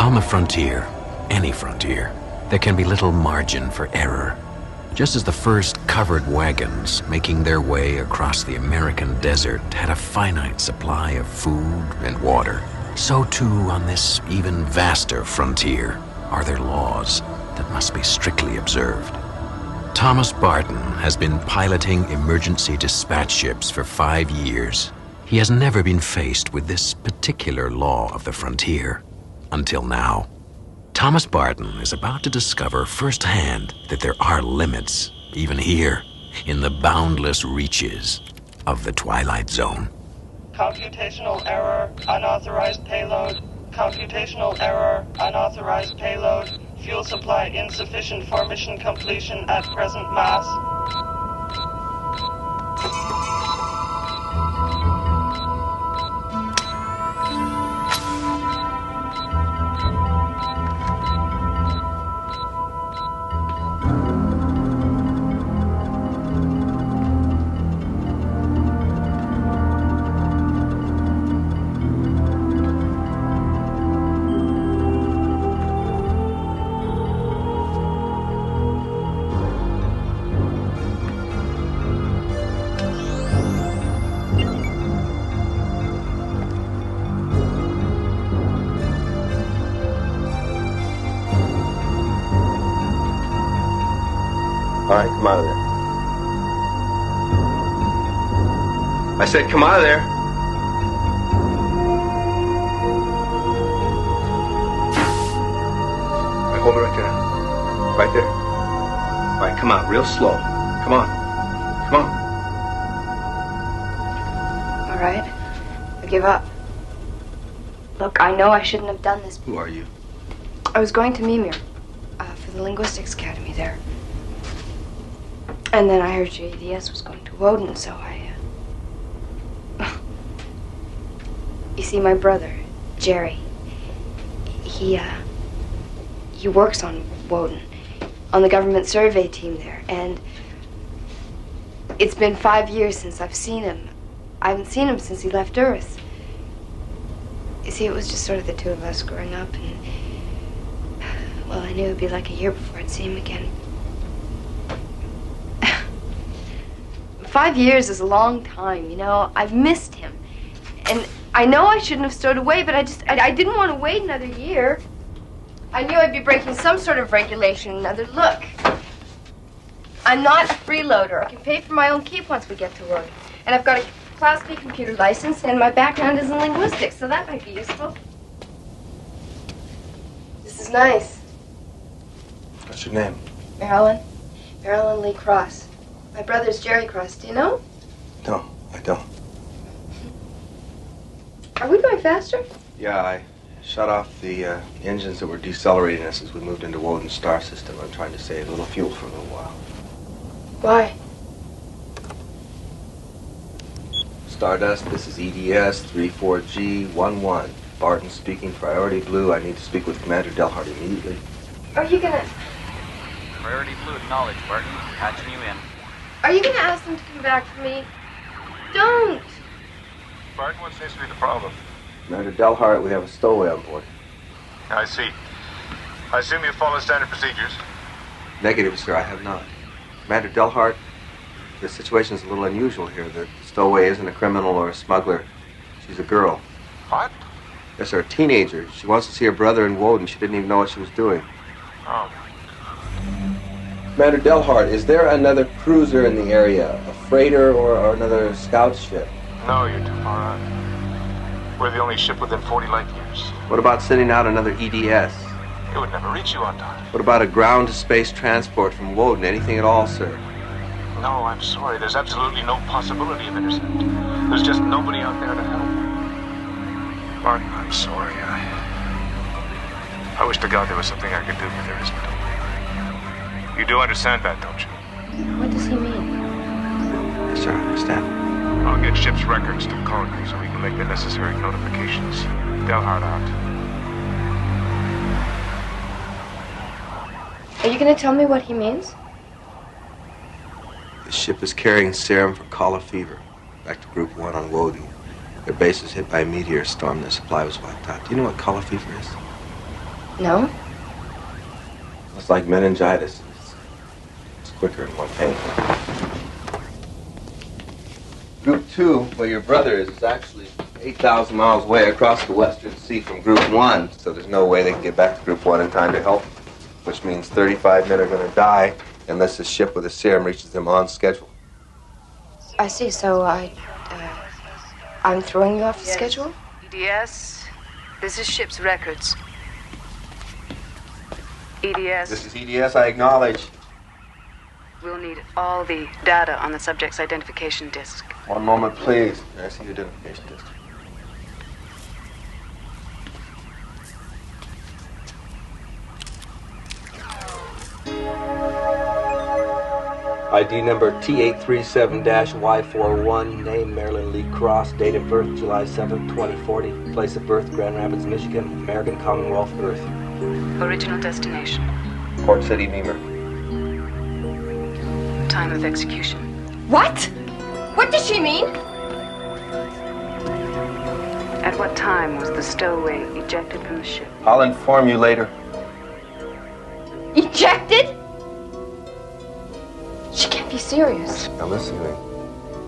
On the frontier, any frontier, there can be little margin for error. Just as the first covered wagons making their way across the American desert had a finite supply of food and water, so too on this even vaster frontier are there laws that must be strictly observed. Thomas Barton has been piloting emergency dispatch ships for 5 years. He has never been faced with this particular law of the frontier. Until now. Thomas Barton is about to discover firsthand that there are limits, even here, in the boundless reaches of the Twilight Zone. Computational error, unauthorized payload. Computational error, unauthorized payload. Fuel supply insufficient for mission completion at present mass. All right, come out of there. I said come out of there. All right, hold it right there. Right there. All right, come out real slow. Come on. Come on. All right. I give up. Look, I know I shouldn't have done this. Who are you? I was going to Mimir for the Linguistics Academy there. And then I heard your ADS was going to Woden, so I... You see, my brother, Jerry, he works on Woden, on the government survey team there, and it's been 5 years since I've seen him. I haven't seen him since he left Earth. You see, it was just sort of the two of us growing up, and... Well, I knew it'd be like a year before I'd see him again. 5 years is a long time, you know. I've missed him. And I know I shouldn't have stowed away, but I didn't want to wait another year. I knew I'd be breaking some sort of regulation. Look, I'm not a freeloader. I can pay for my own keep once we get to work. And I've got a Class B computer license, and my background is in linguistics, so that might be useful. This is nice. What's your name? Marilyn Lee Cross. My brother's Jerry Cross. Do you know? No, I don't. Are we going faster? Yeah, I shut off the engines that were decelerating us as we moved into Woden's star system. I'm trying to save a little fuel for a little while. Why? Stardust, this is EDS 34G11. Barton speaking, priority blue. I need to speak with Commander Delhart immediately. Are you gonna... Priority blue acknowledged, Barton. Patching you in. Are you gonna ask them to come back for me? Don't! Barton, what seems to be the problem? Commander Delhart, we have a stowaway on board. I see. I assume you've followed standard procedures? Negative, sir, I have not. Commander Delhart, the situation's a little unusual here. The stowaway isn't a criminal or a smuggler. She's a girl. What? Yes, sir, a teenager. She wants to see her brother in Woden. She didn't even know what she was doing. Oh. Commander Delhart, is there another cruiser in the area? A freighter or another scout ship? No, you're too far out. We're the only ship within 40 light years. What about sending out another EDS? It would never reach you on time. What about a ground-to-space transport from Woden? Anything at all, sir? No, I'm sorry. There's absolutely no possibility of intercept. There's just nobody out there to help. Martin, I'm sorry. I wish to God there was something I could do, but there isn't. You do understand that, don't you? What does he mean? Yes, sir, I understand. I'll get ship's records to Coracle so we can make the necessary notifications. Delhart out. Are you going to tell me what he means? The ship is carrying serum for cholera fever. Back to Group 1 on Woden. Their base was hit by a meteor storm. Their supply was wiped out. Do you know what cholera fever is? No? It's like meningitis. It's quicker and more painful. Group 2, where your brother is actually 8,000 miles away across the Western Sea from Group 1, so there's no way they can get back to Group 1 in time to help, which means 35 men are going to die unless the ship with the serum reaches them on schedule. I see, so I'm throwing you off the schedule? EDS, this is ship's records. EDS. This is EDS, I acknowledge. We'll need all the data on the subject's identification disc. One moment, please. I see your identification disc. ID number T837-Y41, name Marilyn Lee Cross, date of birth July 7th, 2040, place of birth Grand Rapids, Michigan, American Commonwealth, Earth. Original destination. Port City, Memer. Time of execution. What? What does she mean? At what time was the stowaway ejected from the ship? I'll inform you later. Ejected? She can't be serious. Now listen to me.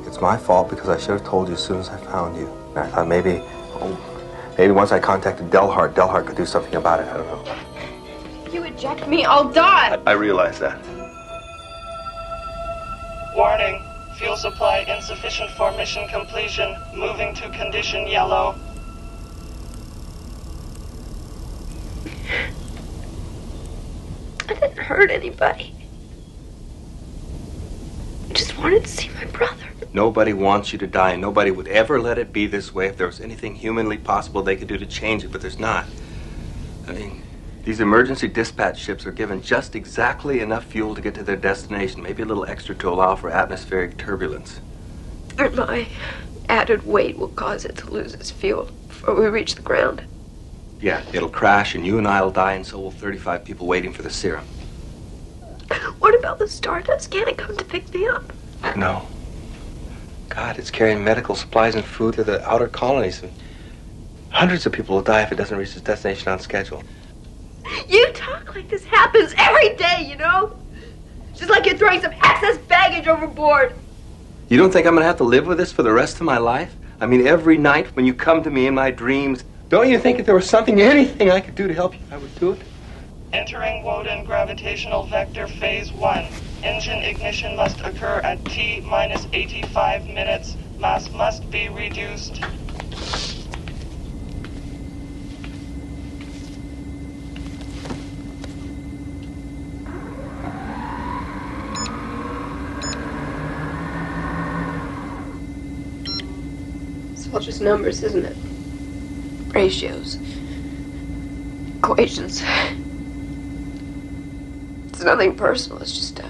It's my fault because I should have told you as soon as I found you. And I thought maybe once I contacted Delhart could do something about it. I don't know. If you eject me, I'll die. I realize that. Warning. Fuel supply insufficient for mission completion. Moving to condition yellow. I didn't hurt anybody. I just wanted to see my brother. Nobody wants you to die, and nobody would ever let it be this way if there was anything humanly possible they could do to change it, but there's not. I mean, these emergency dispatch ships are given just exactly enough fuel to get to their destination, maybe a little extra to allow for atmospheric turbulence. And my added weight will cause it to lose its fuel before we reach the ground. Yeah, it'll crash, and you and I will die, and so will 35 people waiting for the serum. What about the Stardust? Can't it come to pick me up? No. God, it's carrying medical supplies and food to the outer colonies, and hundreds of people will die if it doesn't reach its destination on schedule. You talk like this happens every day, you know? Just like you're throwing some excess baggage overboard. You don't think I'm gonna have to live with this for the rest of my life? I mean, every night when you come to me in my dreams, don't you think if there was something, anything I could do to help you, I would do it? Entering Woden gravitational vector phase 1. Engine ignition must occur at T-minus 85 minutes. Mass must be reduced. It's all just numbers, isn't it? Ratios. Equations. It's nothing personal, it's just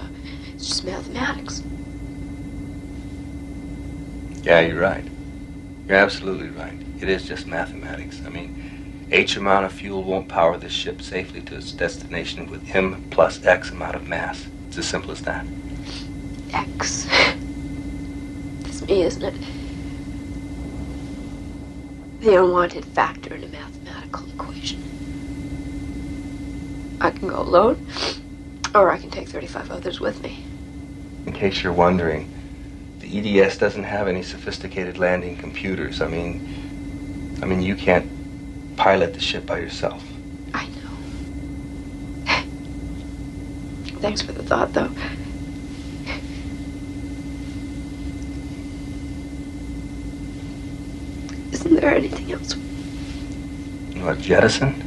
mathematics. Yeah, you're right. You're absolutely right. It is just mathematics. I mean, H amount of fuel won't power this ship safely to its destination with M plus X amount of mass. It's as simple as that. X. That's me, isn't it? The unwanted factor in a mathematical equation. I can go alone, or I can take 35 others with me. In case you're wondering, the EDS doesn't have any sophisticated landing computers. I mean, you can't pilot the ship by yourself. I know. Thanks for the thought, though. Isn't there anything else? What, jettison?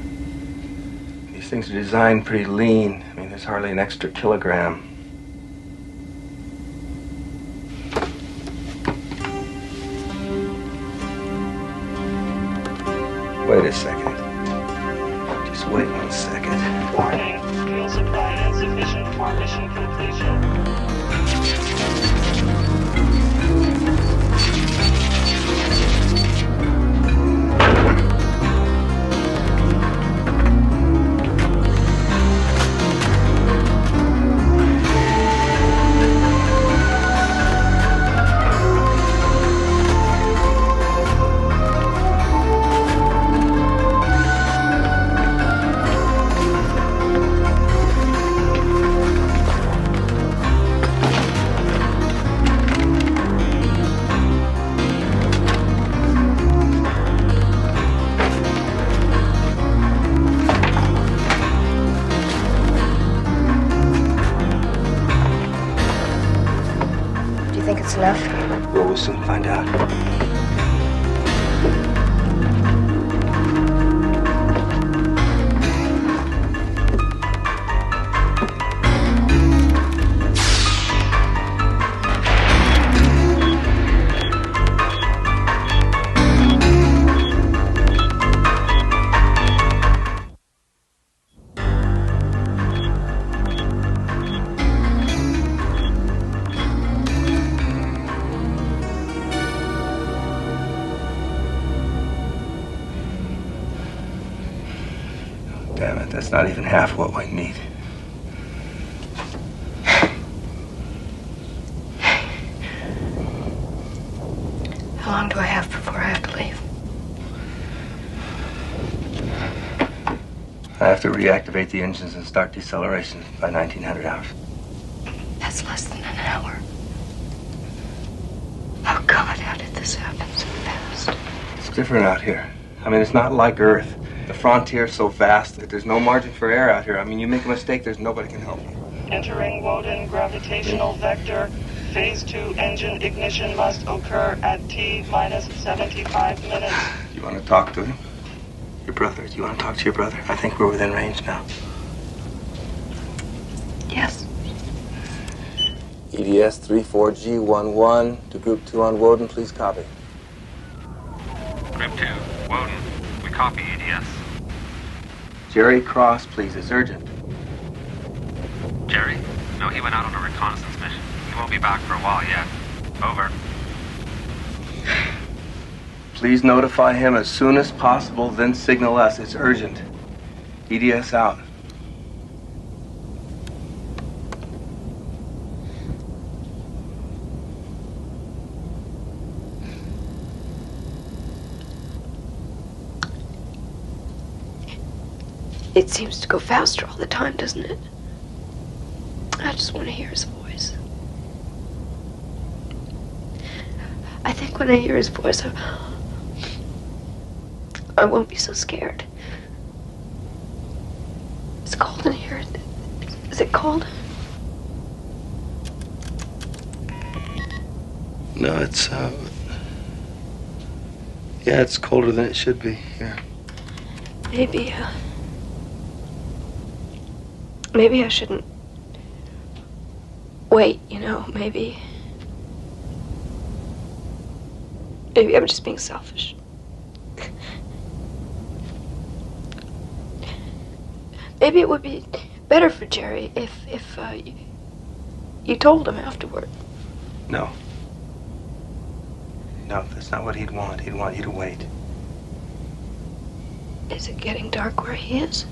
These things are designed pretty lean. I mean, there's hardly an extra kilogram. Wait a second. Just wait 1 second. Warning, fuel supply insufficient for mission completion. Enough? Well, we'll soon find out. Damn it, that's not even half what we need. How long do I have before I have to leave? I have to reactivate the engines and start deceleration by 1900 hours. That's less than an hour. Oh, God, how did this happen so fast? It's different out here. I mean, it's not like Earth. The frontier's so vast that there's no margin for error out here. I mean, you make a mistake, there's nobody can help you. Entering Woden gravitational vector. Phase 2 engine ignition must occur at T-minus 75 minutes. Do you want to talk to him? Your brother? Do you want to talk to your brother? I think we're within range now. Yes. EDS 34G11 to Group 2 on Woden, please copy. Group 2, Woden. We copy EDS. Jerry Cross, please. It's urgent. Jerry? No, he went out on a reconnaissance mission. He won't be back for a while yet. Over. Please notify him as soon as possible, then signal us. It's urgent. EDS out. It seems to go faster all the time, doesn't it? I just want to hear his voice. I think when I hear his voice, I won't be so scared. It's cold in here. Is it cold? No, it's, yeah, it's colder than it should be here. Maybe I shouldn't wait, you know, maybe I'm just being selfish. Maybe it would be better for Jerry if you told him afterward. No. No, that's not what he'd want. He'd want you to wait. Is it getting dark where he is?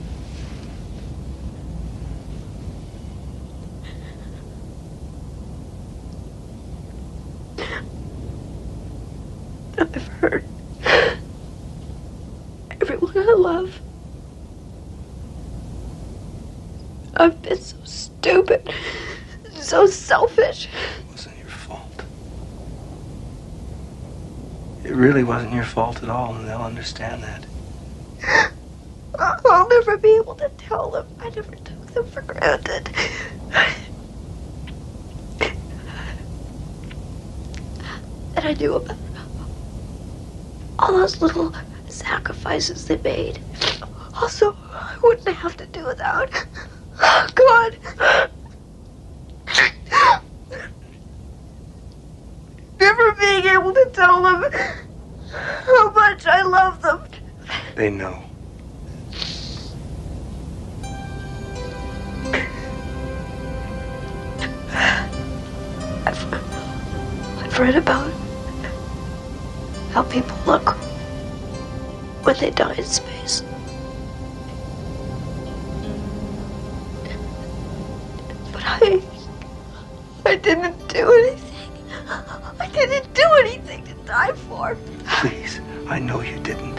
I've heard everyone I love. I've been so stupid, so selfish. It wasn't your fault. It really wasn't your fault at all, and they'll understand that. I'll never be able to tell them. I never took them for granted. And I knew about all those little sacrifices they made. Also, I wouldn't have to do without. God. Never being able to tell them how much I love them. They know. I've read about how people look when they die in space. But I didn't do anything. I didn't do anything to die for. Please, I know you didn't.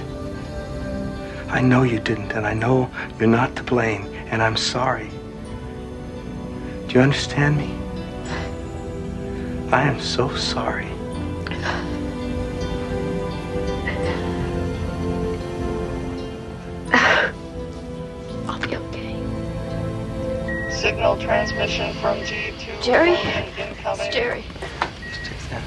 I know you didn't, and I know you're not to blame, and I'm sorry. Do you understand me? I am so sorry. I'll be okay. Signal transmission from G2. Jerry? Incoming. It's Jerry. Just take that.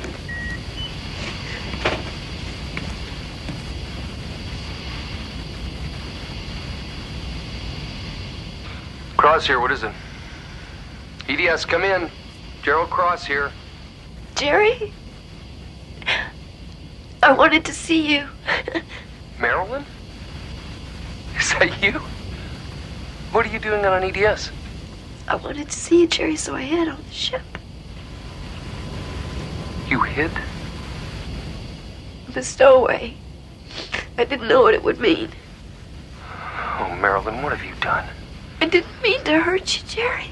Cross here, what is it? EDS, come in. Gerald Cross here. Jerry? I wanted to see you. Marilyn? Is that you? What are you doing on an EDS? I wanted to see you, Jerry, so I hid on the ship. You hid? The stowaway. I didn't know what it would mean. Oh, Marilyn, what have you done? I didn't mean to hurt you, Jerry.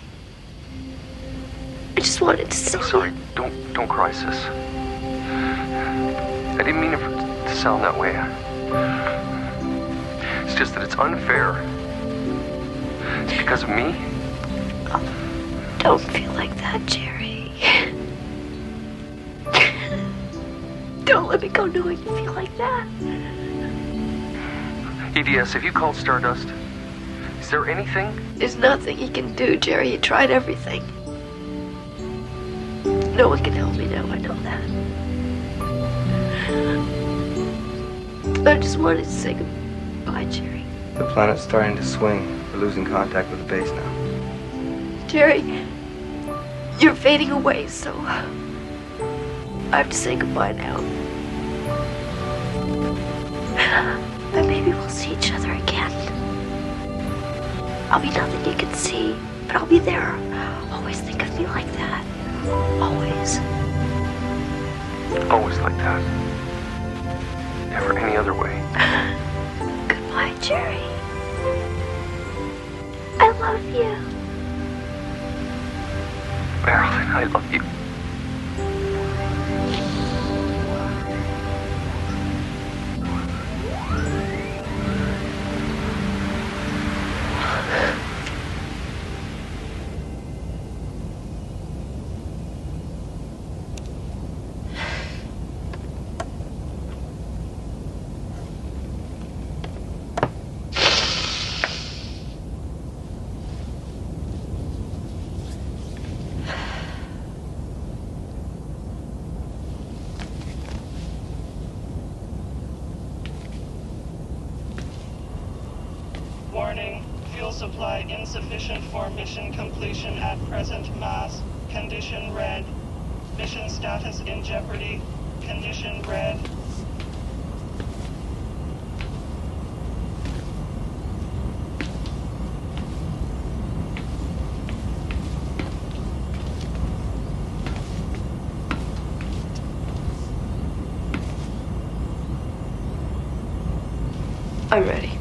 I just wanted to see I'm sorry. you. Don't cry, sis. I didn't mean it to sound that way. It's just that it's unfair. It's because of me. Oh, don't feel like that, Jerry. Don't let me go knowing you feel like that. EDS, have you called Stardust? Is there anything? There's nothing he can do, Jerry. He tried everything. No one can help me now, I know that. I just wanted to say goodbye, Jerry. The planet's starting to swing. We're losing contact with the base now. Jerry, you're fading away, so I have to say goodbye now. But maybe we'll see each other again. I'll be nothing you can see, but I'll be there. Always think of me like that. Always. Always like that. Never any other way. Goodbye, Jerry. I love you. Marilyn, I love you. Warning, fuel supply insufficient for mission completion at present. Mass. Condition red. Mission status in jeopardy. Condition red. I'm ready.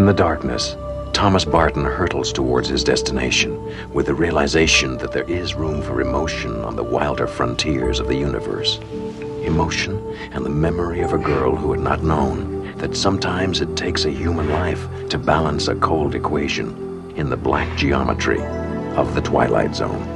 In the darkness, Thomas Barton hurtles towards his destination with the realization that there is room for emotion on the wilder frontiers of the universe. Emotion and the memory of a girl who had not known that sometimes it takes a human life to balance a cold equation in the black geometry of the Twilight Zone.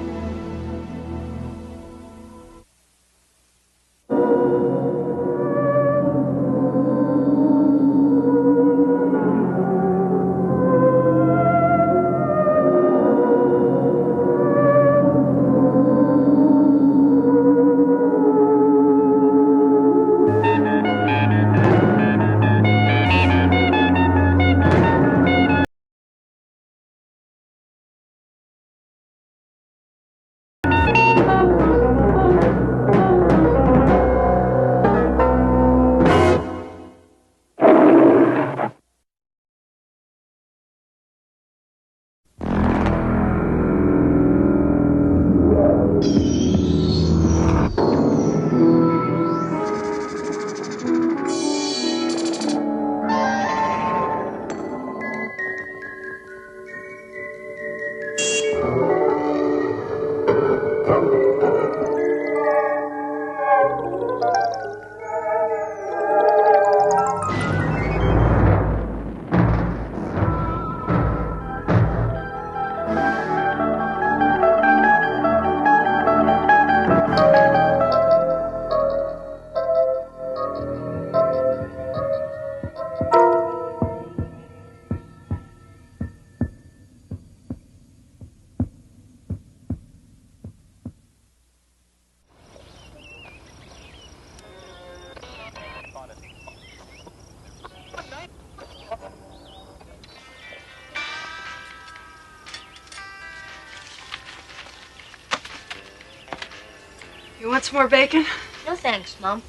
You want some more bacon? No thanks, Mom.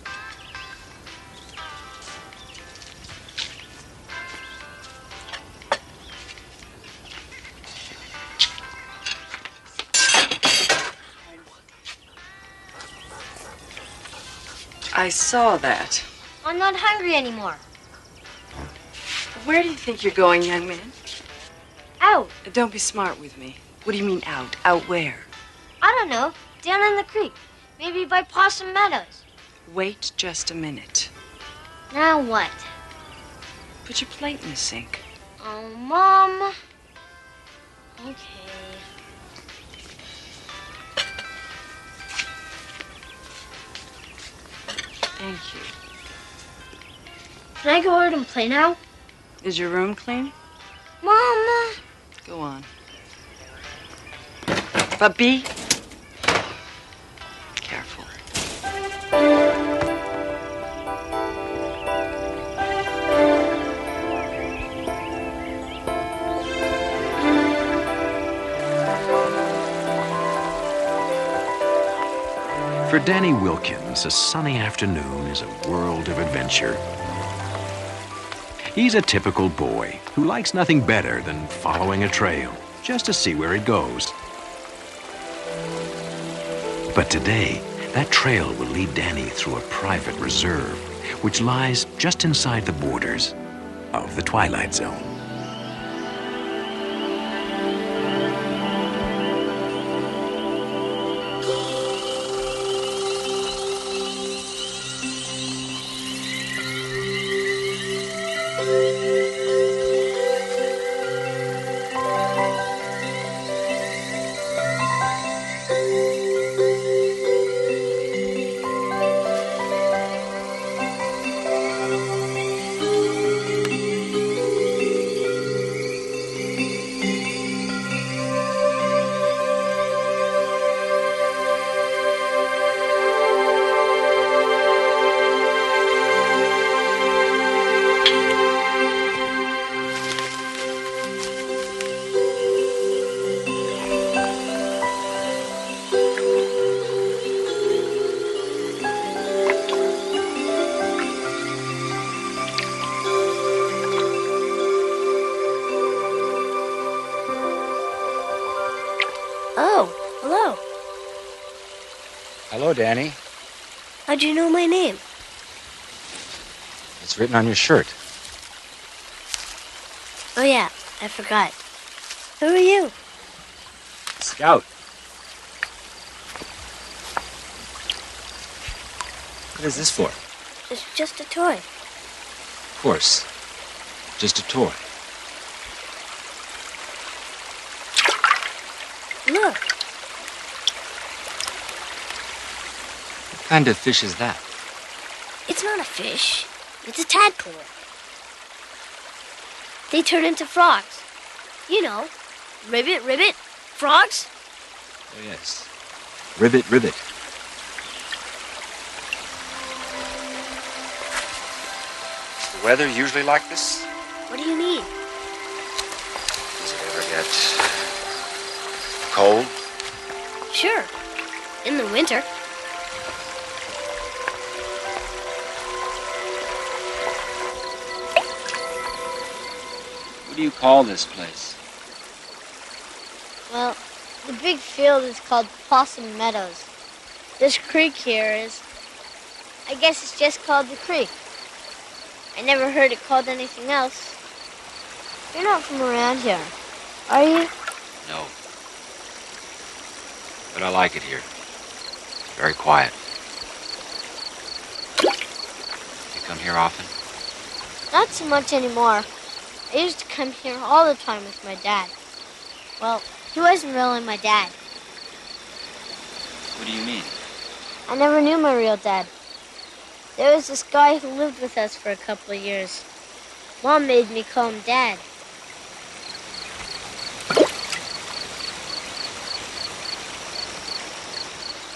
I saw that. I'm not hungry anymore. Where do you think you're going, young man? Out. Don't be smart with me. What do you mean out? Out where? I don't know. Down in the creek. Maybe by Possum Meadows. Wait just a minute. Now what? Put your plate in the sink. Oh, Mom. Okay. Thank you. Can I go out and play now? Is your room clean? Mom. Go on. But be careful. For Danny Wilkins, a sunny afternoon is a world of adventure. He's a typical boy who likes nothing better than following a trail, just to see where it goes. But today, that trail will lead Danny through a private reserve, which lies just inside the borders of the Twilight Zone. Oh, hello. Hello, Danny. How'd you know my name? It's written on your shirt. Oh, yeah, I forgot. Who are you? Scout. What is this for? It's just a toy. Of course. Just a toy. Look. What kind of fish is that? It's not a fish. It's a tadpole. They turn into frogs. You know, ribbit, ribbit, frogs. Oh, yes. Ribbit, ribbit. Is the weather usually like this? What do you mean? Does it ever get cold? Sure. In the winter. What do you call this place? Well, the big field is called Possum Meadows. This creek here is... I guess it's just called the creek. I never heard it called anything else. You're not from around here, are you? No. But I like it here. Very quiet. You come here often? Not so much anymore. I used to come here all the time with my dad. Well, he wasn't really my dad. What do you mean? I never knew my real dad. There was this guy who lived with us for a couple of years. Mom made me call him Dad.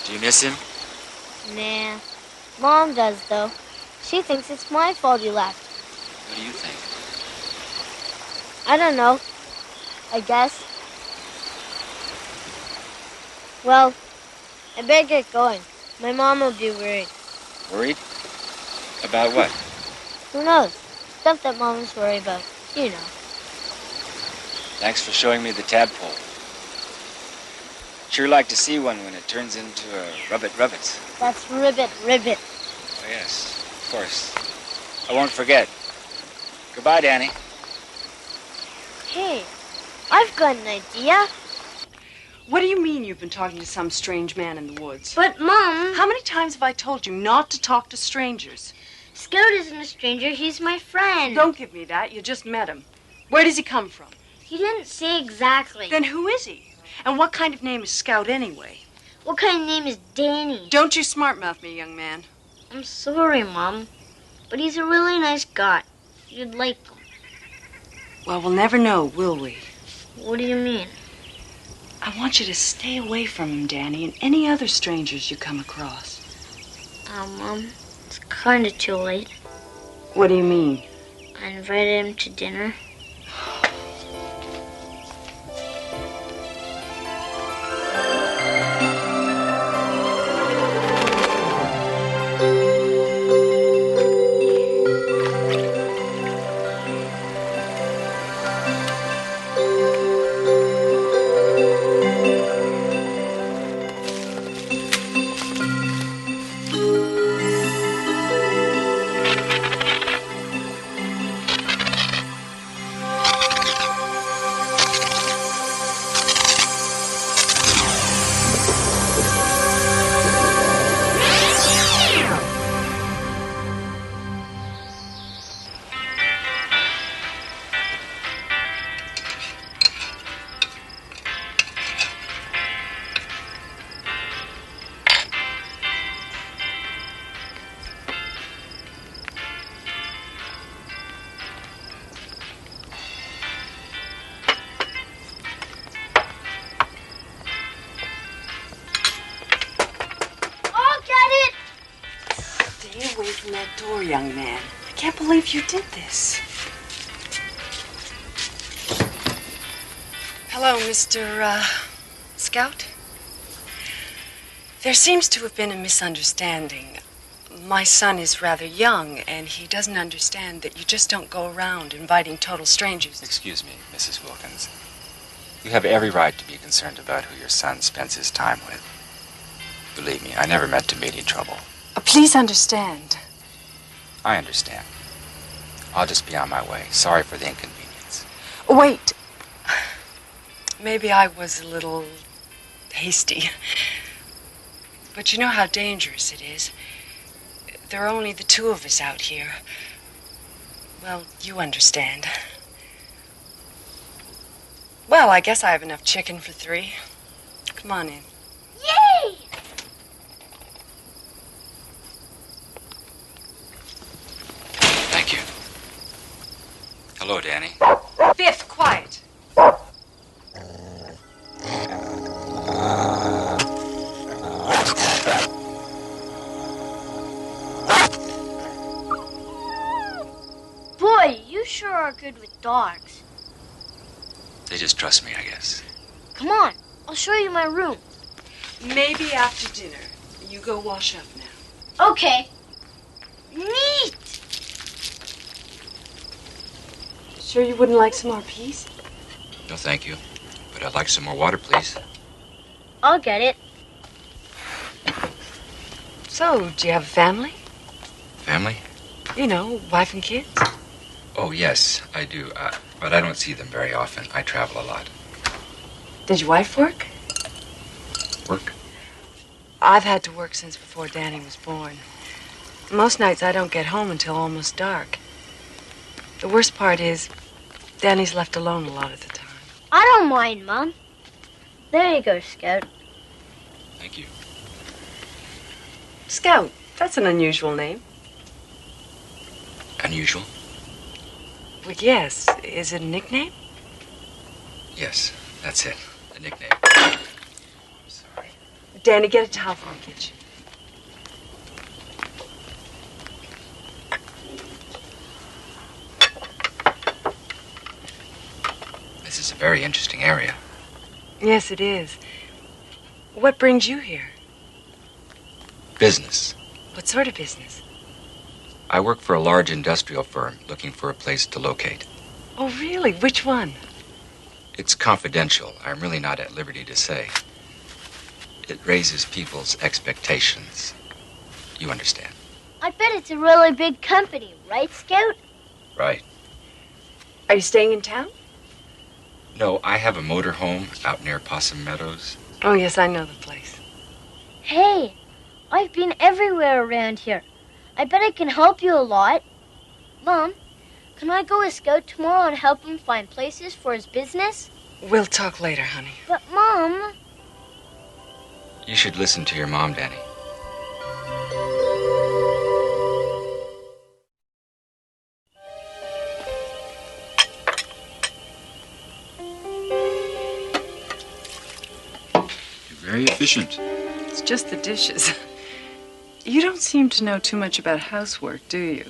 Do you miss him? Nah. Mom does, though. She thinks it's my fault he left. What do you think? I don't know. I guess. Well, I better get going. My mom will be worried. Worried? About what? Who knows? Stuff that moms worry about. You know. Thanks for showing me the tadpole. Sure like to see one when it turns into a rubbit. That's ribbit, ribbit. Oh, yes, of course. I won't forget. Goodbye, Danny. Hey, I've got an idea. What do you mean you've been talking to some strange man in the woods? But, Mom... How many times have I told you not to talk to strangers? Scout isn't a stranger. He's my friend. Don't give me that. You just met him. Where does he come from? He didn't say exactly. Then who is he? And what kind of name is Scout anyway? What kind of name is Danny? Don't you smart-mouth me, young man. I'm sorry, Mom. But he's a really nice guy. You'd like him. Well, we'll never know, will we? What do you mean? I want you to stay away from him, Danny, and any other strangers you come across. Mom, it's kind of too late. What do you mean? I invited him to dinner. Young man, I can't believe you did this. Hello, Mr. Scout. There seems to have been a misunderstanding. My son is rather young, and he doesn't understand that you just don't go around inviting total strangers. Excuse me, Mrs. Wilkins. You have every right to be concerned about who your son spends his time with. Believe me, I never meant to meet any trouble. Please understand. I understand. I'll just be on my way. Sorry for the inconvenience. Wait. Maybe I was a little hasty. But you know how dangerous it is. There are only the two of us out here. Well, you understand. Well, I guess I have enough chicken for 3. Come on in. Yay! Thank you. Hello, Danny. Biff, quiet. Boy, you sure are good with dogs. They just trust me, I guess. Come on, I'll show you my room. Maybe after dinner. You go wash up now. Okay. Neat! Sure you wouldn't like some more peas? No, thank you. But I'd like some more water, please. I'll get it. So, do you have a family? Family? You know, wife and kids? Oh, yes, I do. But I don't see them very often. I travel a lot. Did your wife work? Work? I've had to work since before Danny was born. Most nights I don't get home until almost dark. The worst part is, Danny's left alone a lot of the time. I don't mind, Mom. There you go, Scout. Thank you. Scout, that's an unusual name. Unusual? Well, yes. Is it a nickname? Yes, that's it. A nickname. Sorry. Danny, get a towel from the kitchen. This is a very interesting area. Yes, it is. What brings you here? Business. What sort of business? I work for a large industrial firm looking for a place to locate. Oh, really? Which one? It's confidential. I'm really not at liberty to say. It raises people's expectations. You understand? I bet it's a really big company, right, Scout? Right. Are you staying in town? No, I have a motor home out near Possum Meadows. Oh, yes, I know the place. Hey, I've been everywhere around here. I bet I can help you a lot. Mom, can I go with Scout tomorrow and help him find places for his business? We'll talk later, honey. But, Mom... You should listen to your mom, Danny. You're very efficient. It's just the dishes. You don't seem to know too much about housework, do you?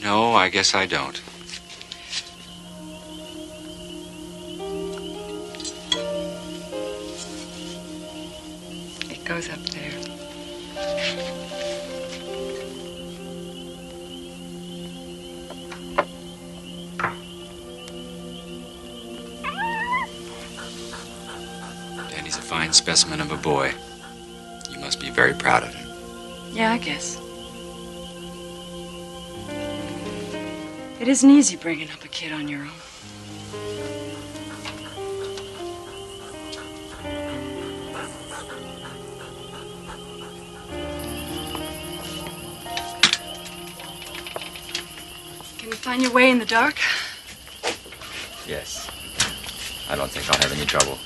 No, I guess I don't. It goes up there. Danny's a fine specimen of a boy. You must be very proud of him. Yeah, I guess. It isn't easy bringing up a kid on your own. Can you find your way in the dark? Yes. I don't think I'll have any trouble.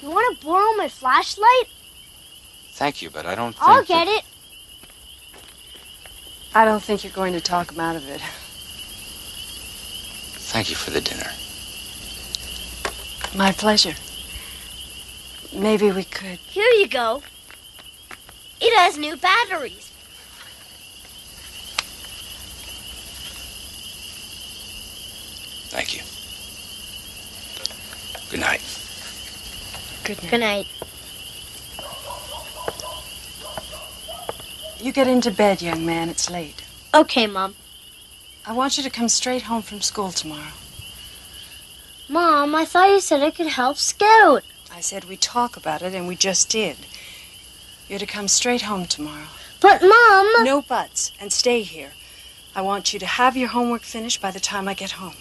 You want to borrow my flashlight? Thank you, but I don't think I'll get it. I don't think you're going to talk him out of it. Thank you for the dinner. My pleasure. Maybe we could... Here you go. It has new batteries. Thank you. Good night. Good night. Good night. You get into bed, young man. It's late. Okay, Mom. I want you to come straight home from school tomorrow. Mom, I thought you said I could help Scout. I said we'd talk about it, and we just did. You're to come straight home tomorrow. But, Mom... No buts, and stay here. I want you to have your homework finished by the time I get home.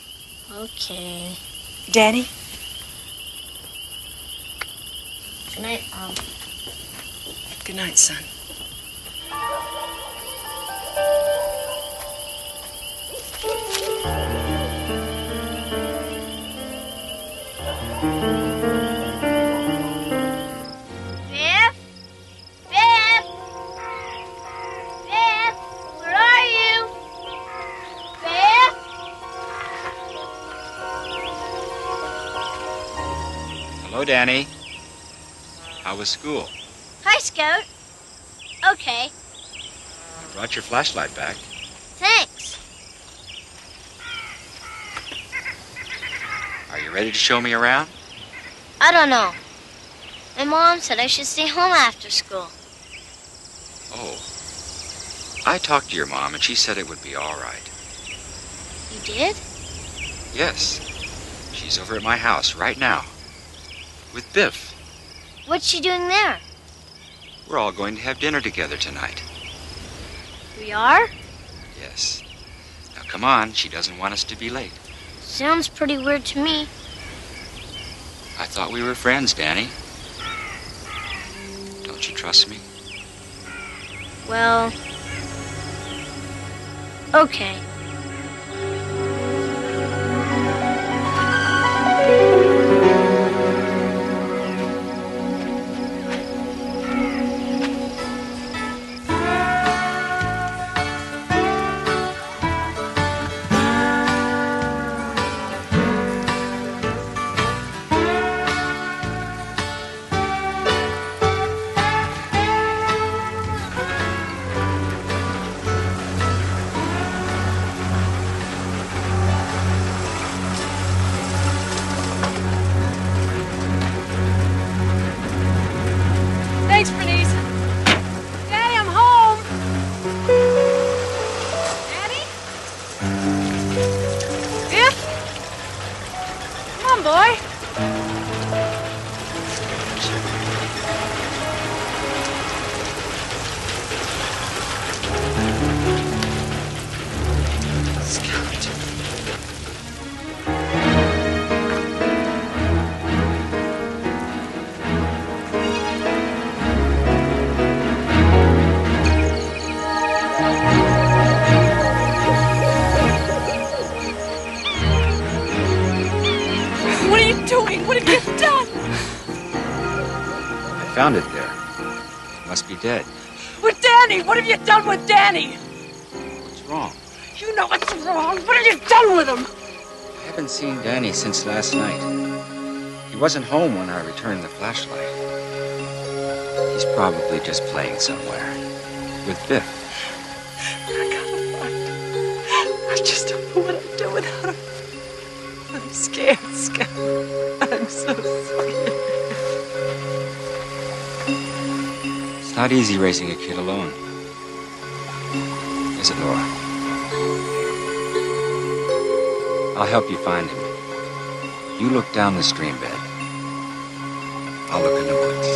Okay. Danny? Good night, Mom. Good night, son. Biff? Biff? Biff? Where are you? Biff? Hello, Danny. How was school? Hi, Scout. Okay, I brought your flashlight back. thanks. Are you ready to show me around? I don't know. My mom said I should stay home after school. Oh. I talked to your mom, and she said it would be all right. You did? Yes. She's over at my house right now. With Biff. What's she doing there? We're all going to have dinner together tonight. We are? Yes. Now come on, she doesn't want us to be late. Sounds pretty weird to me. I thought we were friends, Danny. Don't you trust me? Well, okay. Thanks, Bernice. Daddy, I'm home. Daddy? Biff? Come on, boy. Scout. What are you doing? What have you done? I found it there. It must be dead. With Danny? What have you done with Danny? What's wrong? You know what's wrong. What have you done with him? I haven't seen Danny since last night. He wasn't home when I returned the flashlight. He's probably just playing somewhere. With Biff. I gotta find him. I just don't know what I'd do without him. I'm scared, Scout. I'm so scared. It's not easy raising a kid alone. Is it, Laura? I'll help you find him. You look down the stream bed. I'll look in the woods.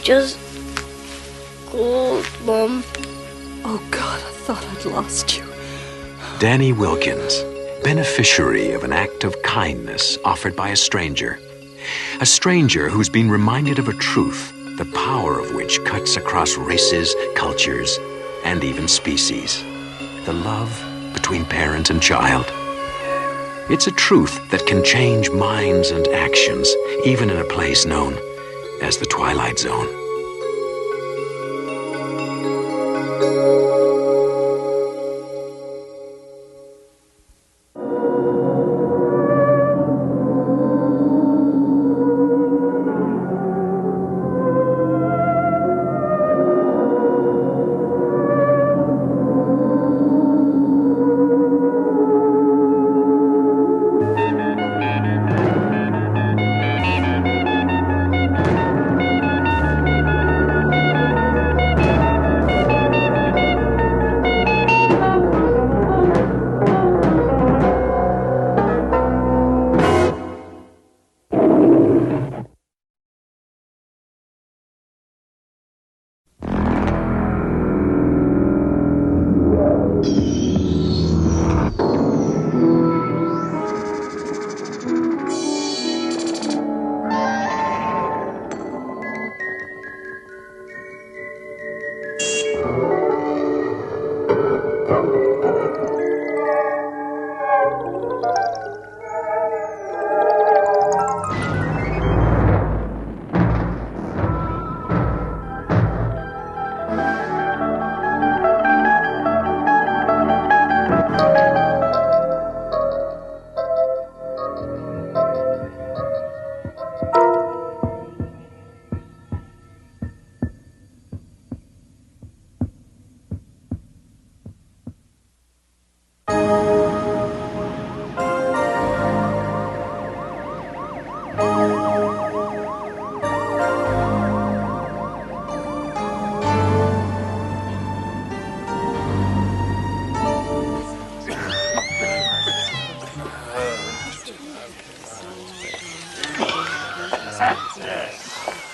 just cold, Mom. Oh, God, I thought I'd lost you. Danny Wilkins, beneficiary of an act of kindness offered by a stranger. A stranger who's been reminded of a truth, the power of which cuts across races, cultures, and even species. The love between parent and child. It's a truth that can change minds and actions, even in a place known as the Twilight Zone.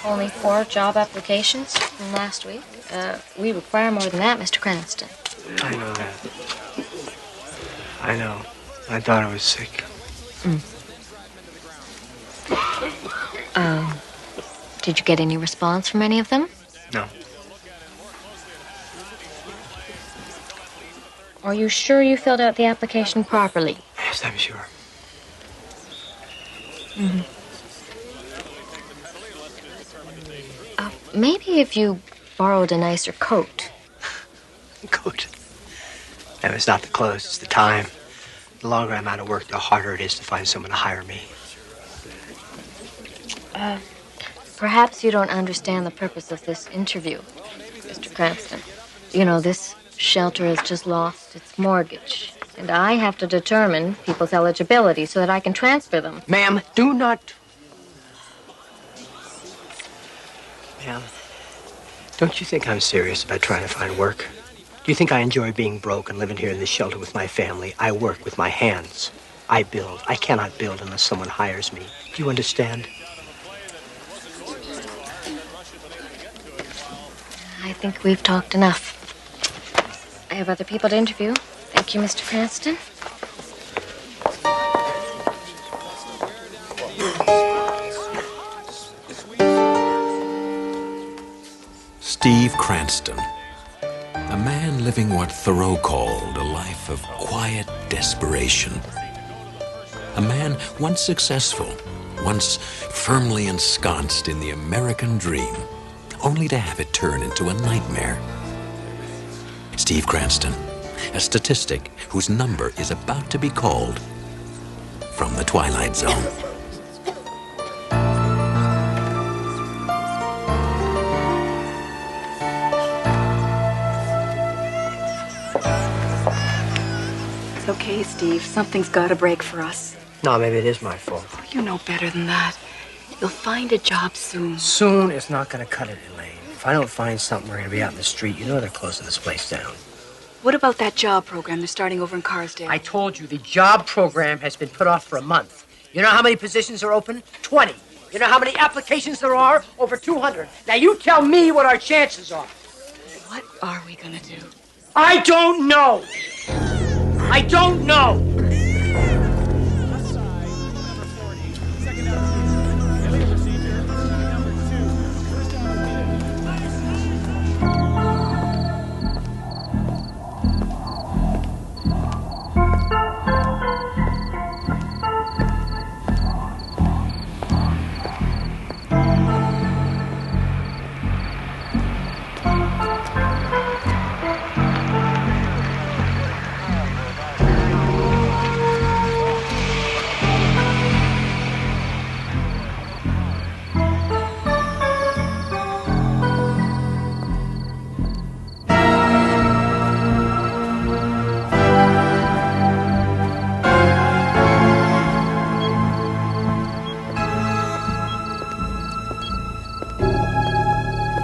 Only 4 job applications from last week. We require more than that, Mr. Cranston. I know that. I know. I thought I was sick. Did you get any response from any of them? No. Are you sure you filled out the application properly? Yes, I'm sure. Maybe if you borrowed a nicer coat. Coat? No, it's not the clothes, it's the time. The longer I'm out of work, the harder it is to find someone to hire me. Perhaps you don't understand the purpose of this interview, Mr. Cranston. You know, this shelter has just lost its mortgage, and I have to determine people's eligibility so that I can transfer them. Ma'am, do not... Ma'am, don't you think I'm serious about trying to find work? Do you think I enjoy being broke and living here in this shelter with my family? I work with my hands. I build. I cannot build unless someone hires me. Do you understand? I think we've talked enough. I have other people to interview. Thank you, Mr. Cranston. Steve Cranston, a man living what Thoreau called a life of quiet desperation. A man once successful, once firmly ensconced in the American dream, only to have it turn into a nightmare. Steve Cranston, a statistic whose number is about to be called from the Twilight Zone. It's okay, Steve. Something's got to break for us. No, maybe it is my fault. Oh, you know better than that. You'll find a job soon. Soon is not going to cut it, Elaine. If I don't find something, we're going to be out in the street. You know they're closing this place down. What about that job program they're starting over in Carsdale? I told you the job program has been put off for a month. You know how many positions are open? 20. You know how many applications there are? Over 200. Now you tell me what our chances are. What are we gonna do? I don't know. I don't know.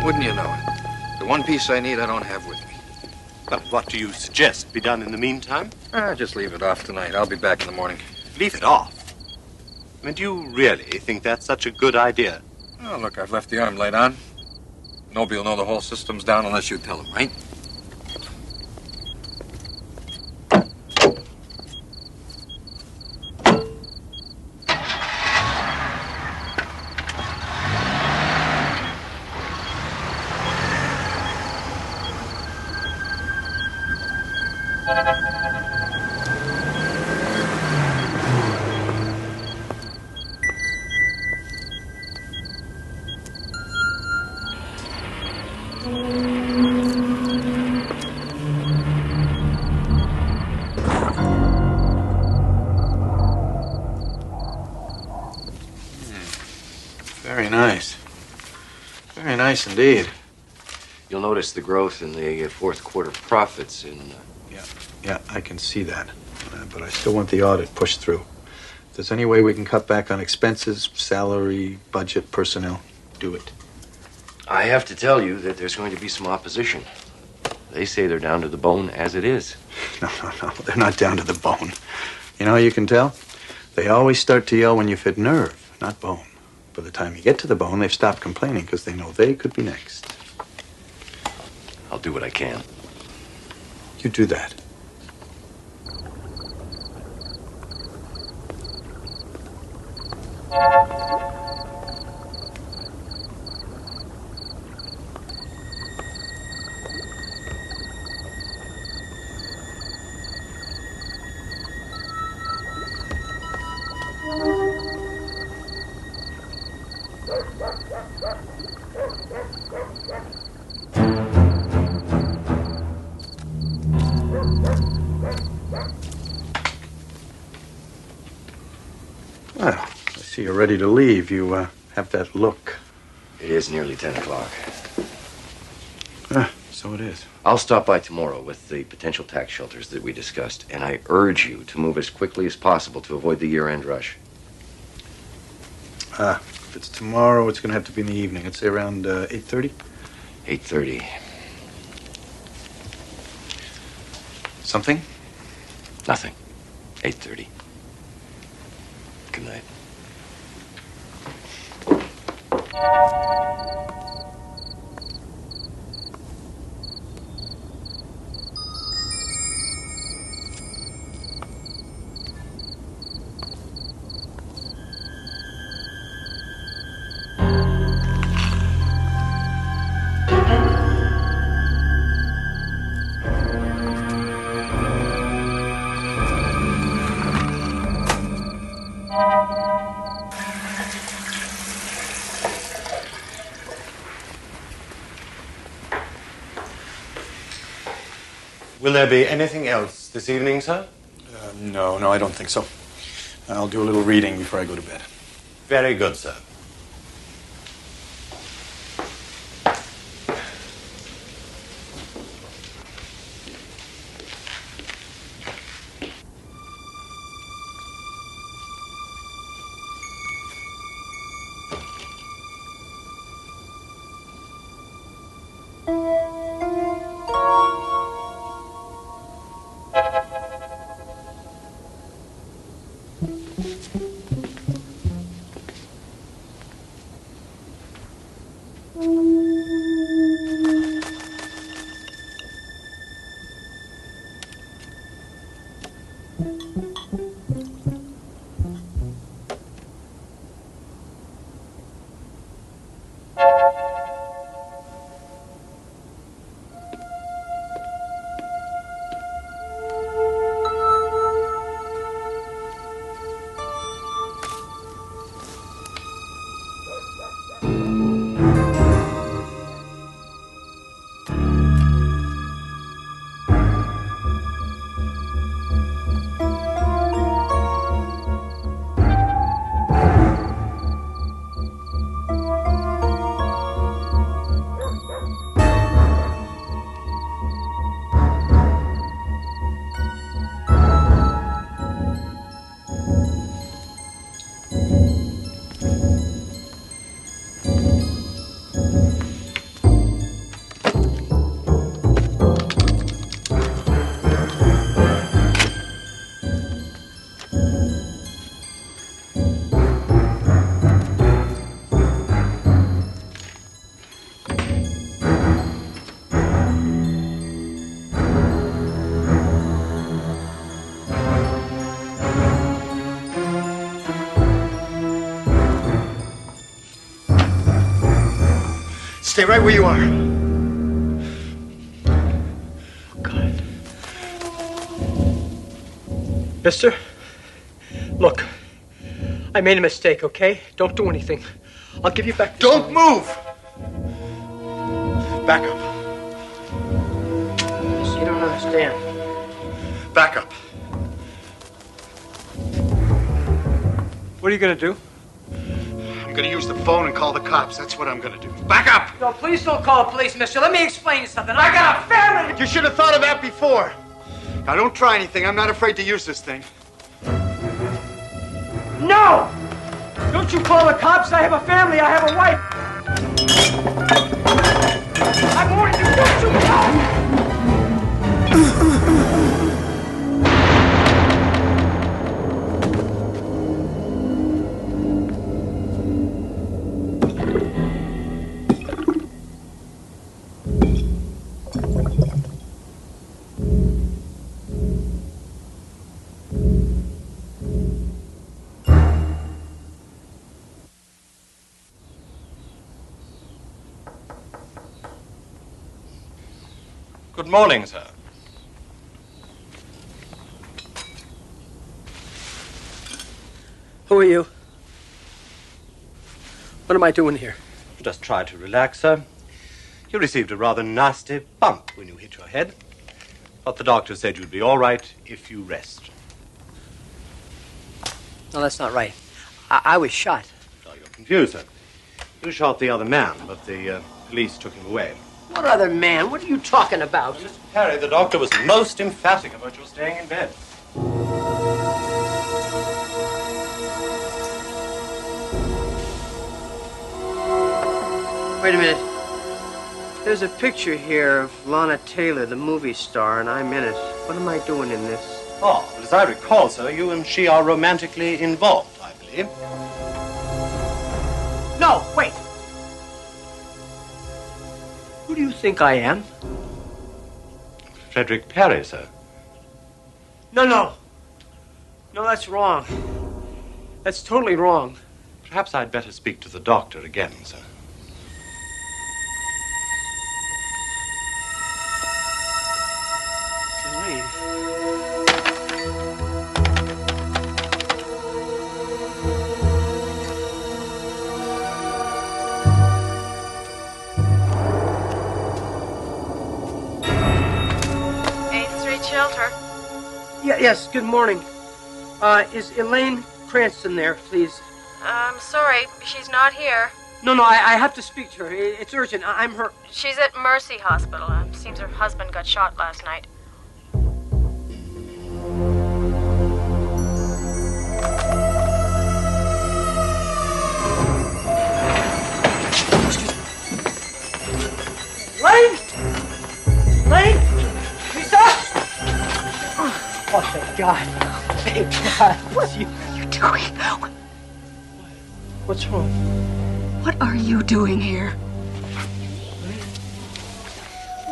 Wouldn't you know it? The one piece I need I don't have with me. Well, what do you suggest be done in the meantime? Just leave it off tonight. I'll be back in the morning. Leave it off? I mean, do you really think that's such a good idea? Oh, look, I've left the arm light on. Nobody will know the whole system's down unless you tell them, right? Very nice. Very nice indeed. You'll notice the growth in the fourth quarter profits in... Yeah, I can see that. But I still want the audit pushed through. If there's any way we can cut back on expenses, salary, budget, personnel, do it. I have to tell you that there's going to be some opposition. They say they're down to the bone as it is. No. They're not down to the bone. You know how you can tell? They always start to yell when you've hit nerve, not bone. By the time you get to the bone, they've stopped complaining because they know they could be next. I'll do what I can. You do that. Well, I see you're ready to leave. You have that look. It is nearly 10 o'clock. So it is. I'll stop by tomorrow with the potential tax shelters that we discussed, and I urge you to move as quickly as possible to avoid the year-end rush. If it's tomorrow, it's going to have to be in the evening. I'd say around 8:30. 8:30. Something? Nothing. 8:30. Good night. Will there be anything else this evening, sir? No, I don't think so. I'll do a little reading before I go to bed. Very good, sir. Stay right where you are. God. Mister, look, I made a mistake, okay? Don't do anything. I'll give you back the Don't move! Back up. You don't understand. Back up. What are you gonna do? I'm gonna use the phone and call the cops. That's what I'm gonna do. Back up! No, please don't call the police, mister. Let me explain something. I got a family! You should have thought of that before. Now, don't try anything. I'm not afraid to use this thing. No! Don't you call the cops. I have a family. I have a wife. I'm warning you. Don't you call! Good morning, sir. Who are you? What am I doing here? Just try to relax, sir. You received a rather nasty bump when you hit your head. But the doctor said you'd be all right if you rest. No, that's not right. I was shot. So you're confused, sir. You shot the other man, but the police took him away. What other man? What are you talking about? Mr. Perry, the doctor was most emphatic about your staying in bed. Wait a minute. There's a picture here of Lana Taylor, the movie star, and I'm in it. What am I doing in this? Oh, well, as I recall, sir, you and she are romantically involved, I believe. No, wait. Who do you think I am? Frederick Perry, sir. No. No, that's wrong. That's totally wrong. Perhaps I'd better speak to the doctor again, sir. Shelter. Yes, good morning. Is Elaine Cranston there, please? I'm sorry, she's not here. No, I have to speak to her. It's urgent. I'm her... She's at Mercy Hospital. Seems her husband got shot last night. Elaine? Lisa? Oh, thank God. Thank God. What are you doing? What's wrong? What are you doing here?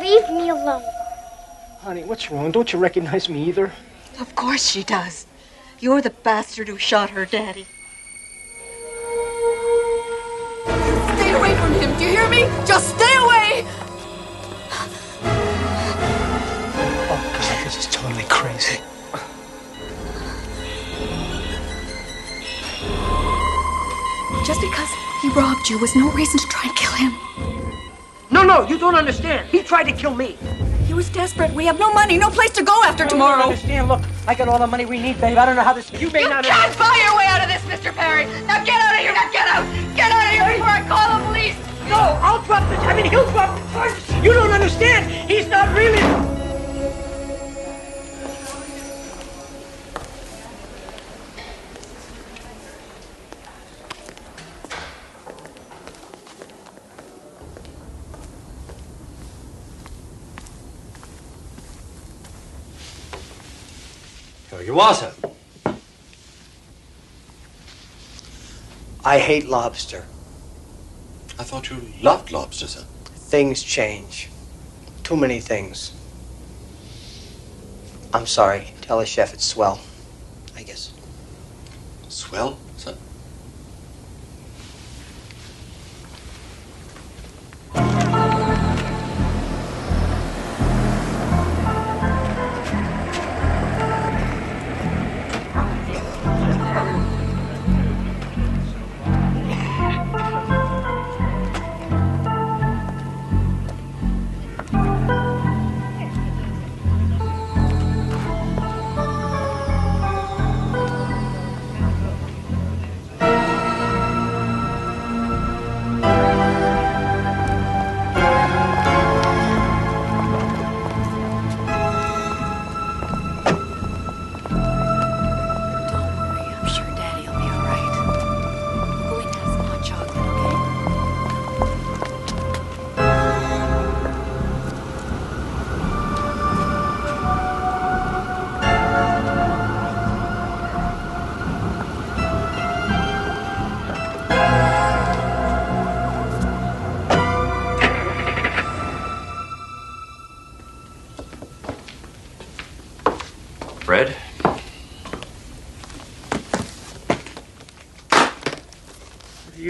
Leave me alone. Honey, what's wrong? Don't you recognize me either? Of course she does. You're the bastard who shot her daddy. Stay away from him, do you hear me? Just stay away! Oh, God, this is totally crazy. Just because he robbed you was no reason to try and kill him. No, you don't understand. He tried to kill me. He was desperate. We have no money, no place to go after tomorrow. You don't understand. Look, I got all the money we need, babe. I don't know how this... You may not... You can't buy your way out of this, Mr. Perry. Now get out of here. Now get out. Get out of here before I call the police. No, I'll drop the... he'll drop the charges. You don't understand. He's not really... Here you are, sir. I hate lobster. I thought you loved lobster, sir. Things change. Too many things. I'm sorry. Tell the chef it's swell. I guess. Swell, sir?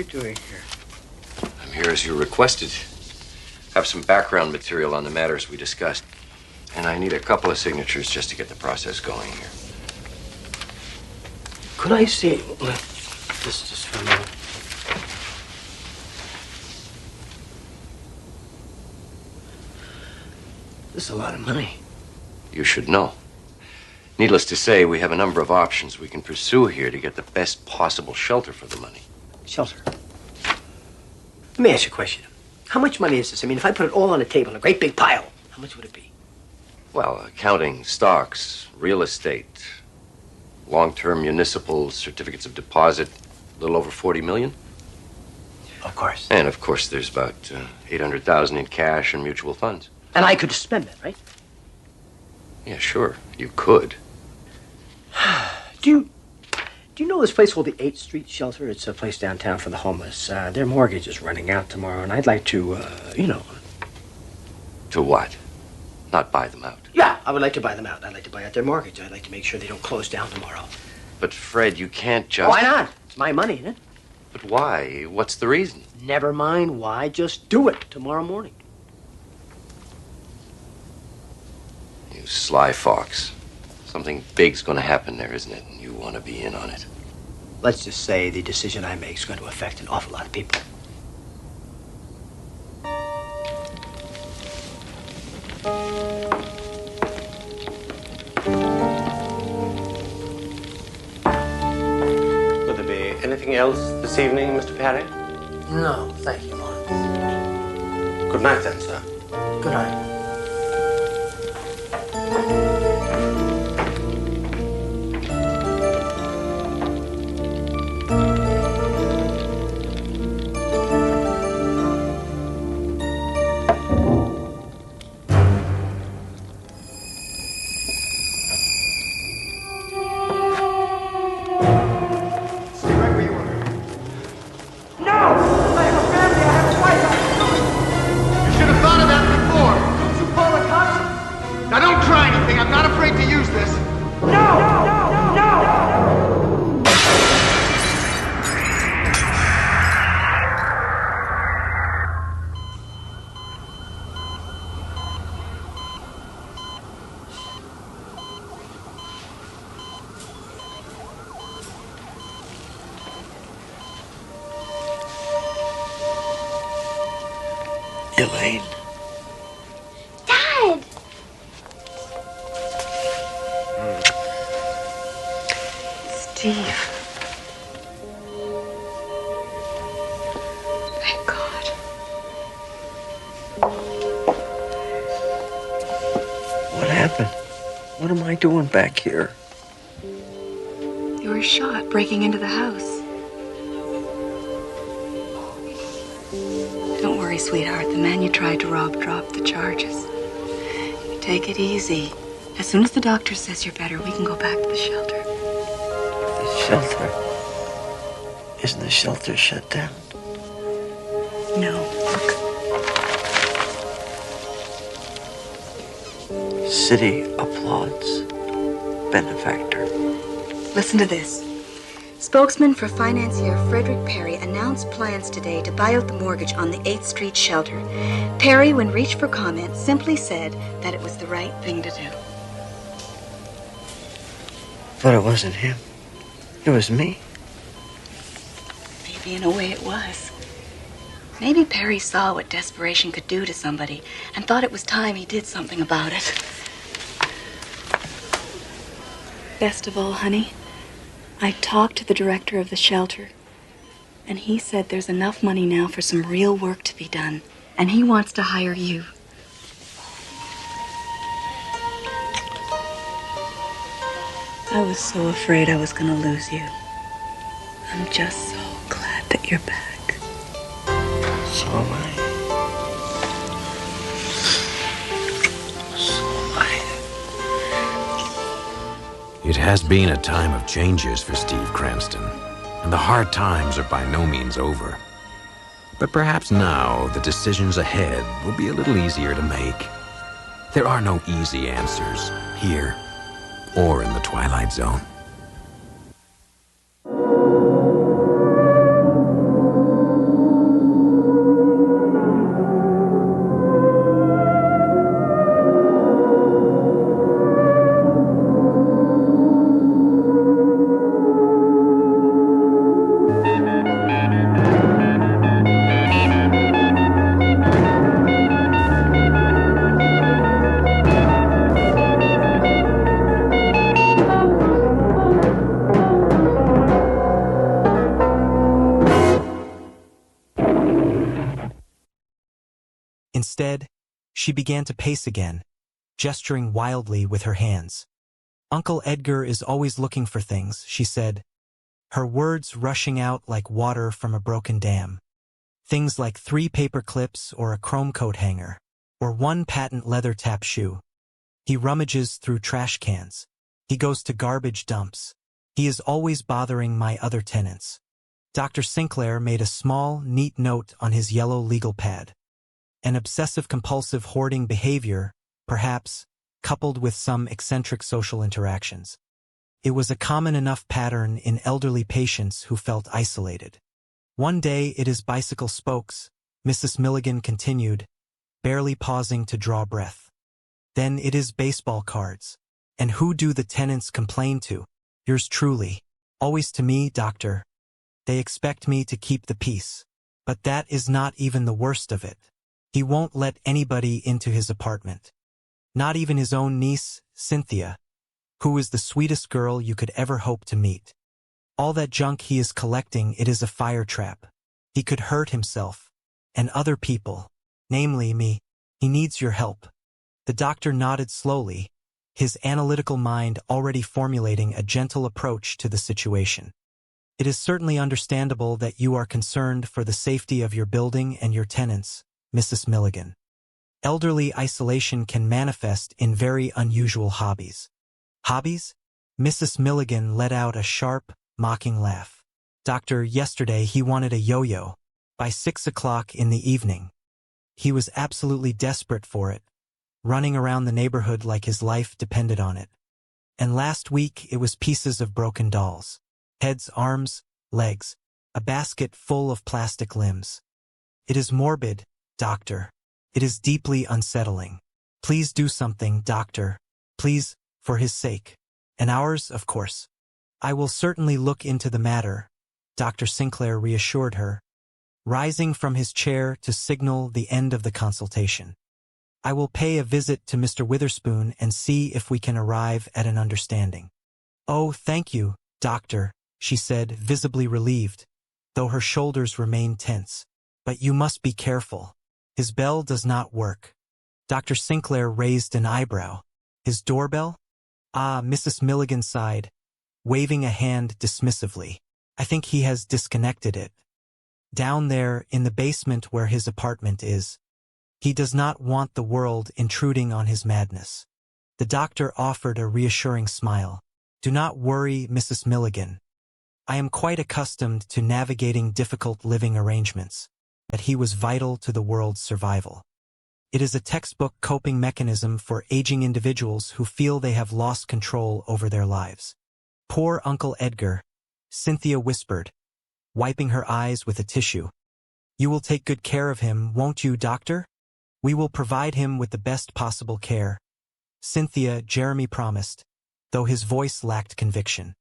doing here? I'm here as you requested. Have some background material on the matters we discussed. And I need a couple of signatures just to get the process going here. Could I see this just for a minute? This is a lot of money. You should know. Needless to say, we have a number of options we can pursue here to get the best possible shelter for the money. Shelter? Let me ask you a question. How much money is this? I mean, if I put it all on a table in a great big pile, how much would it be? Well, accounting, stocks, real estate, long-term municipal certificates of deposit, a little over 40 million. Of course. And, of course, there's about 800,000 in cash and mutual funds. And I could spend that, right? Yeah, sure. You could. Do you know this place called the 8th Street Shelter? It's a place downtown for the homeless. Their mortgage is running out tomorrow, and I'd like to, To what? Not buy them out. Yeah, I would like to buy them out. I'd like to buy out their mortgage. I'd like to make sure they don't close down tomorrow. But, Fred, you can't just... Why not? It's my money, isn't it? But why? What's the reason? Never mind why. Just do it tomorrow morning. You sly fox. Something big's going to happen there, isn't it? And you want to be in on it. Let's just say the decision I make is going to affect an awful lot of people. Would there be anything else this evening, Mr. Perry? No, thank you, Lawrence. Good night, then, sir. Good night. Elaine. Dad! Steve. Thank God. What happened? What am I doing back here? You were shot breaking into the house. Don't worry, sweetheart. The man you tried to rob dropped the charges. You take it easy. As soon as the doctor says you're better, we can go back to the shelter. The shelter? Isn't the shelter shut down? No. City applauds benefactor. Listen to this. Spokesman for financier Frederick Perry announced plans today to buy out the mortgage on the 8th Street shelter. Perry, when reached for comment, simply said that it was the right thing to do. But it wasn't him. It was me. Maybe in a way it was. Maybe Perry saw what desperation could do to somebody and thought it was time he did something about it. Best of all, honey, I talked to the director of the shelter, and he said there's enough money now for some real work to be done, and he wants to hire you. I was so afraid I was going to lose you. I'm just so glad that you're back. So am I. So am I. It has been a time of changes for Steve Cranston, and the hard times are by no means over. But perhaps now the decisions ahead will be a little easier to make. There are no easy answers here or in the Twilight Zone. Instead, she began to pace again, gesturing wildly with her hands. Uncle Edgar is always looking for things, she said, her words rushing out like water from a broken dam. Things like 3 paper clips or a chrome coat hanger, or 1 patent leather tap shoe. He rummages through trash cans. He goes to garbage dumps. He is always bothering my other tenants. Dr. Sinclair made a small, neat note on his yellow legal pad. An obsessive-compulsive hoarding behavior, perhaps, coupled with some eccentric social interactions. It was a common enough pattern in elderly patients who felt isolated. One day it is bicycle spokes, Mrs. Milligan continued, barely pausing to draw breath. Then it is baseball cards. And who do the tenants complain to? Yours truly. Always to me, doctor. They expect me to keep the peace. But that is not even the worst of it. He won't let anybody into his apartment. Not even his own niece, Cynthia, who is the sweetest girl you could ever hope to meet. All that junk he is collecting, it is a fire trap. He could hurt himself. And other people. Namely me. He needs your help. The doctor nodded slowly, his analytical mind already formulating a gentle approach to the situation. It is certainly understandable that you are concerned for the safety of your building and your tenants, Mrs. Milligan. Elderly isolation can manifest in very unusual hobbies. Hobbies? Mrs. Milligan let out a sharp, mocking laugh. Doctor, yesterday he wanted a yo-yo. By 6 o'clock in the evening. He was absolutely desperate for it, running around the neighborhood like his life depended on it. And last week it was pieces of broken dolls. Heads, arms, legs, a basket full of plastic limbs. It is morbid, doctor. It is deeply unsettling. Please do something, doctor. Please, for his sake. And ours, of course. I will certainly look into the matter, Dr. Sinclair reassured her, rising from his chair to signal the end of the consultation. I will pay a visit to Mr. Witherspoon and see if we can arrive at an understanding. Oh, thank you, doctor, she said, visibly relieved, though her shoulders remained tense. But you must be careful. His bell does not work. Dr. Sinclair raised an eyebrow. His doorbell? Ah, Mrs. Milligan sighed, waving a hand dismissively. I think he has disconnected it. Down there, in the basement where his apartment is. He does not want the world intruding on his madness. The doctor offered a reassuring smile. Do not worry, Mrs. Milligan. I am quite accustomed to navigating difficult living arrangements, but he was vital to the world's survival. It is a textbook coping mechanism for aging individuals who feel they have lost control over their lives. Poor Uncle Edgar, Cynthia whispered, wiping her eyes with a tissue. You will take good care of him, won't you, doctor? We will provide him with the best possible care. Cynthia, Jeremy promised, though his voice lacked conviction.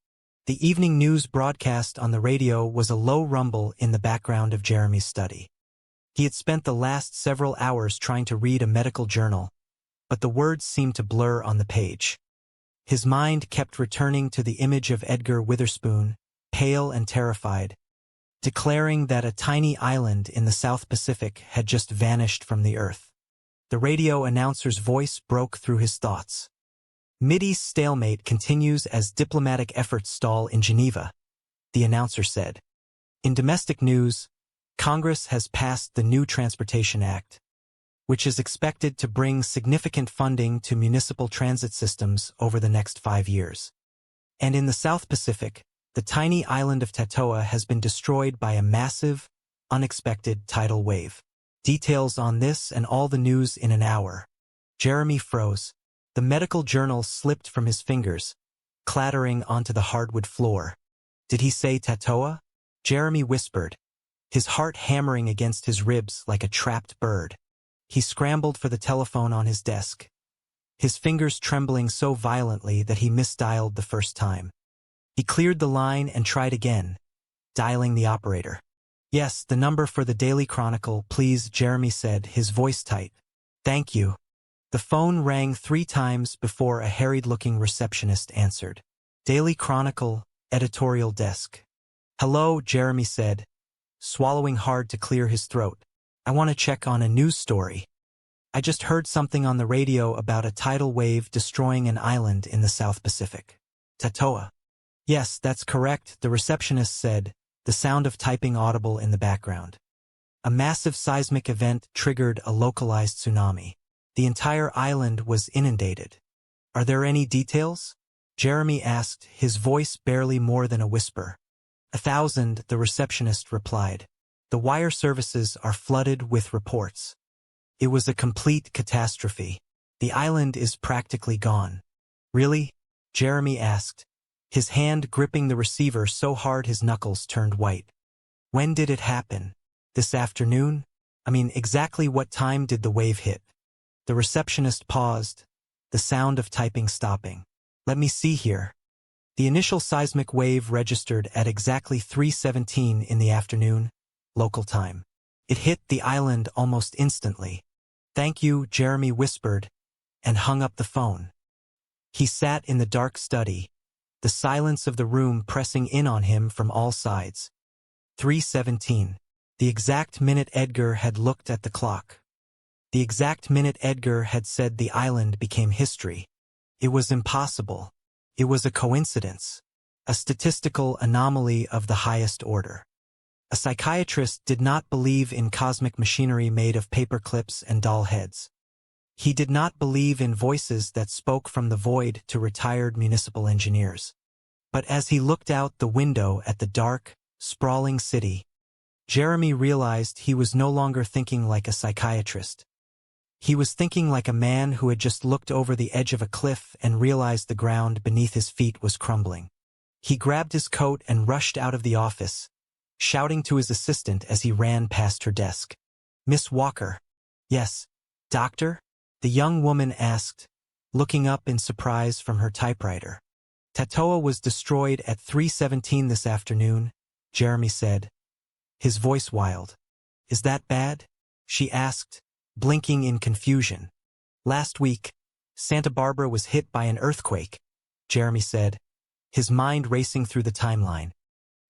The evening news broadcast on the radio was a low rumble in the background of Jeremy's study. He had spent the last several hours trying to read a medical journal, but the words seemed to blur on the page. His mind kept returning to the image of Edgar Witherspoon, pale and terrified, declaring that a tiny island in the South Pacific had just vanished from the earth. The radio announcer's voice broke through his thoughts. Mideast stalemate continues as diplomatic efforts stall in Geneva, the announcer said. In domestic news, Congress has passed the new Transportation Act, which is expected to bring significant funding to municipal transit systems over the next 5 years. And in the South Pacific, the tiny island of Tatoa has been destroyed by a massive, unexpected tidal wave. Details on this and all the news in an hour. Jeremy froze. The medical journal slipped from his fingers, clattering onto the hardwood floor. Did he say Tatoa? Jeremy whispered, his heart hammering against his ribs like a trapped bird. He scrambled for the telephone on his desk, his fingers trembling so violently that he misdialed the first time. He cleared the line and tried again, dialing the operator. Yes, the number for the Daily Chronicle, please, Jeremy said, his voice tight. Thank you. The phone rang 3 times before a harried-looking receptionist answered. Daily Chronicle, editorial desk. Hello, Jeremy said, swallowing hard to clear his throat. I want to check on a news story. I just heard something on the radio about a tidal wave destroying an island in the South Pacific. Tatoa. Yes, that's correct, the receptionist said, the sound of typing audible in the background. A massive seismic event triggered a localized tsunami. The entire island was inundated. Are there any details? Jeremy asked, his voice barely more than a whisper. 1,000, the receptionist replied. The wire services are flooded with reports. It was a complete catastrophe. The island is practically gone. Really? Jeremy asked, his hand gripping the receiver so hard his knuckles turned white. When did it happen? This afternoon? I mean, exactly what time did the wave hit? The receptionist paused, the sound of typing stopping. Let me see here. The initial seismic wave registered at exactly 3:17 in the afternoon, local time. It hit the island almost instantly. Thank you, Jeremy whispered, and hung up the phone. He sat in the dark study, the silence of the room pressing in on him from all sides. 3:17. The exact minute Edgar had looked at the clock. The exact minute Edgar had said the island became history. It was impossible. It was a coincidence, a statistical anomaly of the highest order. A psychiatrist did not believe in cosmic machinery made of paper clips and doll heads. He did not believe in voices that spoke from the void to retired municipal engineers. But as he looked out the window at the dark, sprawling city, Jeremy realized he was no longer thinking like a psychiatrist. He was thinking like a man who had just looked over the edge of a cliff and realized the ground beneath his feet was crumbling. He grabbed his coat and rushed out of the office, shouting to his assistant as he ran past her desk. Miss Walker. Yes, doctor? The young woman asked, looking up in surprise from her typewriter. Tatoa was destroyed at 3:17 this afternoon, Jeremy said, his voice wild. Is that bad? She asked, blinking in confusion. Last week, Santa Barbara was hit by an earthquake, Jeremy said, his mind racing through the timeline.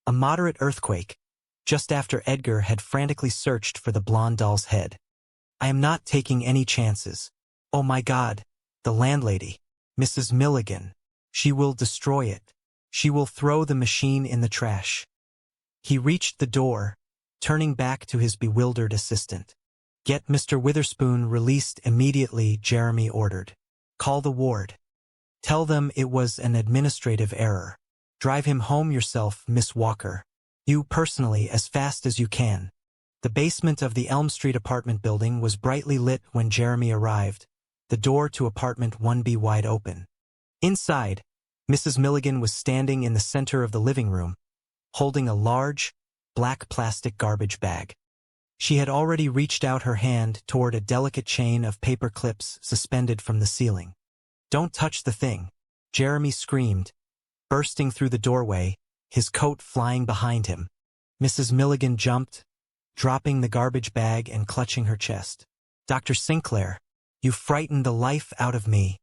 A moderate earthquake, just after Edgar had frantically searched for the blonde doll's head. I am not taking any chances. Oh my God, the landlady, Mrs. Milligan. She will destroy it. She will throw the machine in the trash. He reached the door, turning back to his bewildered assistant. Get Mr. Witherspoon released immediately, Jeremy ordered. Call the ward. Tell them it was an administrative error. Drive him home yourself, Miss Walker. You personally, as fast as you can. The basement of the Elm Street apartment building was brightly lit when Jeremy arrived, the door to apartment 1B wide open. Inside, Mrs. Milligan was standing in the center of the living room, holding a large, black plastic garbage bag. She had already reached out her hand toward a delicate chain of paper clips suspended from the ceiling. Don't touch the thing, Jeremy screamed, bursting through the doorway, his coat flying behind him. Mrs. Milligan jumped, dropping the garbage bag and clutching her chest. Dr. Sinclair, you frightened the life out of me.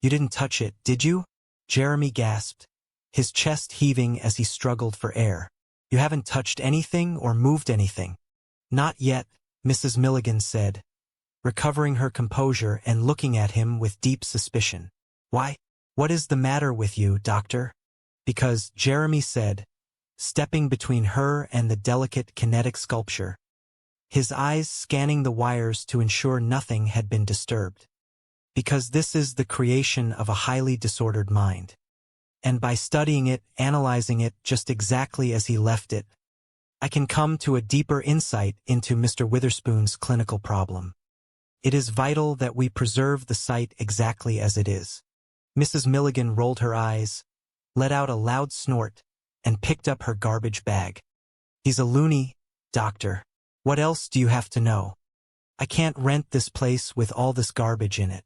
You didn't touch it, did you? Jeremy gasped, his chest heaving as he struggled for air. You haven't touched anything or moved anything. Not yet, Mrs. Milligan said, recovering her composure and looking at him with deep suspicion. Why? What is the matter with you, doctor? Because, Jeremy said, stepping between her and the delicate kinetic sculpture, his eyes scanning the wires to ensure nothing had been disturbed. Because this is the creation of a highly disordered mind. And by studying it, analyzing it just exactly as he left it, I can come to a deeper insight into Mr. Witherspoon's clinical problem. It is vital that we preserve the site exactly as it is. Mrs. Milligan rolled her eyes, let out a loud snort, and picked up her garbage bag. He's a loony, doctor. What else do you have to know? I can't rent this place with all this garbage in it.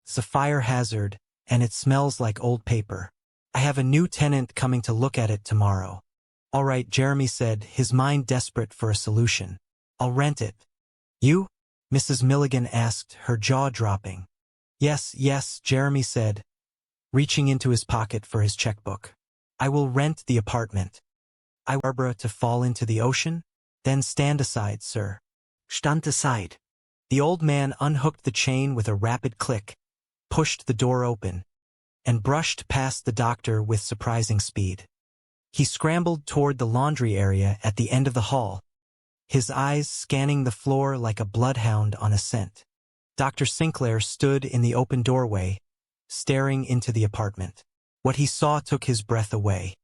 It's a fire hazard, and it smells like old paper. I have a new tenant coming to look at it tomorrow. All right, Jeremy said, his mind desperate for a solution. I'll rent it. You? Mrs. Milligan asked, her jaw dropping. Yes, Jeremy said, reaching into his pocket for his checkbook. I will rent the apartment. I want Barbara to fall into the ocean? Then stand aside, sir. Stand aside. The old man unhooked the chain with a rapid click, pushed the door open, and brushed past the doctor with surprising speed. He scrambled toward the laundry area at the end of the hall, his eyes scanning the floor like a bloodhound on a scent. Dr. Sinclair stood in the open doorway, staring into the apartment. What he saw took his breath away.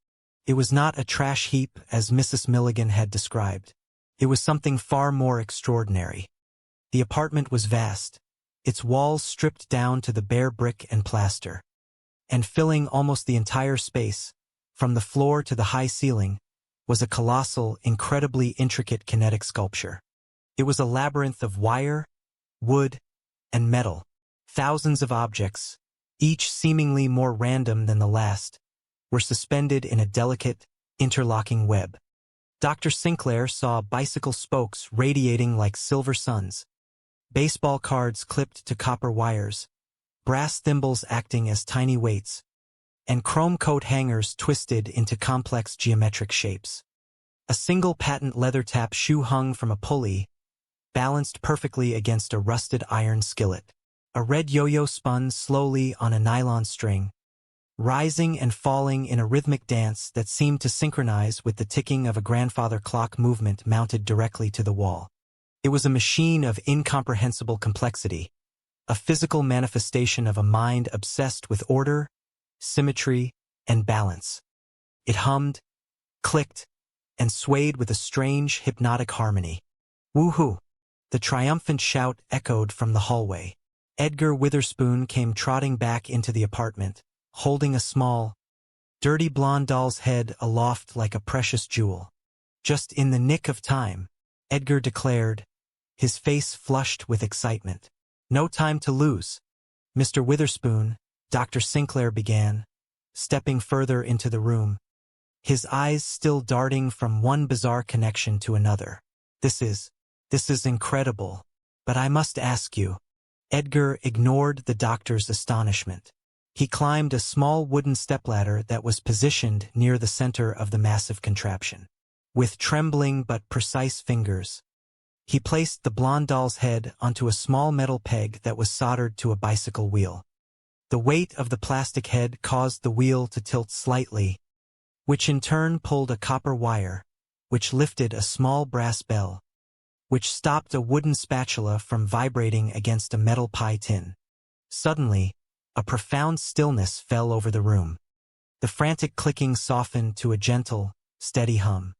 It was not a trash heap as Mrs. Milligan had described. It was something far more extraordinary. The apartment was vast, its walls stripped down to the bare brick and plaster. And filling almost the entire space, from the floor to the high ceiling, was a colossal, incredibly intricate kinetic sculpture. It was a labyrinth of wire, wood, and metal. Thousands of objects, each seemingly more random than the last, were suspended in a delicate, interlocking web. Dr. Sinclair saw bicycle spokes radiating like silver suns, baseball cards clipped to copper wires, brass thimbles acting as tiny weights, and chrome coat hangers twisted into complex geometric shapes. A single patent leather tap shoe hung from a pulley, balanced perfectly against a rusted iron skillet. A red yo-yo spun slowly on a nylon string, rising and falling in a rhythmic dance that seemed to synchronize with the ticking of a grandfather clock movement mounted directly to the wall. It was a machine of incomprehensible complexity, a physical manifestation of a mind obsessed with order, symmetry, and balance. It hummed, clicked, and swayed with a strange, hypnotic harmony. Woohoo! The triumphant shout echoed from the hallway. Edgar Witherspoon came trotting back into the apartment, holding a small, dirty blonde doll's head aloft like a precious jewel. Just in the nick of time, Edgar declared, his face flushed with excitement. No time to lose. Mr. Witherspoon, Dr. Sinclair began, stepping further into the room, his eyes still darting from one bizarre connection to another. This is incredible, but I must ask you. Edgar ignored the doctor's astonishment. He climbed a small wooden stepladder that was positioned near the center of the massive contraption. With trembling but precise fingers, he placed the blonde doll's head onto a small metal peg that was soldered to a bicycle wheel. The weight of the plastic head caused the wheel to tilt slightly, which in turn pulled a copper wire, which lifted a small brass bell, which stopped a wooden spatula from vibrating against a metal pie tin. Suddenly, a profound stillness fell over the room. The frantic clicking softened to a gentle, steady hum.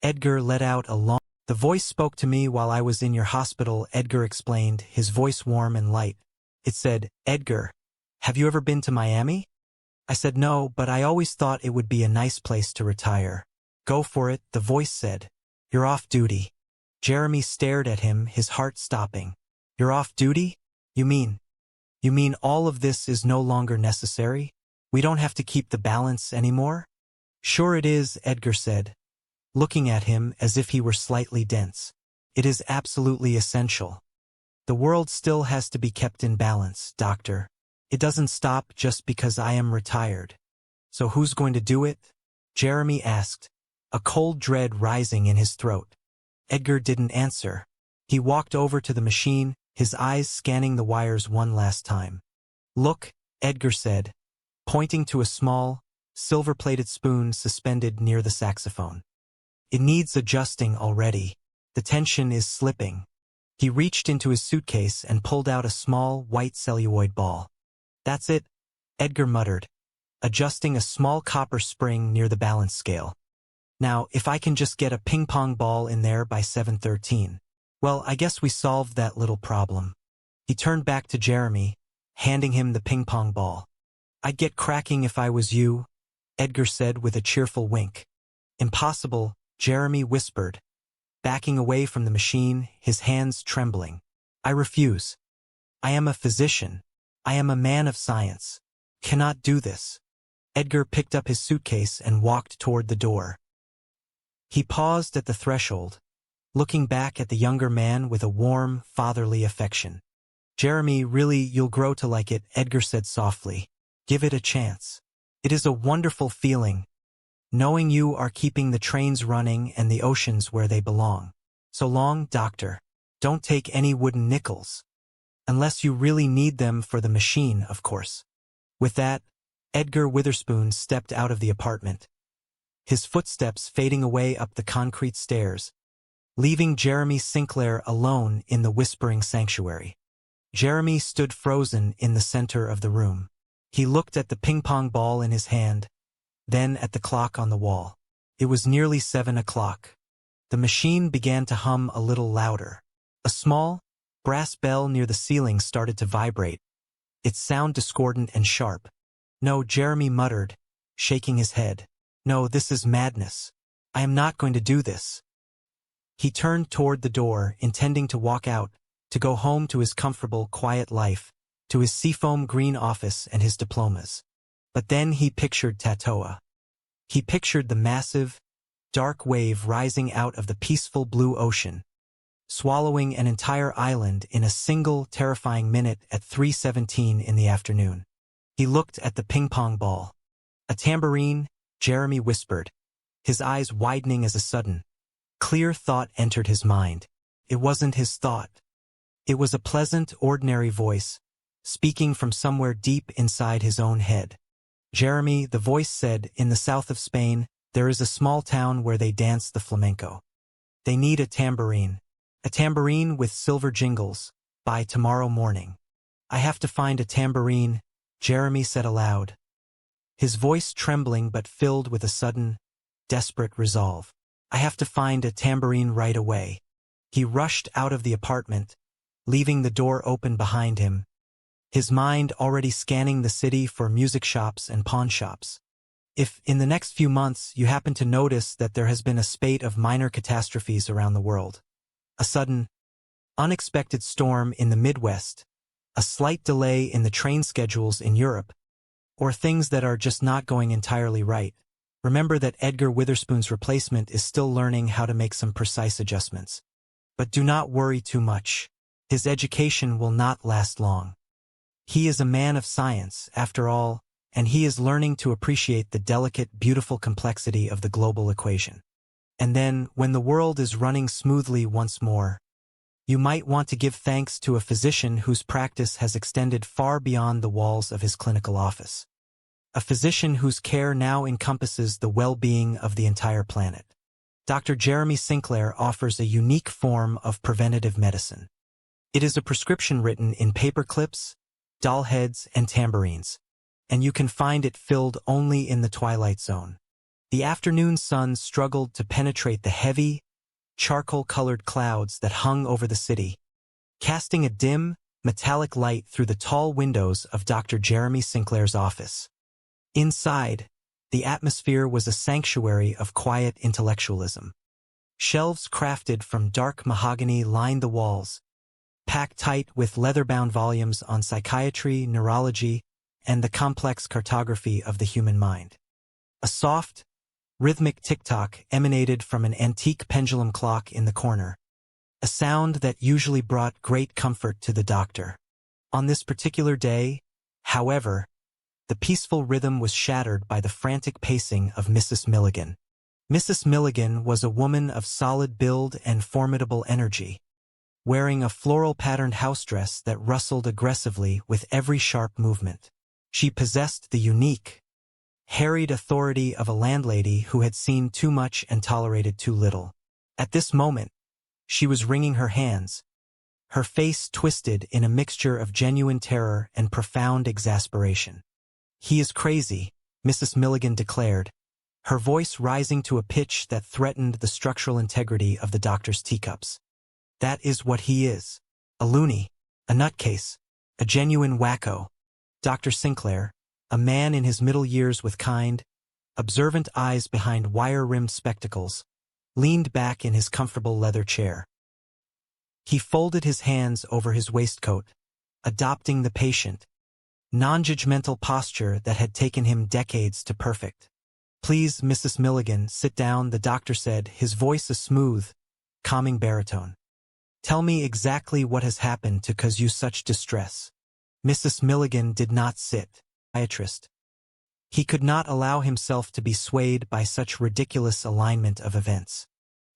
Edgar let out a long... The voice spoke to me while I was in your hospital, Edgar explained, his voice warm and light. It said, Edgar, have you ever been to Miami? I said no, but I always thought it would be a nice place to retire. Go for it, the voice said. You're off duty. Jeremy stared at him, his heart stopping. You're off duty? You mean all of this is no longer necessary? We don't have to keep the balance anymore? Sure it is, Edgar said, looking at him as if he were slightly dense. It is absolutely essential. The world still has to be kept in balance, Doctor. It doesn't stop just because I am retired. So who's going to do it? Jeremy asked, a cold dread rising in his throat. Edgar didn't answer. He walked over to the machine, his eyes scanning the wires one last time. Look, Edgar said, pointing to a small, silver-plated spoon suspended near the saxophone. It needs adjusting already. The tension is slipping. He reached into his suitcase and pulled out a small, white celluloid ball. That's it, Edgar muttered, adjusting a small copper spring near the balance scale. Now, if I can just get a ping-pong ball in there by 7:13. Well, I guess we solved that little problem. He turned back to Jeremy, handing him the ping-pong ball. I'd get cracking if I was you, Edgar said with a cheerful wink. Impossible, Jeremy whispered, backing away from the machine, his hands trembling. I refuse. I am a physician. I am a man of science. Cannot do this. Edgar picked up his suitcase and walked toward the door. He paused at the threshold, looking back at the younger man with a warm, fatherly affection. Jeremy, really, you'll grow to like it, Edgar said softly. Give it a chance. It is a wonderful feeling, knowing you are keeping the trains running and the oceans where they belong. So long, Doctor. Don't take any wooden nickels. Unless you really need them for the machine, of course. With that, Edgar Witherspoon stepped out of the apartment, his footsteps fading away up the concrete stairs, leaving Jeremy Sinclair alone in the whispering sanctuary. Jeremy stood frozen in the center of the room. He looked at the ping-pong ball in his hand, then at the clock on the wall. It was nearly 7 o'clock. The machine began to hum a little louder. A small, brass bell near the ceiling started to vibrate, its sound discordant and sharp. No, Jeremy muttered, shaking his head. No, this is madness. I am not going to do this. He turned toward the door, intending to walk out, to go home to his comfortable, quiet life, to his seafoam green office and his diplomas. But then he pictured Tatoa. He pictured the massive, dark wave rising out of the peaceful blue ocean, swallowing an entire island in a single terrifying minute at 3:17 in the afternoon. He looked at the ping-pong ball. A tambourine, Jeremy whispered, his eyes widening as a sudden, clear thought entered his mind. It wasn't his thought. It was a pleasant, ordinary voice, speaking from somewhere deep inside his own head. Jeremy, the voice said, in the south of Spain, there is a small town where they dance the flamenco. They need a tambourine with silver jingles, by tomorrow morning. I have to find a tambourine, Jeremy said aloud, his voice trembling but filled with a sudden, desperate resolve. I have to find a tambourine right away. He rushed out of the apartment, leaving the door open behind him, his mind already scanning the city for music shops and pawn shops. If, in the next few months, you happen to notice that there has been a spate of minor catastrophes around the world, a sudden, unexpected storm in the Midwest, a slight delay in the train schedules in Europe, or things that are just not going entirely right, remember that Edgar Witherspoon's replacement is still learning how to make some precise adjustments. But do not worry too much. His education will not last long. He is a man of science, after all, and he is learning to appreciate the delicate, beautiful complexity of the global equation. And then, when the world is running smoothly once more, you might want to give thanks to a physician whose practice has extended far beyond the walls of his clinical office. A physician whose care now encompasses the well-being of the entire planet. Dr. Jeremy Sinclair offers a unique form of preventative medicine. It is a prescription written in paper clips, doll heads, and tambourines, and you can find it filled only in the Twilight Zone. The afternoon sun struggled to penetrate the heavy, charcoal-colored clouds that hung over the city, casting a dim, metallic light through the tall windows of Dr. Jeremy Sinclair's office. Inside, the atmosphere was a sanctuary of quiet intellectualism. Shelves crafted from dark mahogany lined the walls, packed tight with leather-bound volumes on psychiatry, neurology, and the complex cartography of the human mind. A soft, rhythmic tick-tock emanated from an antique pendulum clock in the corner, a sound that usually brought great comfort to the doctor. On this particular day, however, the peaceful rhythm was shattered by the frantic pacing of Mrs. Milligan. Mrs. Milligan was a woman of solid build and formidable energy, wearing a floral-patterned house dress that rustled aggressively with every sharp movement. She possessed the unique, harried authority of a landlady who had seen too much and tolerated too little. At this moment, she was wringing her hands, her face twisted in a mixture of genuine terror and profound exasperation. "He is crazy," Mrs. Milligan declared, her voice rising to a pitch that threatened the structural integrity of the doctor's teacups. "That is what he is. A loony, a nutcase, a genuine wacko." Dr. Sinclair, a man in his middle years with kind, observant eyes behind wire-rimmed spectacles, leaned back in his comfortable leather chair. He folded his hands over his waistcoat, adopting the patient, non-judgmental posture that had taken him decades to perfect. "Please, Mrs. Milligan, sit down," the doctor said, his voice a smooth, calming baritone. "Tell me exactly what has happened to cause you such distress." Mrs. Milligan did not sit. Psychiatrist. He could not allow himself to be swayed by such ridiculous alignment of events.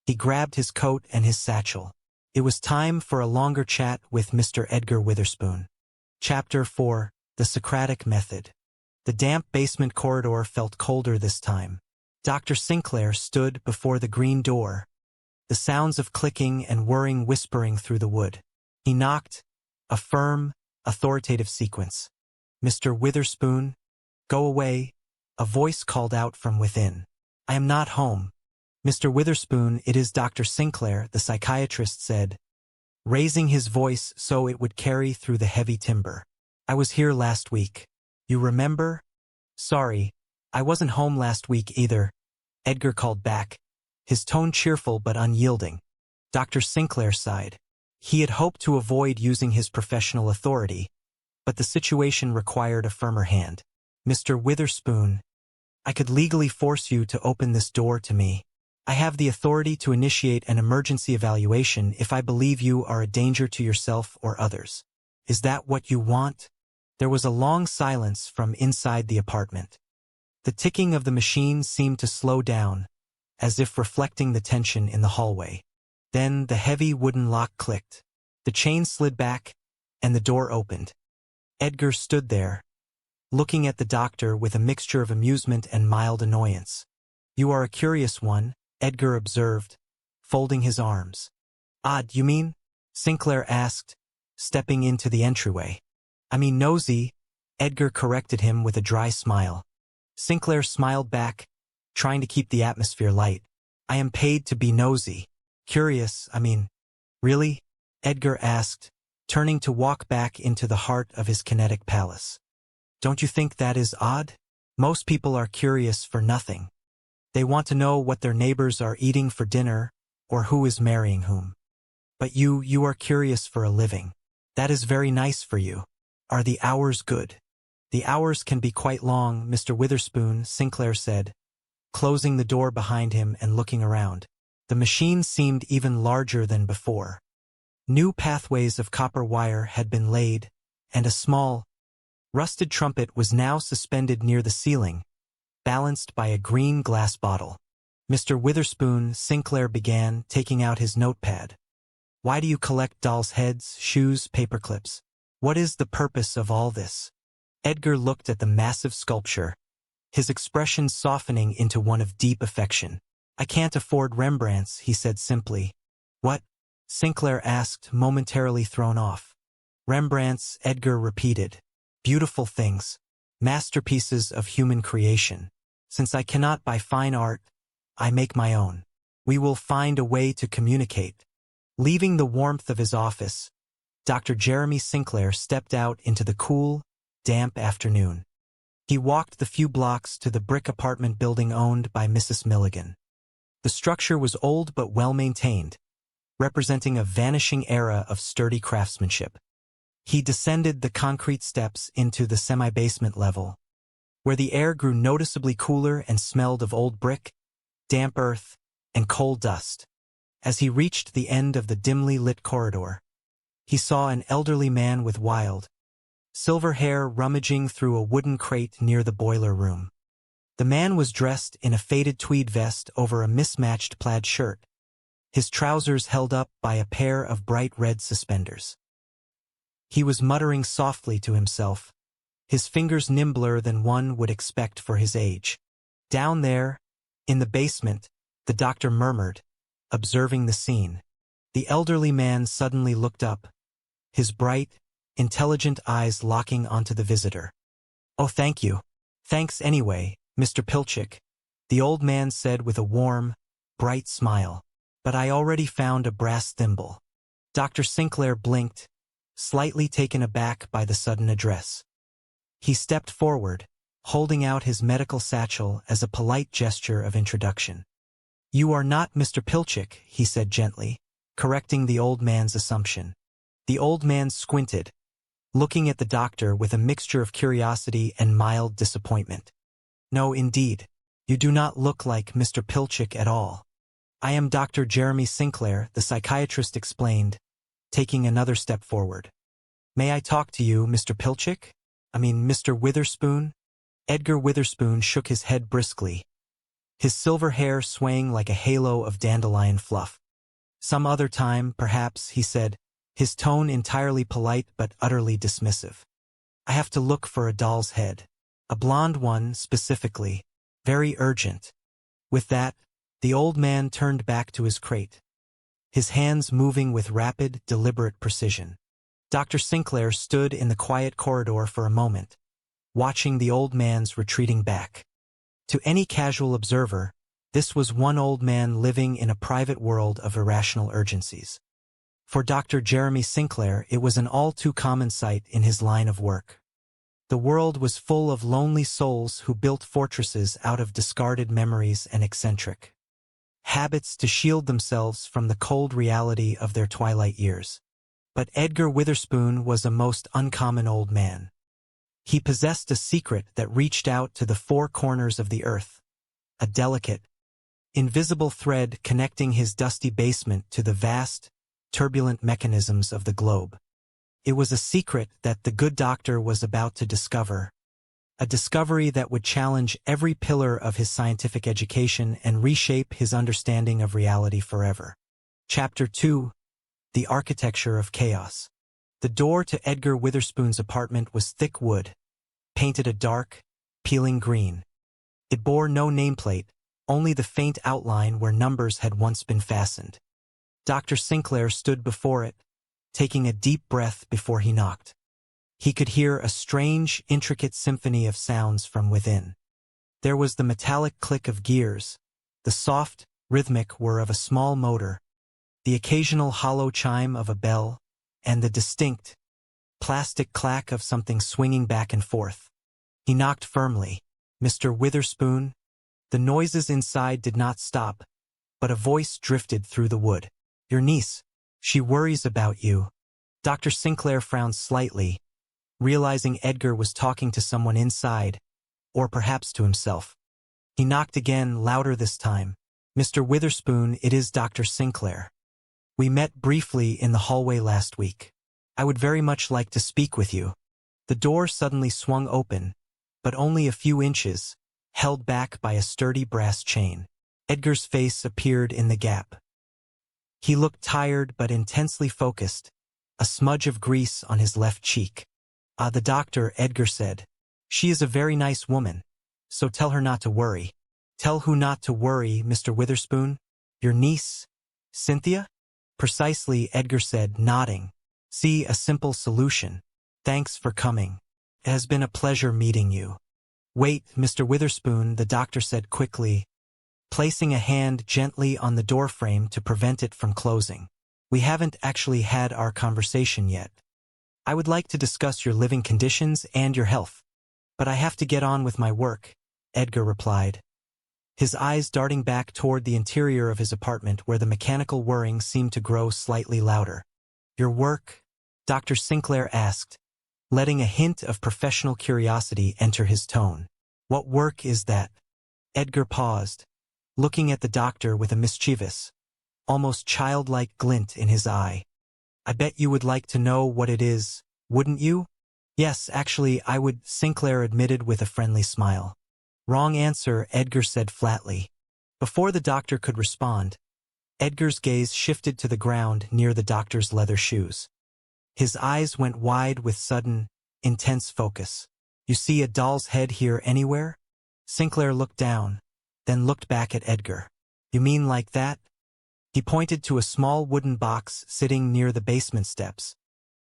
He grabbed his coat and his satchel. It was time for a longer chat with Mr. Edgar Witherspoon. Chapter 4, The Socratic Method. The damp basement corridor felt colder this time. Dr. Sinclair stood before the green door, the sounds of clicking and whirring whispering through the wood. He knocked, a firm, authoritative sequence. Mr. Witherspoon, go away, a voice called out from within. I am not home. Mr. Witherspoon, it is Dr. Sinclair, the psychiatrist said, raising his voice so it would carry through the heavy timber. I was here last week. You remember? Sorry, I wasn't home last week either, Edgar called back, his tone cheerful but unyielding. Dr. Sinclair sighed. He had hoped to avoid using his professional authority, but the situation required a firmer hand. Mr. Witherspoon, I could legally force you to open this door to me. I have the authority to initiate an emergency evaluation if I believe you are a danger to yourself or others. Is that what you want? There was a long silence from inside the apartment. The ticking of the machine seemed to slow down, as if reflecting the tension in the hallway. Then the heavy wooden lock clicked. The chain slid back, and the door opened. Edgar stood there, looking at the doctor with a mixture of amusement and mild annoyance. You are a curious one, Edgar observed, folding his arms. Odd, you mean? Sinclair asked, stepping into the entryway. I mean nosy, Edgar corrected him with a dry smile. Sinclair smiled back, trying to keep the atmosphere light. I am paid to be nosy. Curious, really? Edgar asked, turning to walk back into the heart of his kinetic palace. Don't you think that is odd? Most people are curious for nothing. They want to know what their neighbors are eating for dinner, or who is marrying whom. But you are curious for a living. That is very nice for you. Are the hours good? The hours can be quite long, Mr. Witherspoon, Sinclair said, closing the door behind him and looking around. The machine seemed even larger than before. New pathways of copper wire had been laid, and a small, rusted trumpet was now suspended near the ceiling, balanced by a green glass bottle. Mr. Witherspoon, Sinclair began, taking out his notepad. Why do you collect dolls' heads, shoes, paperclips? What is the purpose of all this? Edgar looked at the massive sculpture, his expression softening into one of deep affection. I can't afford Rembrandts, he said simply. What? Sinclair asked, momentarily thrown off. Rembrandts, Edgar repeated. Beautiful things. Masterpieces of human creation. Since I cannot buy fine art, I make my own. We will find a way to communicate. Leaving the warmth of his office, Dr. Jeremy Sinclair stepped out into the cool, damp afternoon. He walked the few blocks to the brick apartment building owned by Mrs. Milligan. The structure was old but well-maintained, representing a vanishing era of sturdy craftsmanship. He descended the concrete steps into the semi-basement level, where the air grew noticeably cooler and smelled of old brick, damp earth, and coal dust. As he reached the end of the dimly lit corridor, he saw an elderly man with wild, silver hair rummaging through a wooden crate near the boiler room. The man was dressed in a faded tweed vest over a mismatched plaid shirt, his trousers held up by a pair of bright red suspenders. He was muttering softly to himself, his fingers nimbler than one would expect for his age. Down there, in the basement, the doctor murmured, observing the scene. The elderly man suddenly looked up, his bright, intelligent eyes locking onto the visitor. Oh, thank you. Thanks anyway, Mr. Pilchick, the old man said with a warm, bright smile. But I already found a brass thimble. Dr. Sinclair blinked, slightly taken aback by the sudden address. He stepped forward, holding out his medical satchel as a polite gesture of introduction. You are not Mr. Pilchick, he said gently, correcting the old man's assumption. The old man squinted, looking at the doctor with a mixture of curiosity and mild disappointment. No, indeed, you do not look like Mr. Pilchick at all. I am Dr. Jeremy Sinclair, the psychiatrist explained, taking another step forward. May I talk to you, Mr. Pilchick? Mr. Witherspoon? Edgar Witherspoon shook his head briskly, his silver hair swaying like a halo of dandelion fluff. Some other time, perhaps, he said, his tone entirely polite but utterly dismissive. I have to look for a doll's head. A blonde one, specifically. Very urgent. With that, the old man turned back to his crate, his hands moving with rapid, deliberate precision. Dr. Sinclair stood in the quiet corridor for a moment, watching the old man's retreating back. To any casual observer, this was one old man living in a private world of irrational urgencies. For Dr. Jeremy Sinclair, it was an all-too-common sight in his line of work. The world was full of lonely souls who built fortresses out of discarded memories and eccentric habits to shield themselves from the cold reality of their twilight years. But Edgar Witherspoon was a most uncommon old man. He possessed a secret that reached out to the four corners of the earth, a delicate, invisible thread connecting his dusty basement to the vast, turbulent mechanisms of the globe. It was a secret that the good doctor was about to discover, a discovery that would challenge every pillar of his scientific education and reshape his understanding of reality forever. Chapter 2: The Architecture of Chaos. The door to Edgar Witherspoon's apartment was thick wood, painted a dark, peeling green. It bore no nameplate, only the faint outline where numbers had once been fastened. Dr. Sinclair stood before it, taking a deep breath before he knocked. He could hear a strange, intricate symphony of sounds from within. There was the metallic click of gears, the soft, rhythmic whir of a small motor, the occasional hollow chime of a bell, and the distinct, plastic clack of something swinging back and forth. He knocked firmly. "Mr. Witherspoon?" The noises inside did not stop, but a voice drifted through the wood. "Your niece. She worries about you." Dr. Sinclair frowned slightly, realizing Edgar was talking to someone inside, or perhaps to himself. He knocked again, louder this time. "Mr. Witherspoon, it is Dr. Sinclair. We met briefly in the hallway last week. I would very much like to speak with you." The door suddenly swung open, but only a few inches, held back by a sturdy brass chain. Edgar's face appeared in the gap. He looked tired but intensely focused, a smudge of grease on his left cheek. "The doctor," Edgar said. "She is a very nice woman, so tell her not to worry." "Tell who not to worry, Mr. Witherspoon? Your niece, Cynthia?" "Precisely," Edgar said, nodding. "See, a simple solution. Thanks for coming. It has been a pleasure meeting you." "Wait, Mr. Witherspoon," the doctor said quickly, placing a hand gently on the doorframe to prevent it from closing. "We haven't actually had our conversation yet. I would like to discuss your living conditions and your health, but I have to get on with my work," Edgar replied, his eyes darting back toward the interior of his apartment where the mechanical whirring seemed to grow slightly louder. "Your work?" Dr. Sinclair asked, letting a hint of professional curiosity enter his tone. "What work is that?" Edgar paused, looking at the doctor with a mischievous, almost childlike glint in his eye. "I bet you would like to know what it is, wouldn't you?" "Yes, actually, I would," Sinclair admitted with a friendly smile. "Wrong answer," Edgar said flatly. Before the doctor could respond, Edgar's gaze shifted to the ground near the doctor's leather shoes. His eyes went wide with sudden, intense focus. "You see a doll's head here anywhere?" Sinclair looked down, then looked back at Edgar. "You mean like that?" He pointed to a small wooden box sitting near the basement steps,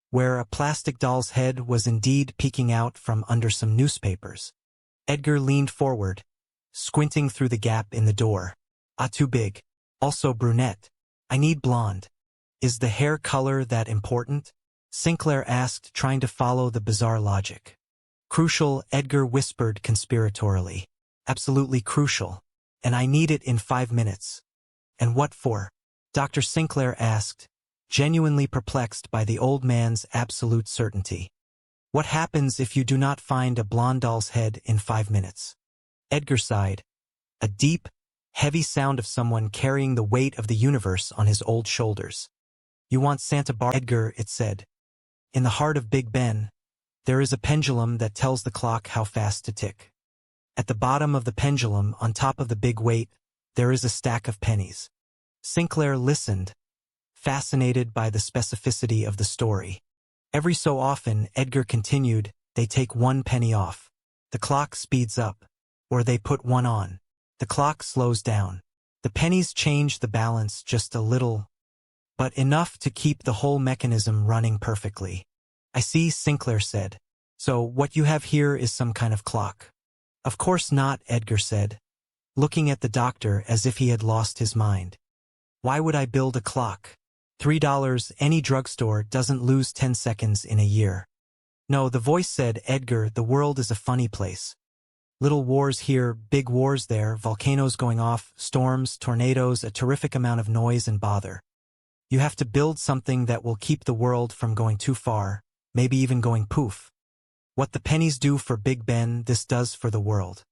where a plastic doll's head was indeed peeking out from under some newspapers. Edgar leaned forward, squinting through the gap in the door. Too big. Also brunette. I need blonde." "Is the hair color that important?" Sinclair asked, trying to follow the bizarre logic. "Crucial," Edgar whispered conspiratorially. "Absolutely crucial. And I need it in 5 minutes." "And what for?" Dr. Sinclair asked, genuinely perplexed by the old man's absolute certainty. "What happens if you do not find a blonde doll's head in 5 minutes?" Edgar sighed, a deep, heavy sound of someone carrying the weight of the universe on his old shoulders. "You want Santa Barbara?" "Edgar," it said. "In the heart of Big Ben, there is a pendulum that tells the clock how fast to tick. At the bottom of the pendulum, on top of the big weight, there is a stack of pennies." Sinclair listened, fascinated by the specificity of the story. Every so often, Edgar continued, they take 1 penny off. The clock speeds up. Or they put 1 on. The clock slows down. The pennies change the balance just a little, but enough to keep the whole mechanism running perfectly. I see, Sinclair said. So what you have here is some kind of clock. Of course not, Edgar said, looking at the doctor as if he had lost his mind. Why would I build a clock? $3, any drugstore doesn't lose 10 seconds in a year. No, the voice said, Edgar, the world is a funny place. Little wars here, big wars there, volcanoes going off, storms, tornadoes, a terrific amount of noise and bother. You have to build something that will keep the world from going too far, maybe even going poof. What the pennies do for Big Ben, this does for the world.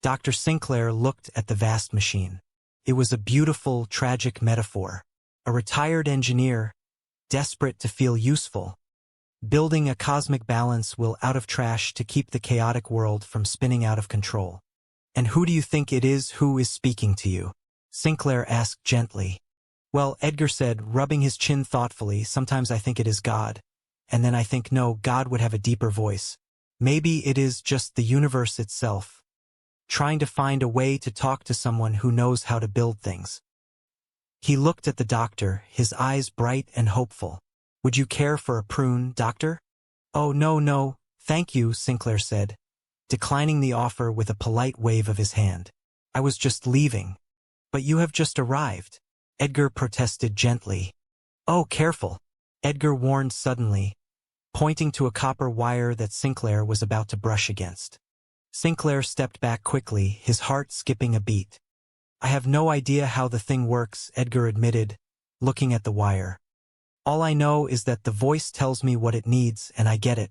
Dr. Sinclair looked at the vast machine. It was a beautiful, tragic metaphor. A retired engineer, desperate to feel useful, building a cosmic balance will out of trash to keep the chaotic world from spinning out of control. And who do you think it is who is speaking to you? Sinclair asked gently. Well, Edgar said, rubbing his chin thoughtfully, sometimes I think it is God. And then I think no, God would have a deeper voice. Maybe it is just the universe itself, trying to find a way to talk to someone who knows how to build things. He looked at the doctor, his eyes bright and hopeful. Would you care for a prune, doctor? Oh, no, thank you, Sinclair said, declining the offer with a polite wave of his hand. I was just leaving. But you have just arrived, Edgar protested gently. Oh, careful, Edgar warned suddenly, pointing to a copper wire that Sinclair was about to brush against. Sinclair stepped back quickly, his heart skipping a beat. I have no idea how the thing works, Edgar admitted, looking at the wire. All I know is that the voice tells me what it needs and I get it.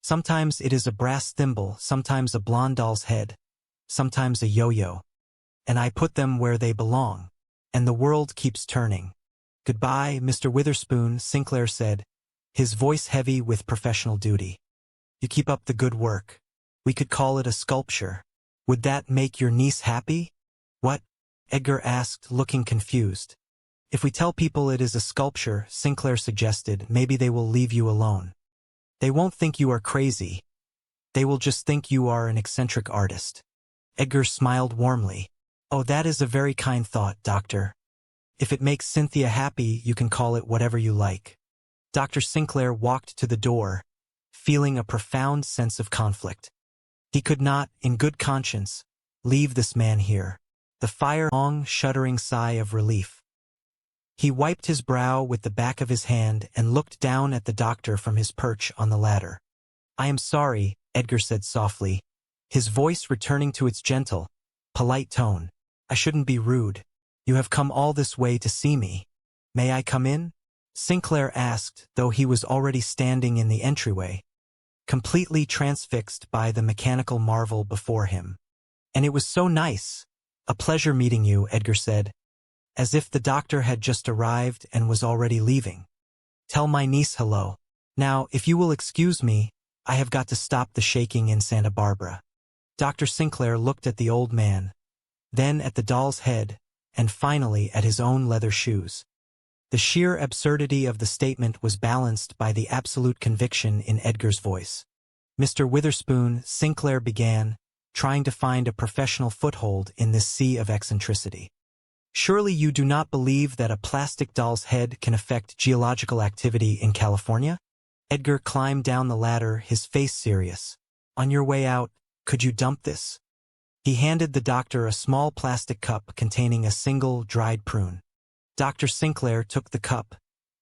Sometimes it is a brass thimble, sometimes a blonde doll's head, sometimes a yo-yo. And I put them where they belong. And the world keeps turning. Goodbye, Mr. Witherspoon, Sinclair said, his voice heavy with professional duty. You keep up the good work. We could call it a sculpture. Would that make your niece happy? What? Edgar asked, looking confused. If we tell people it is a sculpture, Sinclair suggested, maybe they will leave you alone. They won't think you are crazy. They will just think you are an eccentric artist. Edgar smiled warmly. Oh, that is a very kind thought, Doctor. If it makes Cynthia happy, you can call it whatever you like. Dr. Sinclair walked to the door, feeling a profound sense of conflict. He could not, in good conscience, leave this man here. The long, shuddering sigh of relief. He wiped his brow with the back of his hand and looked down at the doctor from his perch on the ladder. I am sorry, Edgar said softly, his voice returning to its gentle, polite tone. I shouldn't be rude. You have come all this way to see me. May I come in? Sinclair asked, though he was already standing in the entryway, completely transfixed by the mechanical marvel before him. And it was so nice. A pleasure meeting you, Edgar said, as if the doctor had just arrived and was already leaving. Tell my niece hello. Now, if you will excuse me, I have got to stop the shaking in Santa Barbara. Dr. Sinclair looked at the old man, then at the doll's head, and finally at his own leather shoes. The sheer absurdity of the statement was balanced by the absolute conviction in Edgar's voice. Mr. Witherspoon, Sinclair began, trying to find a professional foothold in this sea of eccentricity. Surely you do not believe that a plastic doll's head can affect geological activity in California? Edgar climbed down the ladder, his face serious. On your way out, could you dump this? He handed the doctor a small plastic cup containing a single dried prune. Dr. Sinclair took the cup,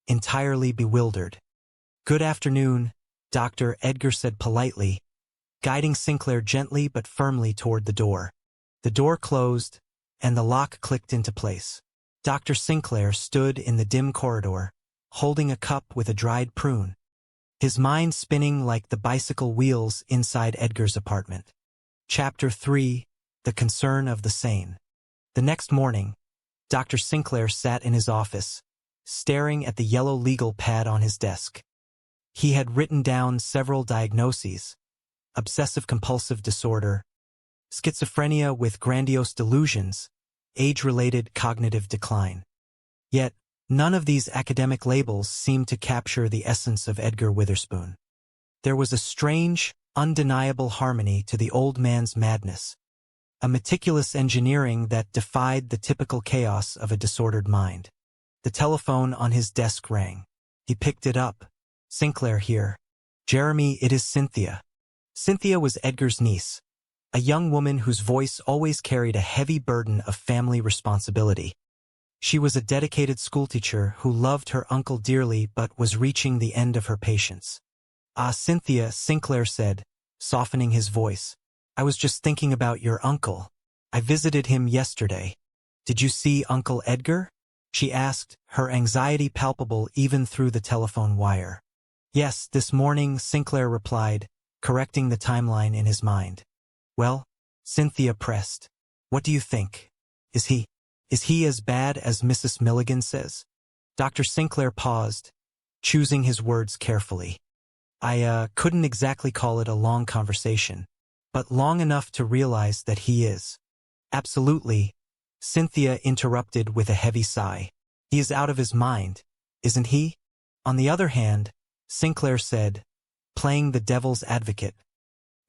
entirely bewildered. Good afternoon, Doctor, Edgar said politely, guiding Sinclair gently but firmly toward the door. The door closed, and the lock clicked into place. Dr. Sinclair stood in the dim corridor, holding a cup with a dried prune, his mind spinning like the bicycle wheels inside Edgar's apartment. Chapter 3, The Concern of the Sane. The next morning, Dr. Sinclair sat in his office, staring at the yellow legal pad on his desk. He had written down several diagnoses: obsessive-compulsive disorder, schizophrenia with grandiose delusions, age-related cognitive decline. Yet, None of these academic labels seemed to capture the essence of Edgar Witherspoon. There was a strange, undeniable harmony to the old man's madness, a meticulous engineering that defied the typical chaos of a disordered mind. The telephone on his desk rang. He picked it up. Sinclair here. Jeremy, it is Cynthia. Cynthia was Edgar's niece, a young woman whose voice always carried a heavy burden of family responsibility. She was a dedicated schoolteacher who loved her uncle dearly but was reaching the end of her patience. Ah, Cynthia, Sinclair said, softening his voice. I was just thinking about your uncle. I visited him yesterday. Did you see Uncle Edgar? She asked, her anxiety palpable even through the telephone wire. Yes, this morning, Sinclair replied, correcting the timeline in his mind. Well, Cynthia pressed. What do you think? Is he as bad as Mrs. Milligan says? Dr. Sinclair paused, choosing his words carefully. I couldn't exactly call it a long conversation, but long enough to realize that he is. Absolutely, Cynthia interrupted with a heavy sigh. He is out of his mind, isn't he? On the other hand, Sinclair said, playing the devil's advocate,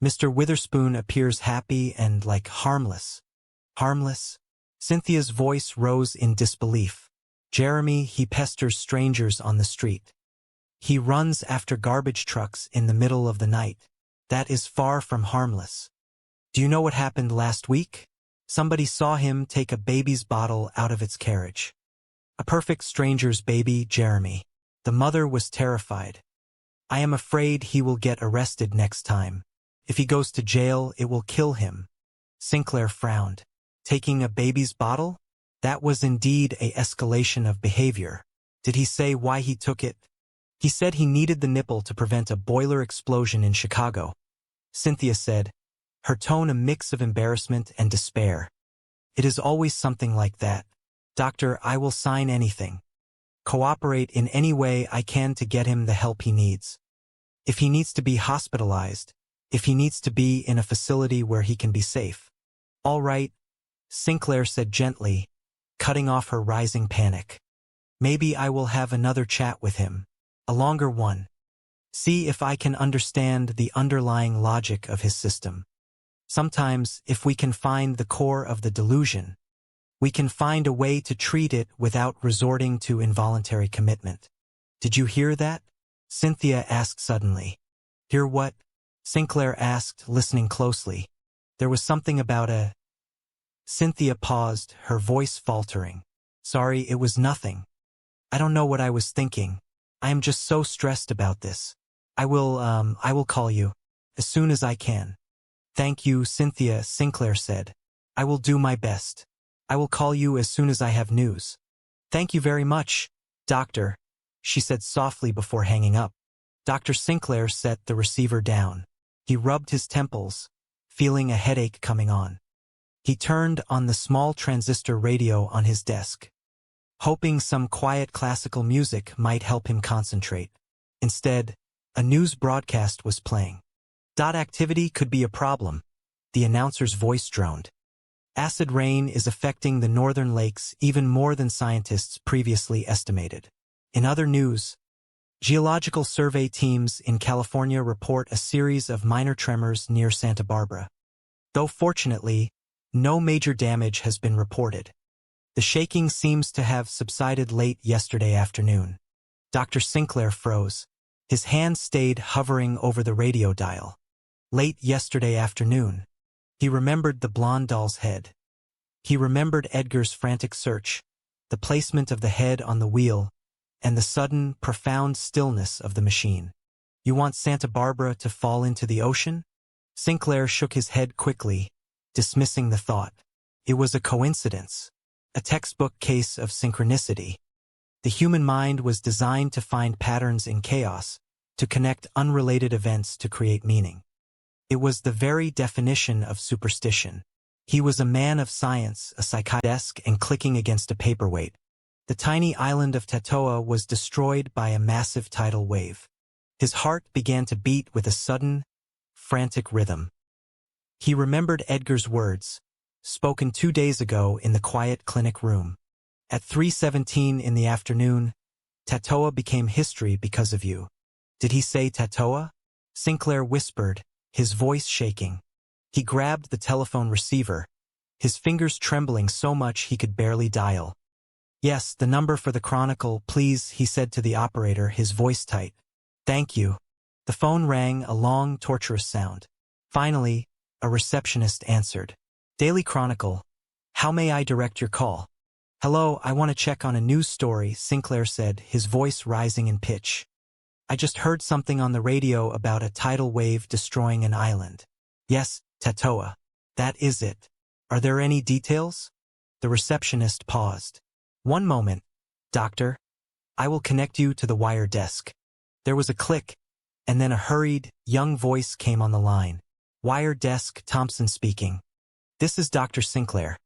Mr. Witherspoon appears happy and harmless. Harmless? Cynthia's voice rose in disbelief. Jeremy, he pesters strangers on the street. He runs after garbage trucks in the middle of the night. That is far from harmless. Do you know what happened last week? Somebody saw him take a baby's bottle out of its carriage. A perfect stranger's baby, Jeremy. The mother was terrified. I am afraid he will get arrested next time. If he goes to jail, it will kill him. Sinclair frowned. Taking a baby's bottle? That was indeed an escalation of behavior. Did he say why he took it? He said he needed the nipple to prevent a boiler explosion in Chicago. Cynthia said, her tone a mix of embarrassment and despair. It is always something like that. Doctor, I will sign anything. Cooperate in any way I can to get him the help he needs. If he needs to be hospitalized, if he needs to be in a facility where he can be safe. All right, Sinclair said gently, cutting off her rising panic. Maybe I will have another chat with him. A longer one. See if I can understand the underlying logic of his system. Sometimes, if we can find the core of the delusion, we can find a way to treat it without resorting to involuntary commitment. Did you hear that? Cynthia asked suddenly. Hear what? Sinclair asked, listening closely. There was something about a... Cynthia paused, her voice faltering. Sorry, it was nothing. I don't know what I was thinking. I am just so stressed about this. I will call you as soon as I can. Thank you, Cynthia, Sinclair said. I will do my best. I will call you as soon as I have news. Thank you very much, Doctor, she said softly before hanging up. Dr. Sinclair set the receiver down. He rubbed his temples, feeling a headache coming on. He turned on the small transistor radio on his desk, hoping some quiet classical music might help him concentrate. Instead, a news broadcast was playing. Activity could be a problem, the announcer's voice droned. Acid rain is affecting the northern lakes even more than scientists previously estimated. In other news, geological survey teams in California report a series of minor tremors near Santa Barbara. Though fortunately, no major damage has been reported. The shaking seems to have subsided late yesterday afternoon. Dr. Sinclair froze. His hand stayed hovering over the radio dial. Late yesterday afternoon. He remembered the blonde doll's head. He remembered Edgar's frantic search, the placement of the head on the wheel, and the sudden, profound stillness of the machine. You want Santa Barbara to fall into the ocean? Sinclair shook his head quickly, dismissing the thought. It was a coincidence, a textbook case of synchronicity. The human mind was designed to find patterns in chaos, to connect unrelated events to create meaning. It was the very definition of superstition. He was a man of science, a psychiatrist, and clicking against a paperweight. The tiny island of Tatoa was destroyed by a massive tidal wave. His heart began to beat with a sudden, frantic rhythm. He remembered Edgar's words, spoken 2 days ago in the quiet clinic room. At 3:17 in the afternoon, Tatoa became history because of you. Did he say Tatoa? Sinclair whispered, his voice shaking. He grabbed the telephone receiver, his fingers trembling so much he could barely dial. Yes, the number for the Chronicle, please, he said to the operator, his voice tight. Thank you. The phone rang, a long, torturous sound. Finally, a receptionist answered. Daily Chronicle. How may I direct your call? Hello, I want to check on a news story, Sinclair said, his voice rising in pitch. I just heard something on the radio about a tidal wave destroying an island. Yes, Tatoa. That is it. Are there any details? The receptionist paused. One moment, doctor. I will connect you to the wire desk. There was a click, and then a hurried, young voice came on the line. Wire desk, Thompson speaking. This is Dr. Sinclair.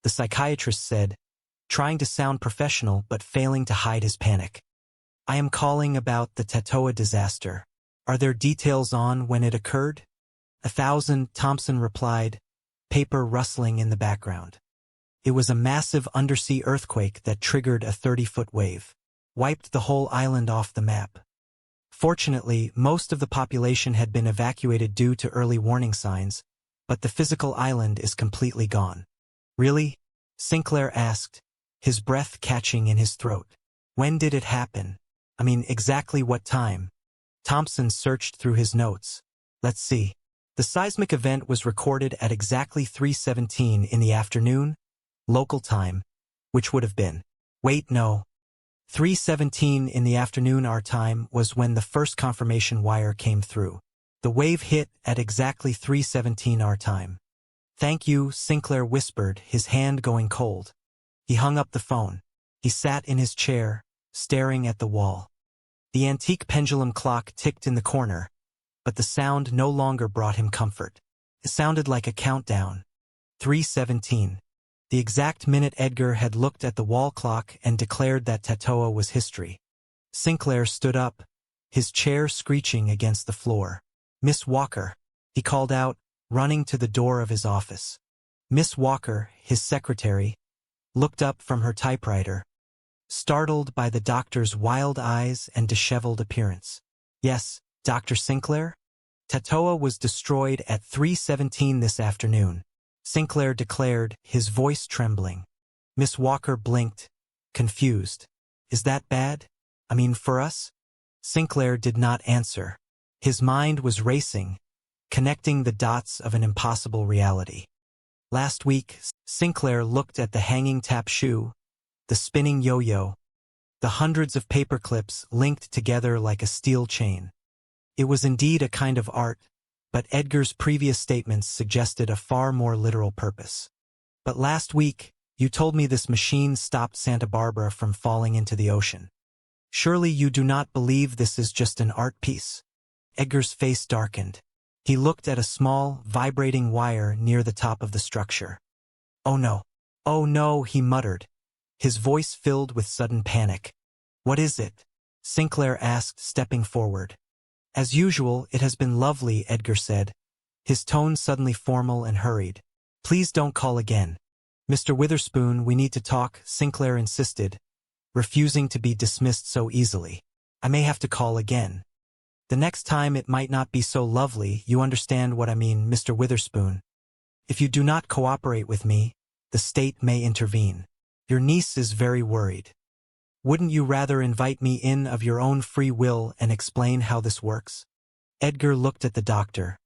The psychiatrist said, trying to sound professional but failing to hide his panic. I am calling about the Tatoa disaster. Are there details on when it occurred? 1,000, Thompson replied, paper rustling in the background. It was a massive undersea earthquake that triggered a 30-foot wave, wiped the whole island off the map. Fortunately, most of the population had been evacuated due to early warning signs, but the physical island is completely gone. Really? Sinclair asked, his breath catching in his throat. When did it happen? I mean, exactly what time? Thompson searched through his notes. Let's see. The seismic event was recorded at exactly 3:17 in the afternoon, local time, which would have been. Wait, no. 3:17 in the afternoon our time was when the first confirmation wire came through. The wave hit at exactly 3:17 our time. Thank you, Sinclair whispered, his hand going cold. He hung up the phone. He sat in his chair, staring at the wall. The antique pendulum clock ticked in the corner, but the sound no longer brought him comfort. It sounded like a countdown. 3:17. The exact minute Edgar had looked at the wall clock and declared that Tatoa was history. Sinclair stood up, his chair screeching against the floor. Miss Walker, he called out, running to the door of his office. Miss Walker, his secretary, looked up from her typewriter, startled by the doctor's wild eyes and disheveled appearance. Yes, Dr. Sinclair? Tatoa was destroyed at 3:17 this afternoon, Sinclair declared, his voice trembling. Miss Walker blinked, confused. Is that bad? I mean, for us? Sinclair did not answer. His mind was racing, connecting the dots of an impossible reality. Last week, Sinclair looked at the hanging tap shoe, the spinning yo-yo, the hundreds of paper clips linked together like a steel chain. It was indeed a kind of art, but Edgar's previous statements suggested a far more literal purpose. But last week, you told me this machine stopped Santa Barbara from falling into the ocean. Surely you do not believe this is just an art piece? Edgar's face darkened. He looked at a small, vibrating wire near the top of the structure. Oh no, he muttered, his voice filled with sudden panic. What is it? Sinclair asked, stepping forward. As usual, it has been lovely, Edgar said, his tone suddenly formal and hurried. Please don't call again. Mr. Witherspoon, we need to talk, Sinclair insisted, refusing to be dismissed so easily. I may have to call again. The next time it might not be so lovely, you understand what I mean, Mr. Witherspoon. If you do not cooperate with me, the state may intervene. Your niece is very worried. Wouldn't you rather invite me in of your own free will and explain how this works? Edgar looked at the doctor,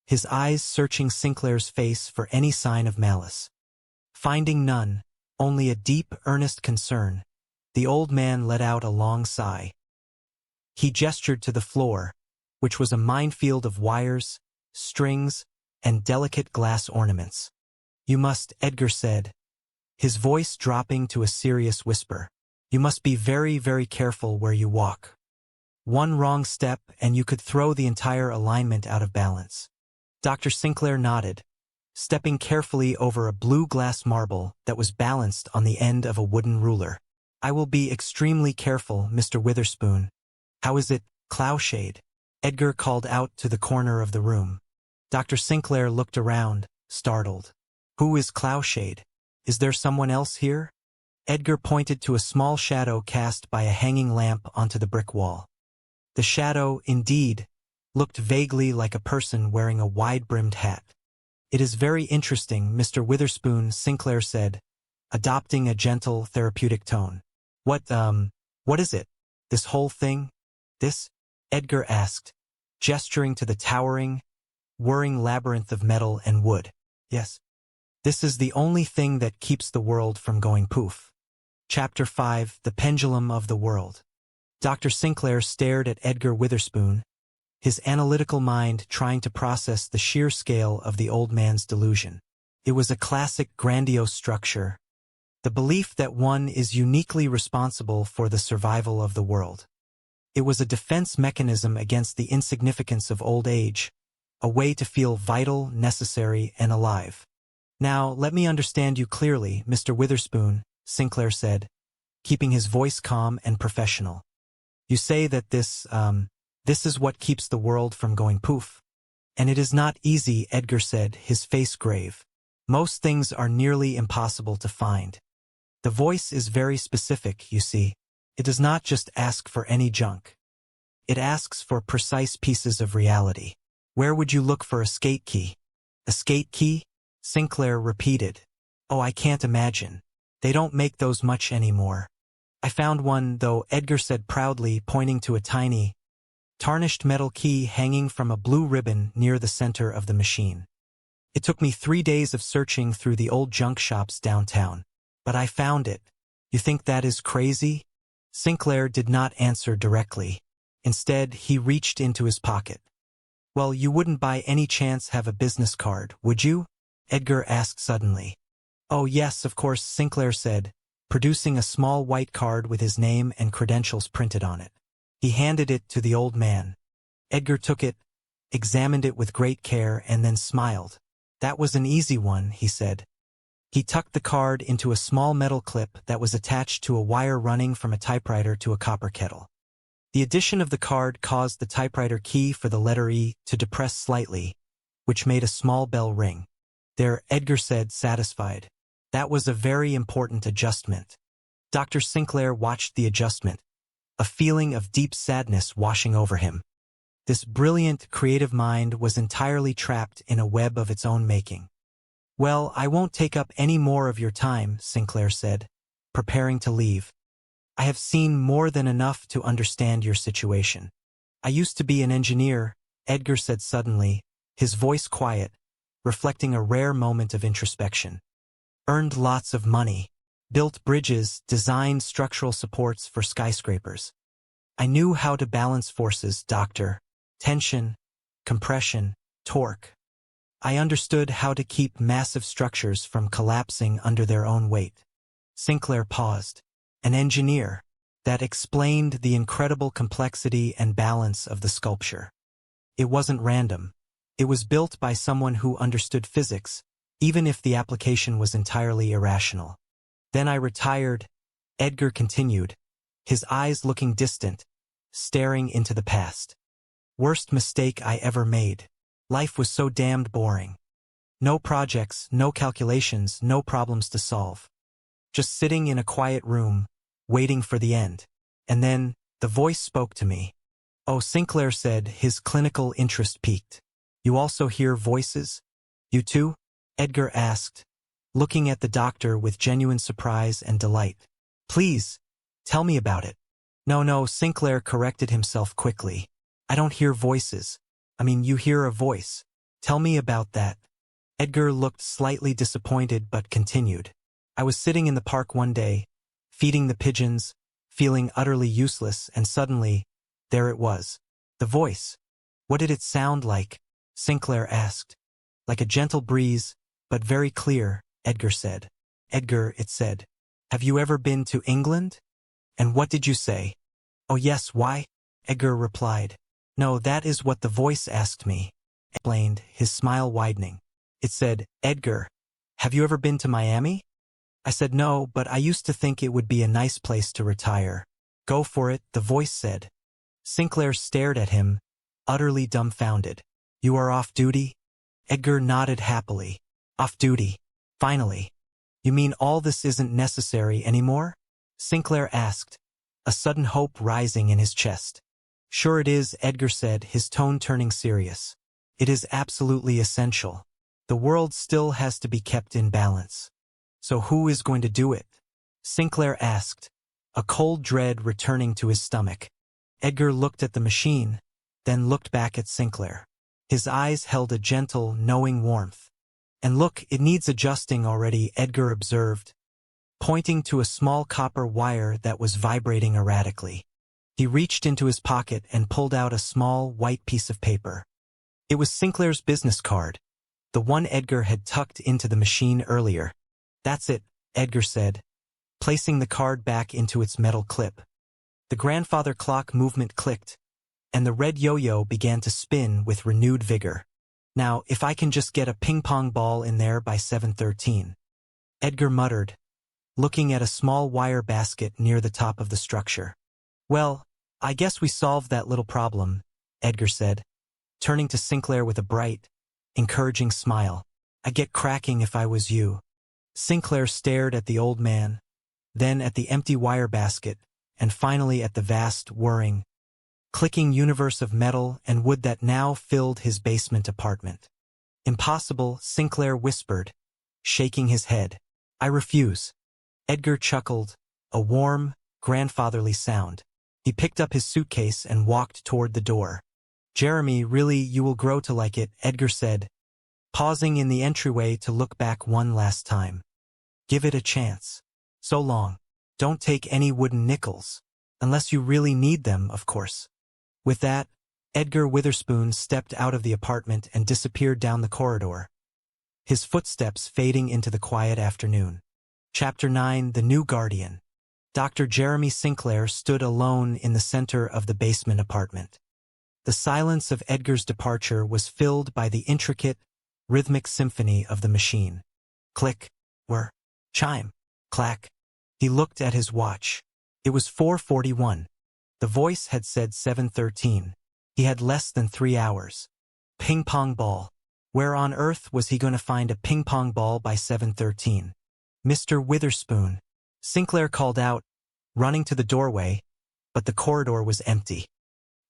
his eyes searching Sinclair's face for any sign of malice. Finding none, only a deep, earnest concern, the old man let out a long sigh. He gestured to the floor, which was a minefield of wires, strings, and delicate glass ornaments. You must, Edgar said, his voice dropping to a serious whisper. You must be very, very careful where you walk. One wrong step and you could throw the entire alignment out of balance. Dr. Sinclair nodded, stepping carefully over a blue glass marble that was balanced on the end of a wooden ruler. I will be extremely careful, Mr. Witherspoon. How is it, Cloushade? Edgar called out to the corner of the room. Dr. Sinclair looked around, startled. Who is Cloushade? Is there someone else here? Edgar pointed to a small shadow cast by a hanging lamp onto the brick wall. The shadow, indeed, looked vaguely like a person wearing a wide-brimmed hat. "It is very interesting," Mr. Witherspoon, Sinclair said, adopting a gentle, therapeutic tone. What is it? This whole thing? This?" Edgar asked, gesturing to the towering, whirring labyrinth of metal and wood. "Yes. This is the only thing that keeps the world from going poof." Chapter 5, The Pendulum of the World. Dr. Sinclair stared at Edgar Witherspoon, his analytical mind trying to process the sheer scale of the old man's delusion. It was a classic grandiose structure, the belief that one is uniquely responsible for the survival of the world. It was a defense mechanism against the insignificance of old age, a way to feel vital, necessary, and alive. "Now, let me understand you clearly, Mr. Witherspoon," Sinclair said, keeping his voice calm and professional. "You say that this is what keeps the world from going poof." "And it is not easy," Edgar said, his face grave. "Most things are nearly impossible to find. The voice is very specific, you see. It does not just ask for any junk. It asks for precise pieces of reality. Where would you look for a skate key?" "A skate key?" Sinclair repeated. "Oh, I can't imagine. They don't make those much anymore." "I found one, though," Edgar said proudly, pointing to a tiny, tarnished metal key hanging from a blue ribbon near the center of the machine. "It took me 3 days of searching through the old junk shops downtown. But I found it. You think that is crazy?" Sinclair did not answer directly. Instead, he reached into his pocket. "Well, you wouldn't by any chance have a business card, would you?" Edgar asked suddenly. "Oh, yes, of course," Sinclair said, producing a small white card with his name and credentials printed on it. He handed it to the old man. Edgar took it, examined it with great care, and then smiled. "That was an easy one," he said. He tucked the card into a small metal clip that was attached to a wire running from a typewriter to a copper kettle. The addition of the card caused the typewriter key for the letter E to depress slightly, which made a small bell ring. "There," Edgar said, satisfied. "That was a very important adjustment." Dr. Sinclair watched the adjustment, a feeling of deep sadness washing over him. This brilliant, creative mind was entirely trapped in a web of its own making. "Well, I won't take up any more of your time," Sinclair said, preparing to leave. "I have seen more than enough to understand your situation. I used to be an engineer," Edgar said suddenly, his voice quiet, reflecting a rare moment of introspection. "Earned lots of money, built bridges, designed structural supports for skyscrapers. I knew how to balance forces, Doctor. Tension, compression, torque. I understood how to keep massive structures from collapsing under their own weight." Sinclair paused. An engineer. That explained the incredible complexity and balance of the sculpture. It wasn't random. It was built by someone who understood physics, even if the application was entirely irrational. "Then I retired," Edgar continued, his eyes looking distant, staring into the past. "Worst mistake I ever made. Life was so damned boring. No projects, no calculations, no problems to solve. Just sitting in a quiet room, waiting for the end. And then, the voice spoke to me." "Oh," Sinclair said, his clinical interest piqued. "You also hear voices? You too?" Edgar asked, looking at the doctor with genuine surprise and delight. "Please, tell me about it." No, Sinclair corrected himself quickly. "I don't hear voices. I mean, you hear a voice. Tell me about that." Edgar looked slightly disappointed but continued. "I was sitting in the park one day, feeding the pigeons, feeling utterly useless, and suddenly, there it was. The voice. What did it sound like?" Sinclair asked. "Like a gentle breeze, but very clear," Edgar said. "Edgar," it said, "have you ever been to England?" "And what did you say?" "Oh yes, why?" Edgar replied. "No, that is what the voice asked me," explained, his smile widening. It said, "Edgar, have you ever been to Miami?" I said no, but I used to think it would be a nice place to retire. "Go for it," the voice said. Sinclair stared at him, utterly dumbfounded. "You are off duty?" Edgar nodded happily. "Off duty. Finally." You mean all this isn't necessary anymore? Sinclair asked, a sudden hope rising in his chest. Sure it is, Edgar said, his tone turning serious. It is absolutely essential. The world still has to be kept in balance. So who is going to do it? Sinclair asked, a cold dread returning to his stomach. Edgar looked at the machine, then looked back at Sinclair. His eyes held a gentle, knowing warmth. And look, it needs adjusting already, Edgar observed, pointing to a small copper wire that was vibrating erratically. He reached into his pocket and pulled out a small, white piece of paper. It was Sinclair's business card, the one Edgar had tucked into the machine earlier. That's it, Edgar said, placing the card back into its metal clip. The grandfather clock movement clicked, and the red yo-yo began to spin with renewed vigor. Now, if I can just get a ping-pong ball in there by 7:13, Edgar muttered, looking at a small wire basket near the top of the structure. Well, I guess we solved that little problem, Edgar said, turning to Sinclair with a bright, encouraging smile. I'd get cracking if I was you. Sinclair stared at the old man, then at the empty wire basket, and finally at the vast, whirring, clicking universe of metal and wood that now filled his basement apartment. Impossible, Sinclair whispered, shaking his head. I refuse. Edgar chuckled, a warm, grandfatherly sound. He picked up his suitcase and walked toward the door. Jeremy, really, you will grow to like it, Edgar said, pausing in the entryway to look back one last time. Give it a chance. So long. Don't take any wooden nickels. Unless you really need them, of course. With that, Edgar Witherspoon stepped out of the apartment and disappeared down the corridor, his footsteps fading into the quiet afternoon. Chapter 9, The New Guardian. Dr. Jeremy Sinclair stood alone in the center of the basement apartment. The silence of Edgar's departure was filled by the intricate, rhythmic symphony of the machine. Click, whir, chime, clack. He looked at his watch. It was 4:41. The voice had said 7:13. He had less than 3 hours. Ping-pong ball. Where on earth was he going to find a ping-pong ball by 7:13? Mr. Witherspoon, Sinclair called out, running to the doorway, but the corridor was empty.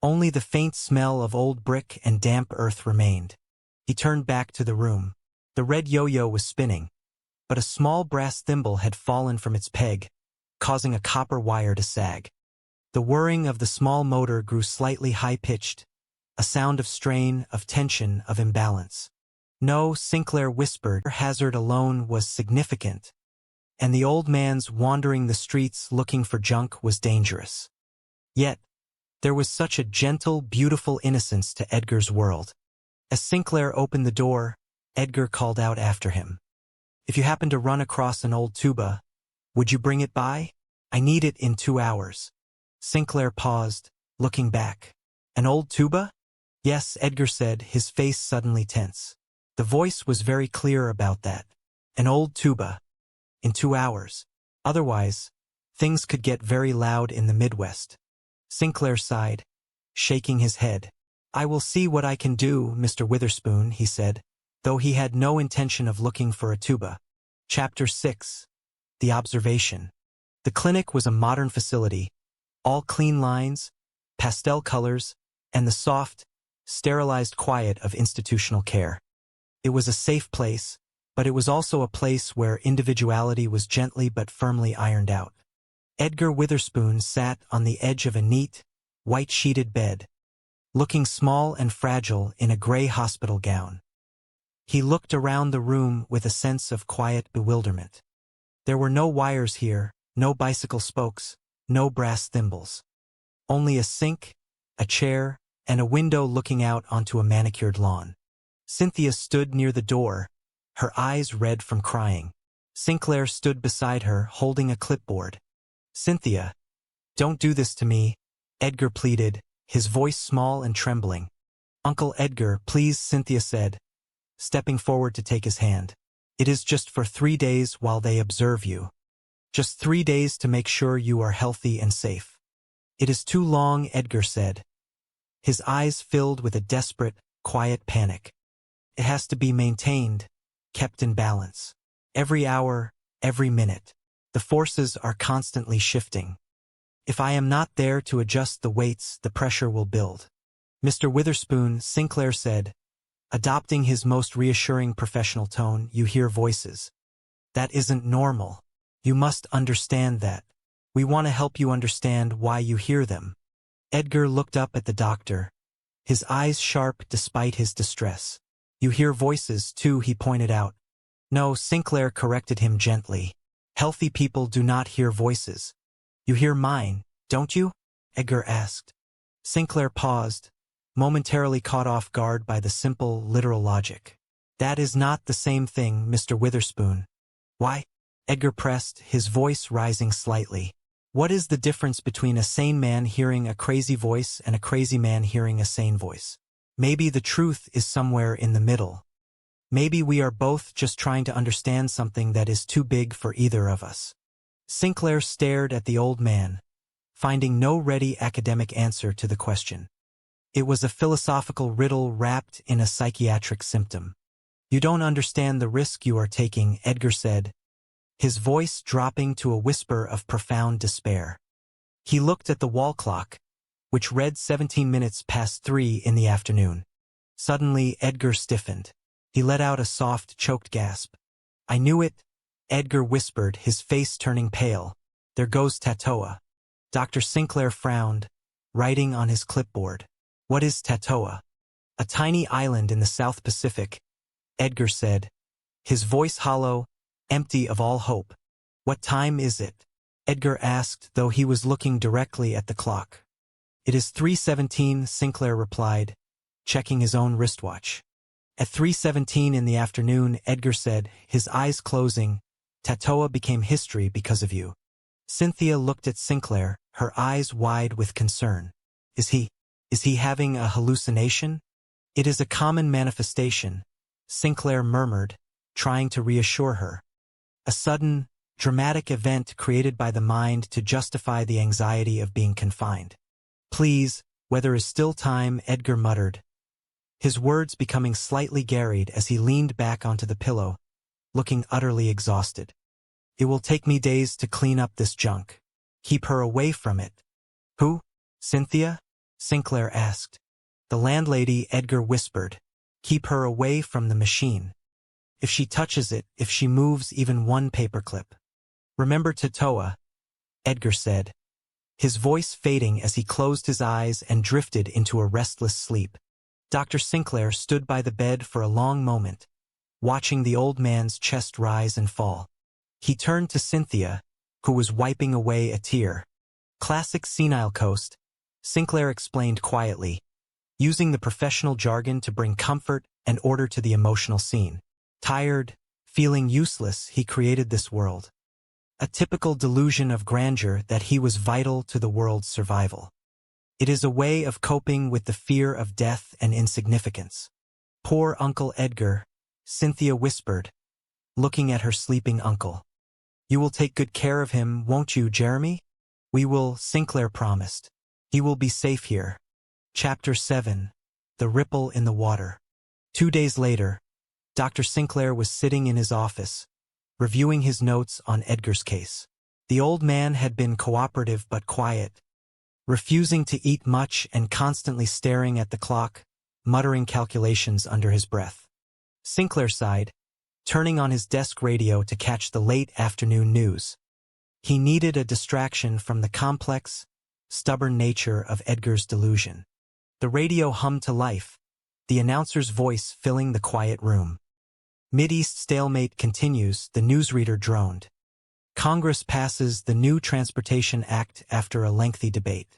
Only the faint smell of old brick and damp earth remained. He turned back to the room. The red yo-yo was spinning, but a small brass thimble had fallen from its peg, causing a copper wire to sag. The whirring of the small motor grew slightly high-pitched, a sound of strain, of tension, of imbalance. No, Sinclair whispered, hazard alone was significant, and the old man's wandering the streets looking for junk was dangerous. Yet, there was such a gentle, beautiful innocence to Edgar's world. As Sinclair opened the door, Edgar called out after him. If you happen to run across an old tuba, would you bring it by? I need it in 2 hours. Sinclair paused, looking back. An old tuba? Yes, Edgar said, his face suddenly tense. The voice was very clear about that. An old tuba. In 2 hours. Otherwise, things could get very loud in the Midwest. Sinclair sighed, shaking his head. I will see what I can do, Mr. Witherspoon, he said, though he had no intention of looking for a tuba. Chapter 6. The Observation. The clinic was a modern facility, all clean lines, pastel colors, and the soft, sterilized quiet of institutional care. It was a safe place, but it was also a place where individuality was gently but firmly ironed out. Edgar Witherspoon sat on the edge of a neat, white-sheeted bed, looking small and fragile in a gray hospital gown. He looked around the room with a sense of quiet bewilderment. There were no wires here, no bicycle spokes, no brass thimbles. Only a sink, a chair, and a window looking out onto a manicured lawn. Cynthia stood near the door, her eyes red from crying. Sinclair stood beside her, holding a clipboard. Cynthia, don't do this to me, Edgar pleaded, his voice small and trembling. Uncle Edgar, please, Cynthia said, stepping forward to take his hand. It is just for 3 days while they observe you. Just 3 days to make sure you are healthy and safe. It is too long, Edgar said. His eyes filled with a desperate, quiet panic. It has to be maintained, kept in balance. Every hour, every minute. The forces are constantly shifting. If I am not there to adjust the weights, the pressure will build. Mr. Witherspoon, Sinclair said, adopting his most reassuring professional tone. You hear voices. That isn't normal. You must understand that. We want to help you understand why you hear them. Edgar looked up at the doctor, his eyes sharp despite his distress. You hear voices, too, he pointed out. No, Sinclair corrected him gently. Healthy people do not hear voices. You hear mine, don't you? Edgar asked. Sinclair paused, momentarily caught off guard by the simple, literal logic. That is not the same thing, Mr. Witherspoon. Why? Edgar pressed, his voice rising slightly. What is the difference between a sane man hearing a crazy voice and a crazy man hearing a sane voice? Maybe the truth is somewhere in the middle. Maybe we are both just trying to understand something that is too big for either of us. Sinclair stared at the old man, finding no ready academic answer to the question. It was a philosophical riddle wrapped in a psychiatric symptom. You don't understand the risk you are taking, Edgar said, his voice dropping to a whisper of profound despair. He looked at the wall clock, which read 17 minutes past 3 in the afternoon. Suddenly, Edgar stiffened. He let out a soft, choked gasp. I knew it, Edgar whispered, his face turning pale. There goes Tatoa. Dr. Sinclair frowned, writing on his clipboard. What is Tatoa? A tiny island in the South Pacific, Edgar said, his voice hollow, empty of all hope. What time is it? Edgar asked, though he was looking directly at the clock. It is 3:17, Sinclair replied, checking his own wristwatch. At 3:17 in the afternoon, Edgar said, his eyes closing, Tatoa became history because of you. Cynthia looked at Sinclair, her eyes wide with concern. Is he having a hallucination? It is a common manifestation, Sinclair murmured, trying to reassure her. A sudden, dramatic event created by the mind to justify the anxiety of being confined. Please, whether is still time, Edgar muttered, his words becoming slightly garried as he leaned back onto the pillow, looking utterly exhausted. It will take me days to clean up this junk. Keep her away from it. Who? Cynthia? Sinclair asked. The landlady, Edgar whispered. Keep her away from the machine. If she touches it, if she moves even one paperclip. Remember Tatoa, Edgar said, his voice fading as he closed his eyes and drifted into a restless sleep. Dr. Sinclair stood by the bed for a long moment, watching the old man's chest rise and fall. He turned to Cynthia, who was wiping away a tear. Classic senile coast, Sinclair explained quietly, using the professional jargon to bring comfort and order to the emotional scene. Tired, feeling useless, he created this world. A typical delusion of grandeur that he was vital to the world's survival. It is a way of coping with the fear of death and insignificance. Poor Uncle Edgar, Cynthia whispered, looking at her sleeping uncle. You will take good care of him, won't you, Jeremy? We will, Sinclair promised. He will be safe here. Chapter 7. The Ripple in the Water. 2 days later, Dr. Sinclair was sitting in his office, reviewing his notes on Edgar's case. The old man had been cooperative but quiet, refusing to eat much and constantly staring at the clock, muttering calculations under his breath. Sinclair sighed, turning on his desk radio to catch the late afternoon news. He needed a distraction from the complex, stubborn nature of Edgar's delusion. The radio hummed to life, the announcer's voice filling the quiet room. Mideast stalemate continues, the newsreader droned. Congress passes the new Transportation Act after a lengthy debate.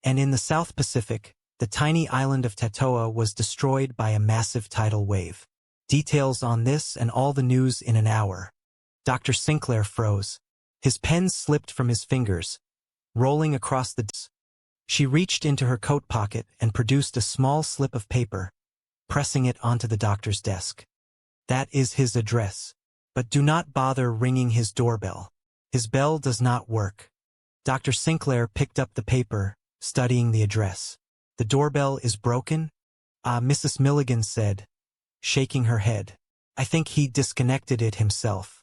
And in the South Pacific, the tiny island of Tatoa was destroyed by a massive tidal wave. Details on this and all the news in an hour. Dr. Sinclair froze. His pen slipped from his fingers, rolling across the desk. She reached into her coat pocket and produced a small slip of paper, pressing it onto the doctor's desk. That is his address. But do not bother ringing his doorbell. His bell does not work. Dr. Sinclair picked up the paper, studying the address. The doorbell is broken? Mrs. Milligan said, shaking her head. I think he disconnected it himself.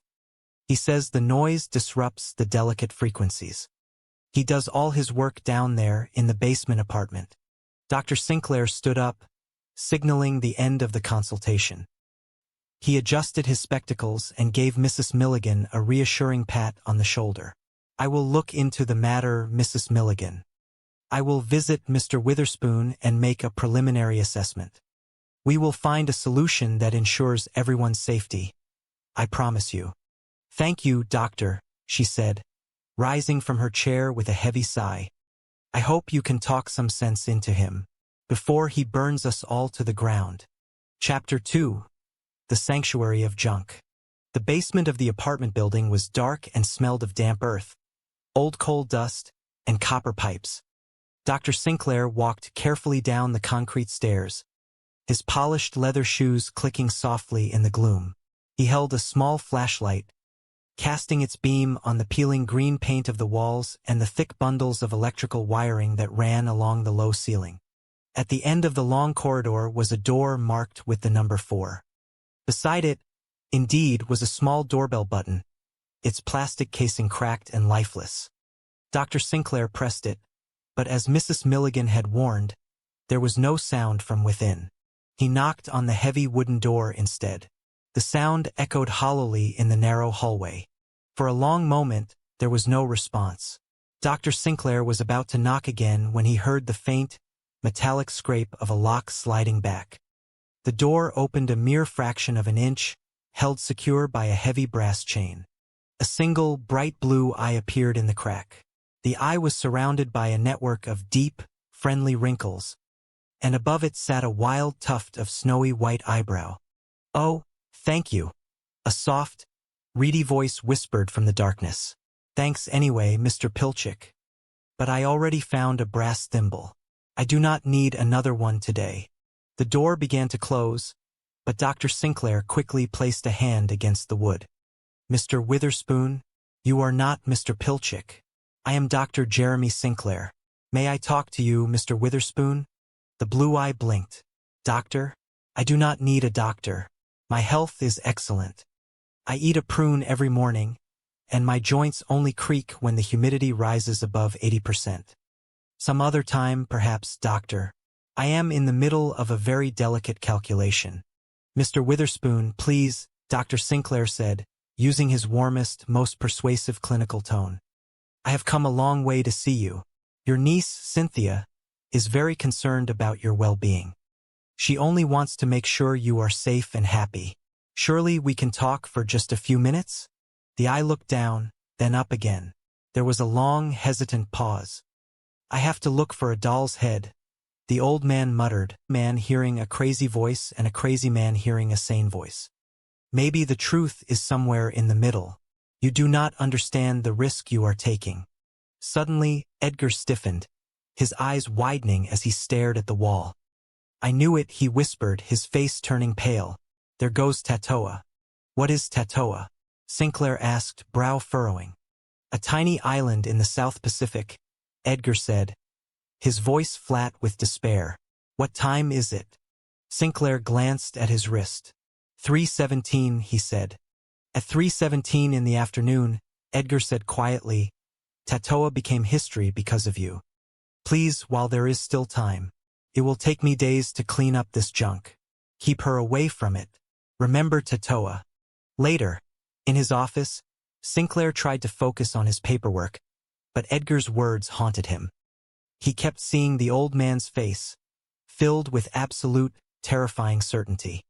He says the noise disrupts the delicate frequencies. He does all his work down there in the basement apartment. Dr. Sinclair stood up, signaling the end of the consultation. He adjusted his spectacles and gave Mrs. Milligan a reassuring pat on the shoulder. I will look into the matter, Mrs. Milligan. I will visit Mr. Witherspoon and make a preliminary assessment. We will find a solution that ensures everyone's safety. I promise you. Thank you, Doctor, she said, rising from her chair with a heavy sigh. I hope you can talk some sense into him before he burns us all to the ground. Chapter 2. The Sanctuary of Junk. The basement of the apartment building was dark and smelled of damp earth, old coal dust, and copper pipes. Dr. Sinclair walked carefully down the concrete stairs, his polished leather shoes clicking softly in the gloom. He held a small flashlight, casting its beam on the peeling green paint of the walls and the thick bundles of electrical wiring that ran along the low ceiling. At the end of the long corridor was a door marked with the number 4. Beside it, indeed, was a small doorbell button, its plastic casing cracked and lifeless. Dr. Sinclair pressed it, but as Mrs. Milligan had warned, there was no sound from within. He knocked on the heavy wooden door instead. The sound echoed hollowly in the narrow hallway. For a long moment, there was no response. Dr. Sinclair was about to knock again when he heard the faint, metallic scrape of a lock sliding back. The door opened a mere fraction of an inch, held secure by a heavy brass chain. A single, bright blue eye appeared in the crack. The eye was surrounded by a network of deep, friendly wrinkles, and above it sat a wild tuft of snowy white eyebrow. Oh, thank you. A soft, reedy voice whispered from the darkness. Thanks anyway, Mr. Pilchick. But I already found a brass thimble. I do not need another one today. The door began to close, but Dr. Sinclair quickly placed a hand against the wood. Mr. Witherspoon, you are not Mr. Pilchick. I am Dr. Jeremy Sinclair. May I talk to you, Mr. Witherspoon? The blue eye blinked. Doctor? I do not need a doctor. My health is excellent. I eat a prune every morning, and my joints only creak when the humidity rises above 80%. Some other time, perhaps, doctor. I am in the middle of a very delicate calculation. Mr. Witherspoon, please, Dr. Sinclair said, using his warmest, most persuasive clinical tone. I have come a long way to see you. Your niece, Cynthia, is very concerned about your well-being. She only wants to make sure you are safe and happy. Surely we can talk for just a few minutes? The eye looked down, then up again. There was a long, hesitant pause. I have to look for a doll's head, the old man muttered, man hearing a crazy voice and a crazy man hearing a sane voice. Maybe the truth is somewhere in the middle. You do not understand the risk you are taking. Suddenly, Edgar stiffened, his eyes widening as he stared at the wall. I knew it, he whispered, his face turning pale. There goes Tatoa. What is Tatoa? Sinclair asked, brow furrowing. A tiny island in the South Pacific, Edgar said, his voice flat with despair. What time is it? Sinclair glanced at his wrist. 3:17, he said. At 3:17 in the afternoon, Edgar said quietly, Tatoa became history because of you. Please, while there is still time. It will take me days to clean up this junk. Keep her away from it. Remember Tatoa. Later, in his office, Sinclair tried to focus on his paperwork, but Edgar's words haunted him. He kept seeing the old man's face, filled with absolute, terrifying certainty.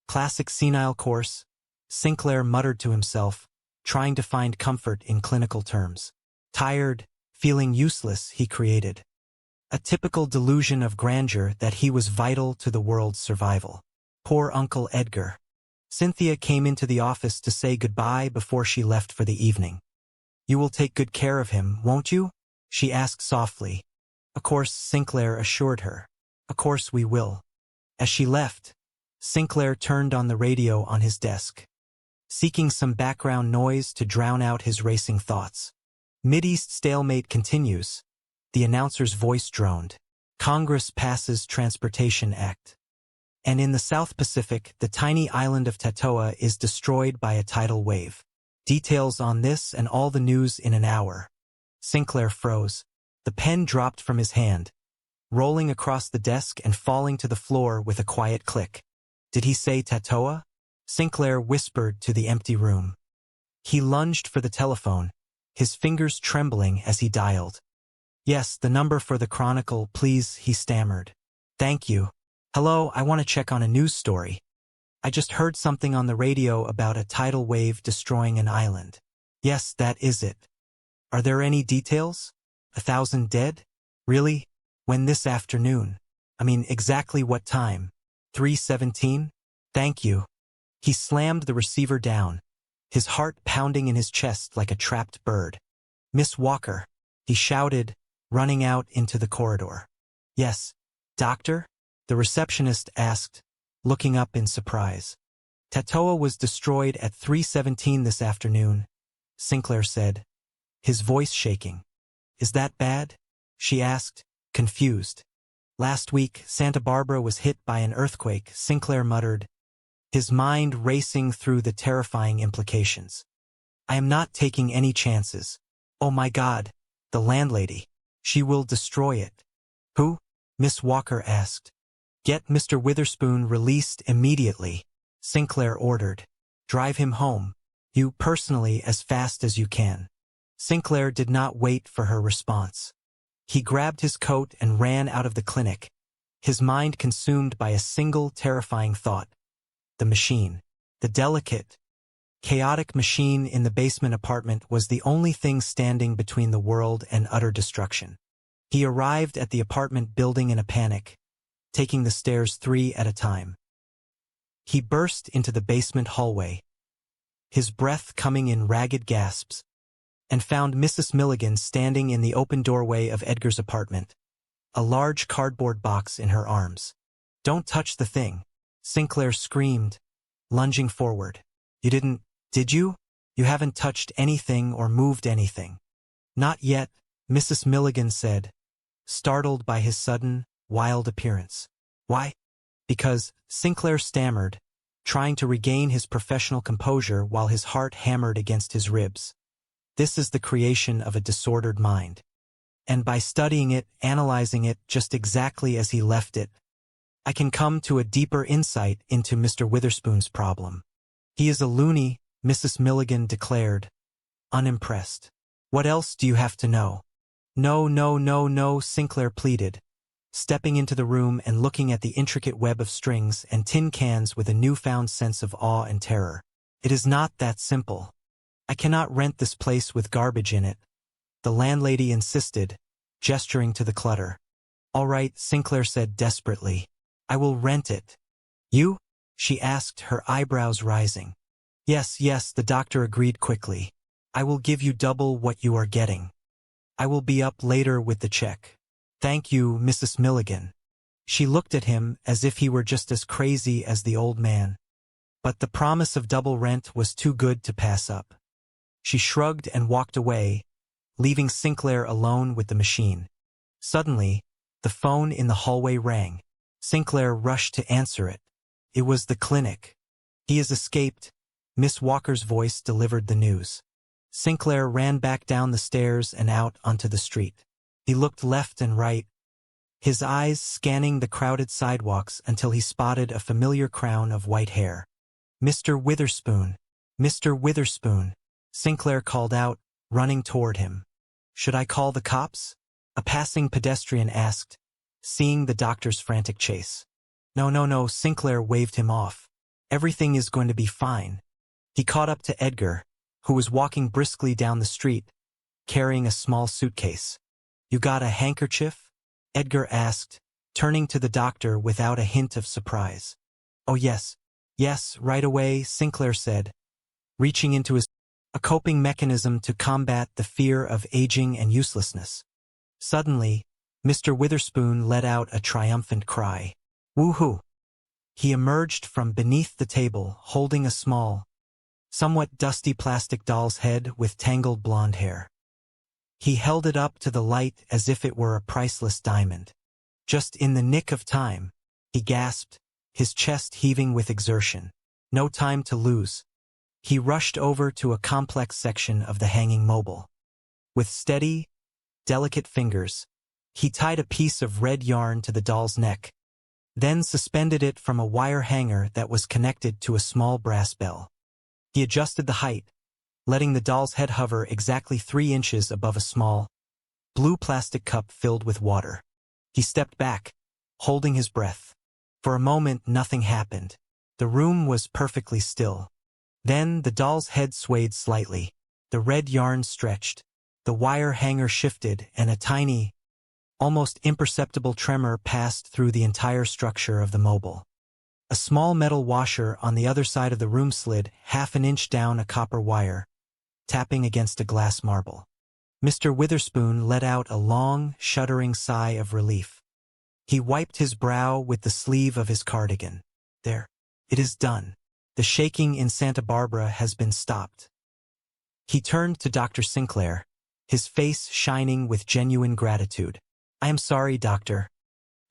Classic senile course, Sinclair muttered to himself, trying to find comfort in clinical terms. Tired, feeling useless, he created a typical delusion of grandeur that he was vital to the world's survival. Poor Uncle Edgar. Cynthia came into the office to say goodbye before she left for the evening. You will take good care of him, won't you? She asked softly. Of course, Sinclair assured her. Of course we will. As she left, Sinclair turned on the radio on his desk, seeking some background noise to drown out his racing thoughts. Mideast stalemate continues. The announcer's voice droned. Congress passes Transportation Act. And in the South Pacific, the tiny island of Tatoa is destroyed by a tidal wave. Details on this and all the news in an hour. Sinclair froze. The pen dropped from his hand, rolling across the desk and falling to the floor with a quiet click. Did he say Tatoa? Sinclair whispered to the empty room. He lunged for the telephone, his fingers trembling as he dialed. Yes, the number for the Chronicle, please, he stammered. Thank you. Hello, I want to check on a news story. I just heard something on the radio about a tidal wave destroying an island. Yes, that is it. Are there any details? 1,000 dead? Really? When this afternoon? I mean, exactly what time? 3:17? Thank you. He slammed the receiver down, his heart pounding in his chest like a trapped bird. Miss Walker, he shouted, running out into the corridor. Yes, doctor? The receptionist asked, looking up in surprise. Tatoa was destroyed at 3:17 this afternoon, Sinclair said, his voice shaking. Is that bad? She asked, confused. Last week, Santa Barbara was hit by an earthquake, Sinclair muttered, his mind racing through the terrifying implications. I am not taking any chances. Oh my God, the landlady. She will destroy it. Who? Miss Walker asked. Get Mr. Witherspoon released immediately, Sinclair ordered. Drive him home, you personally as fast as you can. Sinclair did not wait for her response. He grabbed his coat and ran out of the clinic, his mind consumed by a single terrifying thought. The machine, the delicate, chaotic machine in the basement apartment was the only thing standing between the world and utter destruction. He arrived at the apartment building in a panic, taking the stairs 3 at a time. He burst into the basement hallway, his breath coming in ragged gasps, and found Mrs. Milligan standing in the open doorway of Edgar's apartment, a large cardboard box in her arms. Don't touch the thing, Sinclair screamed, lunging forward. You didn't, did you? You haven't touched anything or moved anything. Not yet, Mrs. Milligan said, startled by his sudden, wild appearance. Why? Because, Sinclair stammered, trying to regain his professional composure while his heart hammered against his ribs. This is the creation of a disordered mind. And by studying it, analyzing it just exactly as he left it, I can come to a deeper insight into Mr. Witherspoon's problem. He is a loony, Mrs. Milligan declared, unimpressed. What else do you have to know? No, no, no, no, Sinclair pleaded, stepping into the room and looking at the intricate web of strings and tin cans with a newfound sense of awe and terror. It is not that simple. I cannot rent this place with garbage in it, the landlady insisted, gesturing to the clutter. All right, Sinclair said desperately. I will rent it. You? She asked, her eyebrows rising. Yes, yes, the doctor agreed quickly. I will give you double what you are getting. I will be up later with the check. Thank you, Mrs. Milligan. She looked at him as if he were just as crazy as the old man. But the promise of double rent was too good to pass up. She shrugged and walked away, leaving Sinclair alone with the machine. Suddenly, the phone in the hallway rang. Sinclair rushed to answer it. It was the clinic. He has escaped, Miss Walker's voice delivered the news. Sinclair ran back down the stairs and out onto the street. He looked left and right, his eyes scanning the crowded sidewalks until he spotted a familiar crown of white hair. Mr. Witherspoon, Mr. Witherspoon, Sinclair called out, running toward him. Should I call the cops? A passing pedestrian asked, seeing the doctor's frantic chase. No, no, no, Sinclair waved him off. Everything is going to be fine. He caught up to Edgar, who was walking briskly down the street, carrying a small suitcase. You got a handkerchief? Edgar asked, turning to the doctor without a hint of surprise. Oh yes, yes, right away, Sinclair said, reaching into a coping mechanism to combat the fear of aging and uselessness. Suddenly, Mr. Witherspoon let out a triumphant cry. Woohoo! He emerged from beneath the table, holding a small, somewhat dusty plastic doll's head with tangled blonde hair. He held it up to the light as if it were a priceless diamond. Just in the nick of time, he gasped, his chest heaving with exertion. No time to lose. He rushed over to a complex section of the hanging mobile. With steady, delicate fingers, he tied a piece of red yarn to the doll's neck, then suspended it from a wire hanger that was connected to a small brass bell. He adjusted the height, letting the doll's head hover exactly 3 inches above a small, blue plastic cup filled with water. He stepped back, holding his breath. For a moment, nothing happened. The room was perfectly still. Then the doll's head swayed slightly. The red yarn stretched. The wire hanger shifted, and a tiny, almost imperceptible tremor passed through the entire structure of the mobile. A small metal washer on the other side of the room slid half an inch down a copper wire, tapping against a glass marble. Mr. Witherspoon let out a long, shuddering sigh of relief. He wiped his brow with the sleeve of his cardigan. There, it is done. The shaking in Santa Barbara has been stopped. He turned to Dr. Sinclair, his face shining with genuine gratitude. I am sorry, Doctor.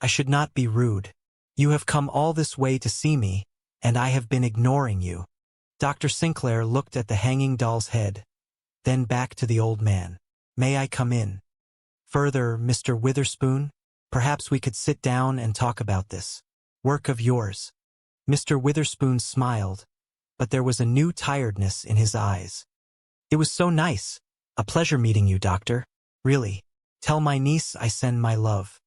I should not be rude. You have come all this way to see me, and I have been ignoring you. Dr. Sinclair looked at the hanging doll's head, then back to the old man. May I come in? Further, Mr. Witherspoon, perhaps we could sit down and talk about this work of yours. Mr. Witherspoon smiled, but there was a new tiredness in his eyes. It was so nice. A pleasure meeting you, Doctor. Really. Tell my niece I send my love.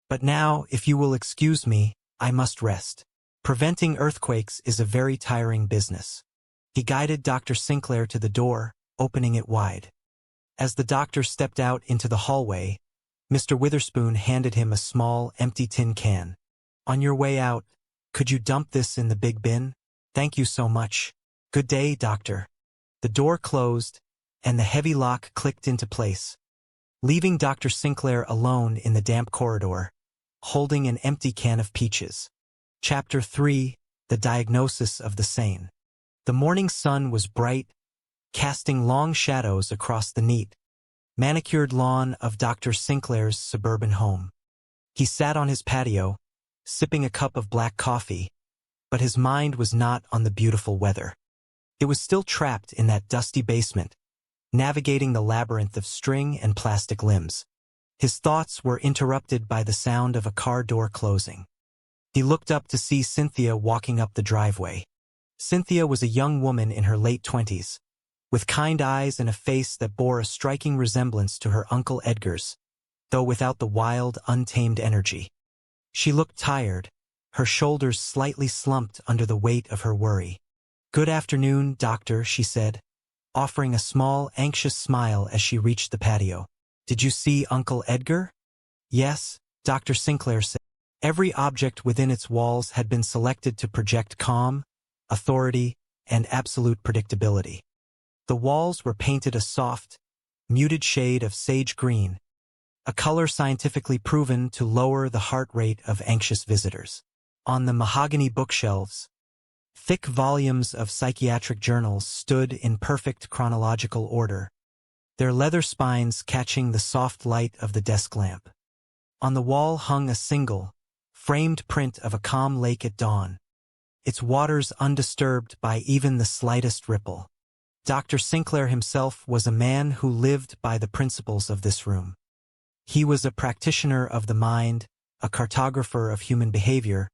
But now, if you will excuse me, I must rest. Preventing earthquakes is a very tiring business. He guided Dr. Sinclair to the door, opening it wide. As the doctor stepped out into the hallway, Mr. Witherspoon handed him a small, empty tin can. On your way out, could you dump this in the big bin? Thank you so much. Good day, Doctor. The door closed, and the heavy lock clicked into place, leaving Dr. Sinclair alone in the damp corridor, holding an empty can of peaches. Chapter 3: The Diagnosis of the Sane. The morning sun was bright, casting long shadows across the neat, manicured lawn of Dr. Sinclair's suburban home. He sat on his patio, sipping a cup of black coffee, but his mind was not on the beautiful weather. It was still trapped in that dusty basement, navigating the labyrinth of string and plastic limbs. His thoughts were interrupted by the sound of a car door closing. He looked up to see Cynthia walking up the driveway. Cynthia was a young woman in her late 20s, with kind eyes and a face that bore a striking resemblance to her Uncle Edgar's, though without the wild, untamed energy. She looked tired, her shoulders slightly slumped under the weight of her worry. Good afternoon, Doctor, she said, offering a small, anxious smile as she reached the patio. Did you see Uncle Edgar? Yes, Dr. Sinclair said. Every object within its walls had been selected to project calm, authority, and absolute predictability. The walls were painted a soft, muted shade of sage green, a color scientifically proven to lower the heart rate of anxious visitors. On the mahogany bookshelves, thick volumes of psychiatric journals stood in perfect chronological order, their leather spines catching the soft light of the desk lamp. On the wall hung a single, framed print of a calm lake at dawn, its waters undisturbed by even the slightest ripple. Dr. Sinclair himself was a man who lived by the principles of this room. He was a practitioner of the mind, a cartographer of human behavior,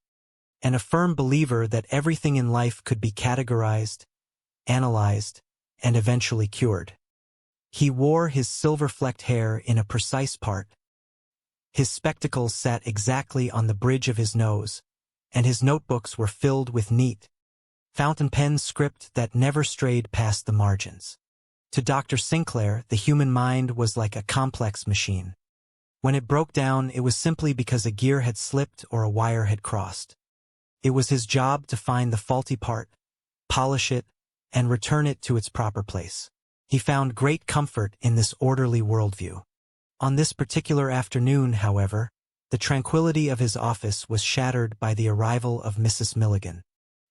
and a firm believer that everything in life could be categorized, analyzed, and eventually cured. He wore his silver-flecked hair in a precise part. His spectacles sat exactly on the bridge of his nose, and his notebooks were filled with neat, fountain pen script that never strayed past the margins. To Dr. Sinclair, the human mind was like a complex machine. When it broke down, it was simply because a gear had slipped or a wire had crossed. It was his job to find the faulty part, polish it, and return it to its proper place. He found great comfort in this orderly worldview. On this particular afternoon, however, the tranquility of his office was shattered by the arrival of Mrs. Milligan.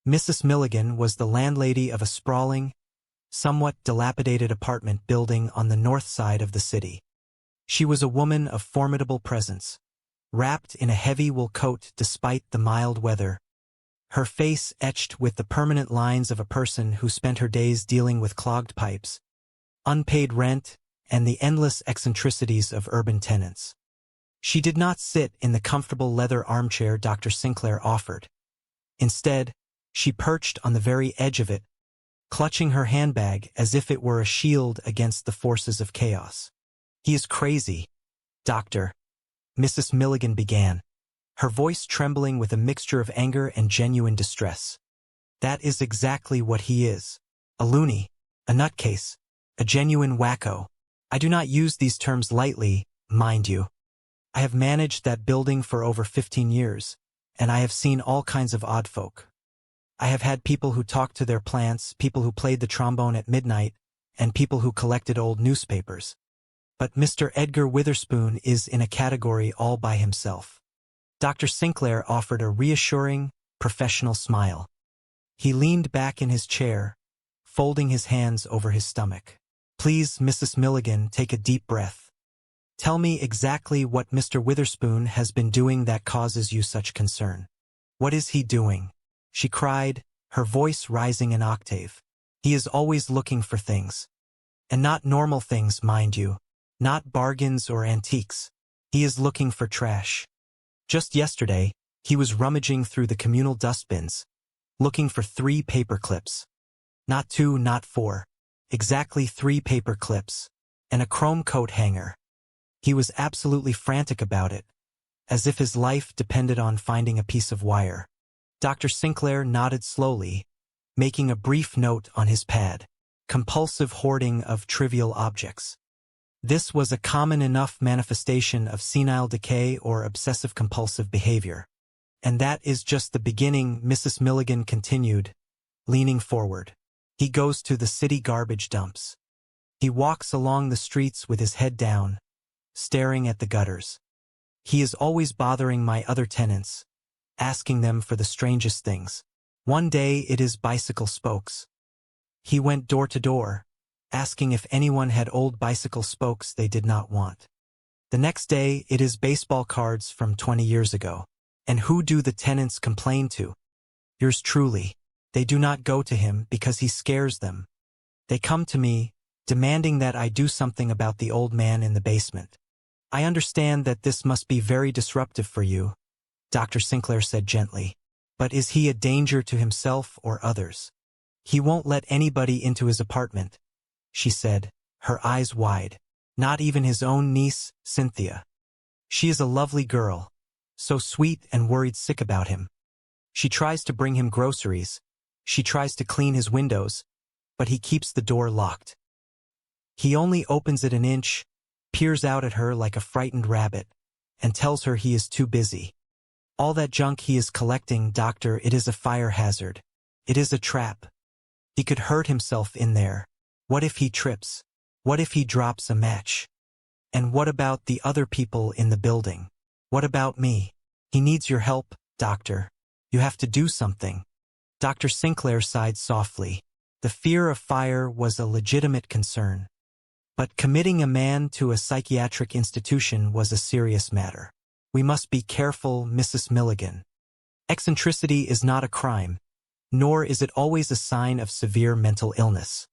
Mrs. Milligan was the landlady of a sprawling, somewhat dilapidated apartment building on the north side of the city. She was a woman of formidable presence, wrapped in a heavy wool coat despite the mild weather, her face etched with the permanent lines of a person who spent her days dealing with clogged pipes, unpaid rent, and the endless eccentricities of urban tenants. She did not sit in the comfortable leather armchair Dr. Sinclair offered. Instead, she perched on the very edge of it, clutching her handbag as if it were a shield against the forces of chaos. "He is crazy, Doctor," Mrs. Milligan began, her voice trembling with a mixture of anger and genuine distress. "That is exactly what he is. A loony, a nutcase, a genuine wacko. I do not use these terms lightly, mind you. I have managed that building for over 15 years, and I have seen all kinds of odd folk. I have had people who talked to their plants, people who played the trombone at midnight, and people who collected old newspapers. But Mr. Edgar Witherspoon is in a category all by himself." Dr. Sinclair offered a reassuring, professional smile. He leaned back in his chair, folding his hands over his stomach. "Please, Mrs. Milligan, take a deep breath. Tell me exactly what Mr. Witherspoon has been doing that causes you such concern. What is he doing?" she cried, her voice rising an octave. "He is always looking for things. And not normal things, mind you. Not bargains or antiques. He is looking for trash. Just yesterday, he was rummaging through the communal dustbins, looking for 3 paper clips. Not 2, not 4. Exactly 3 paper clips. And a chrome coat hanger. He was absolutely frantic about it, as if his life depended on finding a piece of wire." Dr. Sinclair nodded slowly, making a brief note on his pad. Compulsive hoarding of trivial objects. This was a common enough manifestation of senile decay or obsessive-compulsive behavior. "And that is just the beginning," Mrs. Milligan continued, leaning forward. "He goes to the city garbage dumps. He walks along the streets with his head down, staring at the gutters. He is always bothering my other tenants, asking them for the strangest things. One day it is bicycle spokes. He went door to door, asking if anyone had old bicycle spokes they did not want. The next day it is baseball cards from 20 years ago. And who do the tenants complain to? Yours truly. They do not go to him because he scares them. They come to me, demanding that I do something about the old man in the basement. I understand that this must be very disruptive for you," Dr. Sinclair said gently. "But is he a danger to himself or others?" "He won't let anybody into his apartment," she said, her eyes wide. "Not even his own niece, Cynthia. She is a lovely girl, so sweet and worried sick about him. She tries to bring him groceries. She tries to clean his windows, but he keeps the door locked. He only opens it an inch, peers out at her like a frightened rabbit, and tells her he is too busy. All that junk he is collecting, doctor, it is a fire hazard. It is a trap. He could hurt himself in there. What if he trips? What if he drops a match? And what about the other people in the building? What about me? He needs your help, doctor. You have to do something." Dr. Sinclair sighed softly. The fear of fire was a legitimate concern. But committing a man to a psychiatric institution was a serious matter. "We must be careful, Mrs. Milligan. Eccentricity is not a crime, nor is it always a sign of severe mental illness.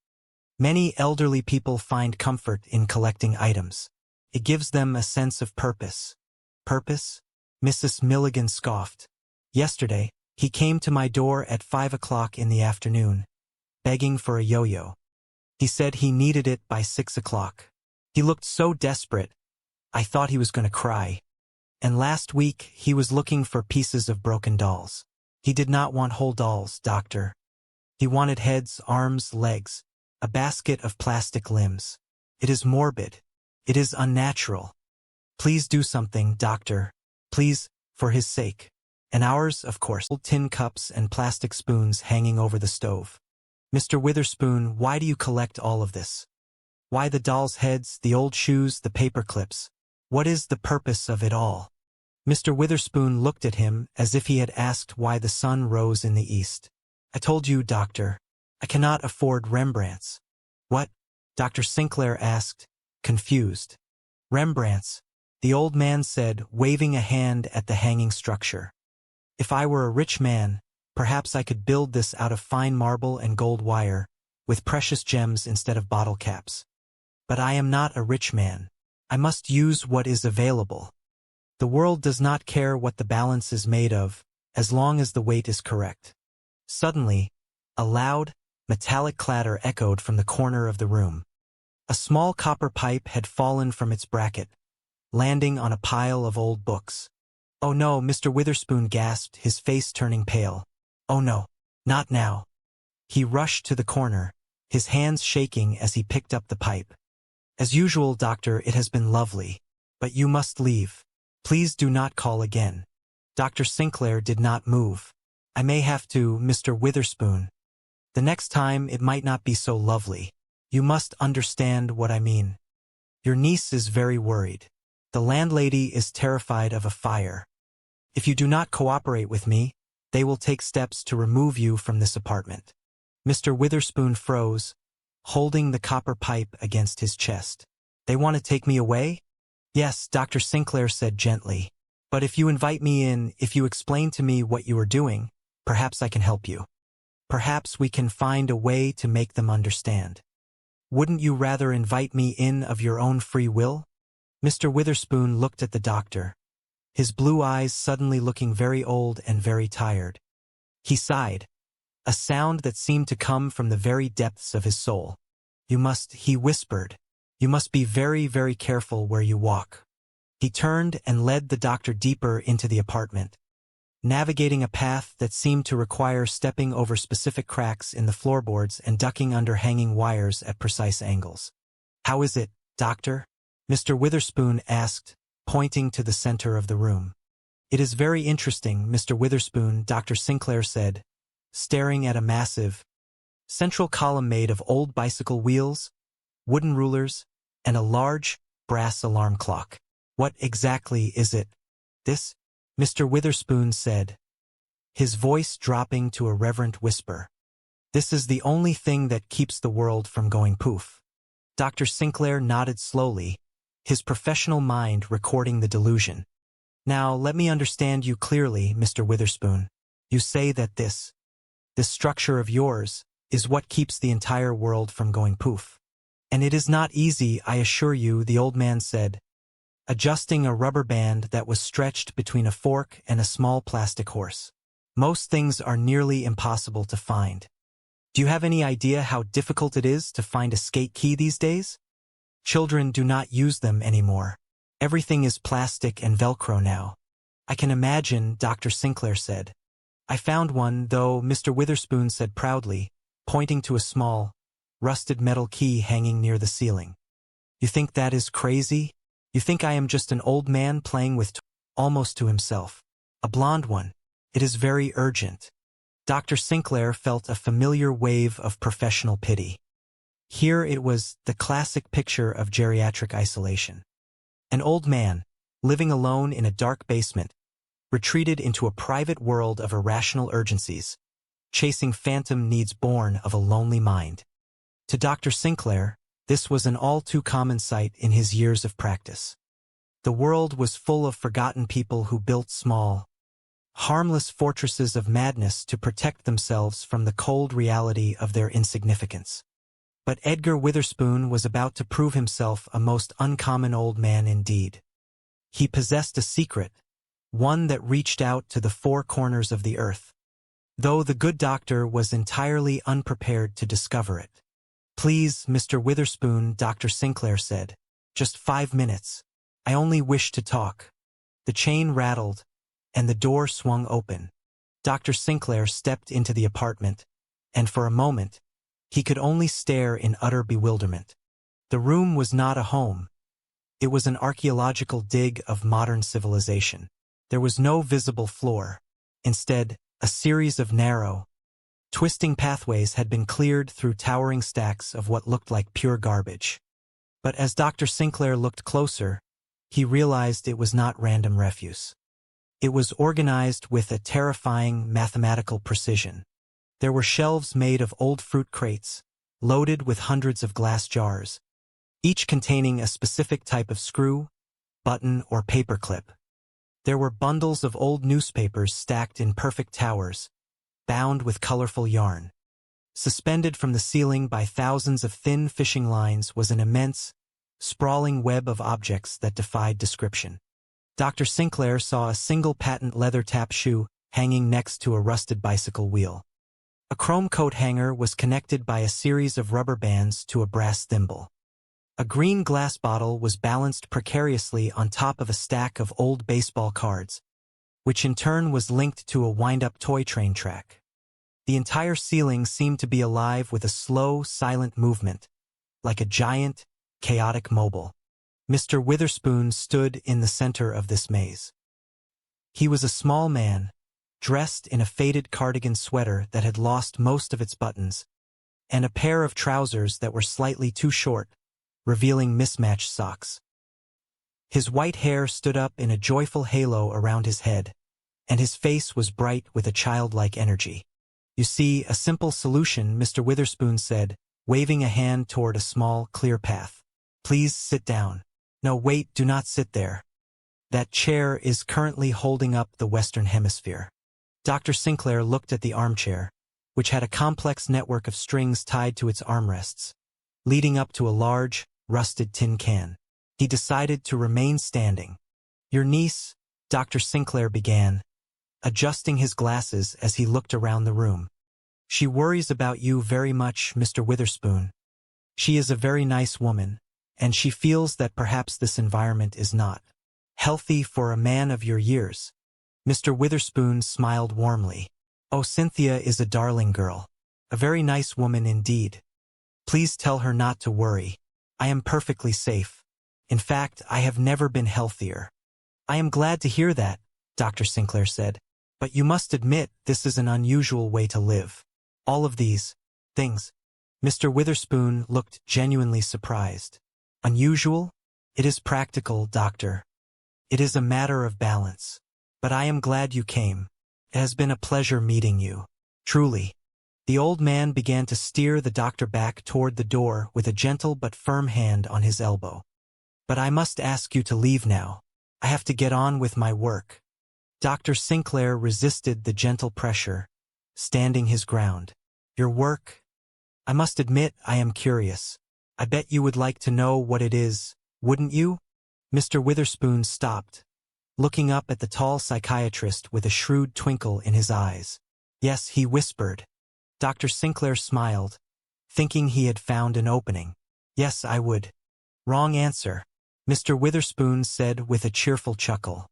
Many elderly people find comfort in collecting items. It gives them a sense of purpose." "Purpose?" Mrs. Milligan scoffed. "Yesterday, he came to my door at 5 o'clock in the afternoon, begging for a yo-yo. He said he needed it by 6 o'clock. He looked so desperate, I thought he was going to cry. And last week, he was looking for pieces of broken dolls. He did not want whole dolls, doctor. He wanted heads, arms, legs, a basket of plastic limbs. It is morbid. It is unnatural. Please do something, doctor. Please, for his sake. And ours, of course, old tin cups and plastic spoons hanging over the stove. Mr. Witherspoon, why do you collect all of this? Why the dolls' heads, the old shoes, the paper clips? What is the purpose of it all?" Mr. Witherspoon looked at him as if he had asked why the sun rose in the east. "I told you, doctor, I cannot afford Rembrandts." "What?" Dr. Sinclair asked, confused. "Rembrandts," the old man said, waving a hand at the hanging structure. "If I were a rich man, Perhaps I could build this out of fine marble and gold wire, with precious gems instead of bottle caps. But I am not a rich man. I must use what is available. The world does not care what the balance is made of, as long as the weight is correct. Suddenly, a loud, metallic clatter echoed from the corner of the room. A small copper pipe had fallen from its bracket, landing on a pile of old books. "Oh no," Mr. Witherspoon gasped, his face turning pale. "Oh no, not now." He rushed to the corner, his hands shaking as he picked up the pipe. "As usual, Doctor, it has been lovely. But you must leave. Please do not call again." Dr. Sinclair did not move. "I may have to, Mr. Witherspoon. The next time it might not be so lovely. You must understand what I mean. Your niece is very worried. The landlady is terrified of a fire. If you do not cooperate with me, they will take steps to remove you from this apartment." Mr. Witherspoon froze, holding the copper pipe against his chest. "They want to take me away?" "Yes," Dr. Sinclair said gently. "But if you invite me in, if you explain to me what you are doing, perhaps I can help you. Perhaps we can find a way to make them understand. Wouldn't you rather invite me in of your own free will?" Mr. Witherspoon looked at the doctor, his blue eyes suddenly looking very old and very tired. He sighed, a sound that seemed to come from the very depths of his soul. "You must," he whispered, "you must be very, very careful where you walk." He turned and led the doctor deeper into the apartment, navigating a path that seemed to require stepping over specific cracks in the floorboards and ducking under hanging wires at precise angles. "How is it, Doctor?" Mr. Witherspoon asked, pointing to the center of the room. "It is very interesting, Mr. Witherspoon," Dr. Sinclair said, staring at a massive, central column made of old bicycle wheels, wooden rulers, and a large, brass alarm clock. "What exactly is it?" "This?" Mr. Witherspoon said, his voice dropping to a reverent whisper. "This is the only thing that keeps the world from going poof." Dr. Sinclair nodded slowly, his professional mind recording the delusion. "Now, let me understand you clearly, Mr. Witherspoon. You say that this structure of yours is what keeps the entire world from going poof. And it is not easy, I assure you," the old man said, adjusting a rubber band that was stretched between a fork and a small plastic horse. "Most things are nearly impossible to find. Do you have any idea how difficult it is to find a skate key these days? Children do not use them anymore. Everything is plastic and Velcro now." "I can imagine," Dr. Sinclair said. "I found one, though," Mr. Witherspoon said proudly, pointing to a small, rusted metal key hanging near the ceiling. "You think that is crazy? You think I am just an old man playing with almost to himself. A blonde one. It is very urgent." Dr. Sinclair felt a familiar wave of professional pity. Here it was, the classic picture of geriatric isolation. An old man, living alone in a dark basement, retreated into a private world of irrational urgencies, chasing phantom needs born of a lonely mind. To Dr. Sinclair, this was an all-too-common sight in his years of practice. The world was full of forgotten people who built small, harmless fortresses of madness to protect themselves from the cold reality of their insignificance. But Edgar Witherspoon was about to prove himself a most uncommon old man indeed. He possessed a secret, one that reached out to the four corners of the earth, though the good doctor was entirely unprepared to discover it. "Please, Mr. Witherspoon," Dr. Sinclair said. "Just 5 minutes. I only wish to talk." The chain rattled, and the door swung open. Dr. Sinclair stepped into the apartment, and for a moment, he could only stare in utter bewilderment. The room was not a home. It was an archaeological dig of modern civilization. There was no visible floor. Instead, a series of narrow, twisting pathways had been cleared through towering stacks of what looked like pure garbage. But as Dr. Sinclair looked closer, he realized it was not random refuse. It was organized with a terrifying mathematical precision. There were shelves made of old fruit crates, loaded with hundreds of glass jars, each containing a specific type of screw, button, or paperclip. There were bundles of old newspapers stacked in perfect towers, bound with colorful yarn. Suspended from the ceiling by thousands of thin fishing lines was an immense, sprawling web of objects that defied description. Dr. Sinclair saw a single patent leather tap shoe hanging next to a rusted bicycle wheel. A chrome coat hanger was connected by a series of rubber bands to a brass thimble. A green glass bottle was balanced precariously on top of a stack of old baseball cards, which in turn was linked to a wind-up toy train track. The entire ceiling seemed to be alive with a slow, silent movement, like a giant, chaotic mobile. Mr. Witherspoon stood in the center of this maze. He was a small man, dressed in a faded cardigan sweater that had lost most of its buttons, and a pair of trousers that were slightly too short, revealing mismatched socks. His white hair stood up in a joyful halo around his head, and his face was bright with a childlike energy. "You see, a simple solution," Mr. Witherspoon said, waving a hand toward a small, clear path. "Please sit down." "No, wait, do not sit there. That chair is currently holding up the Western Hemisphere." Dr. Sinclair looked at the armchair, which had a complex network of strings tied to its armrests, leading up to a large, rusted tin can. He decided to remain standing. "Your niece," Dr. Sinclair began, adjusting his glasses as he looked around the room. "She worries about you very much, Mr. Witherspoon. She is a very nice woman, and she feels that perhaps this environment is not healthy for a man of your years." Mr. Witherspoon smiled warmly. "Oh, Cynthia is a darling girl. A very nice woman indeed. Please tell her not to worry. I am perfectly safe. In fact, I have never been healthier." "I am glad to hear that," Dr. Sinclair said. "But you must admit this is an unusual way to live. All of these things." Mr. Witherspoon looked genuinely surprised. "Unusual? It is practical, Doctor. It is a matter of balance. But I am glad you came. It has been a pleasure meeting you. Truly." The old man began to steer the doctor back toward the door with a gentle but firm hand on his elbow. "But I must ask you to leave now. I have to get on with my work." Dr. Sinclair resisted the gentle pressure, standing his ground. "Your work? I must admit I am curious. I bet you would like to know what it is, wouldn't you?" Mr. Witherspoon stopped, looking up at the tall psychiatrist with a shrewd twinkle in his eyes. "Yes," he whispered. Dr. Sinclair smiled, thinking he had found an opening. "Yes, I would." "Wrong answer," Mr. Witherspoon said with a cheerful chuckle.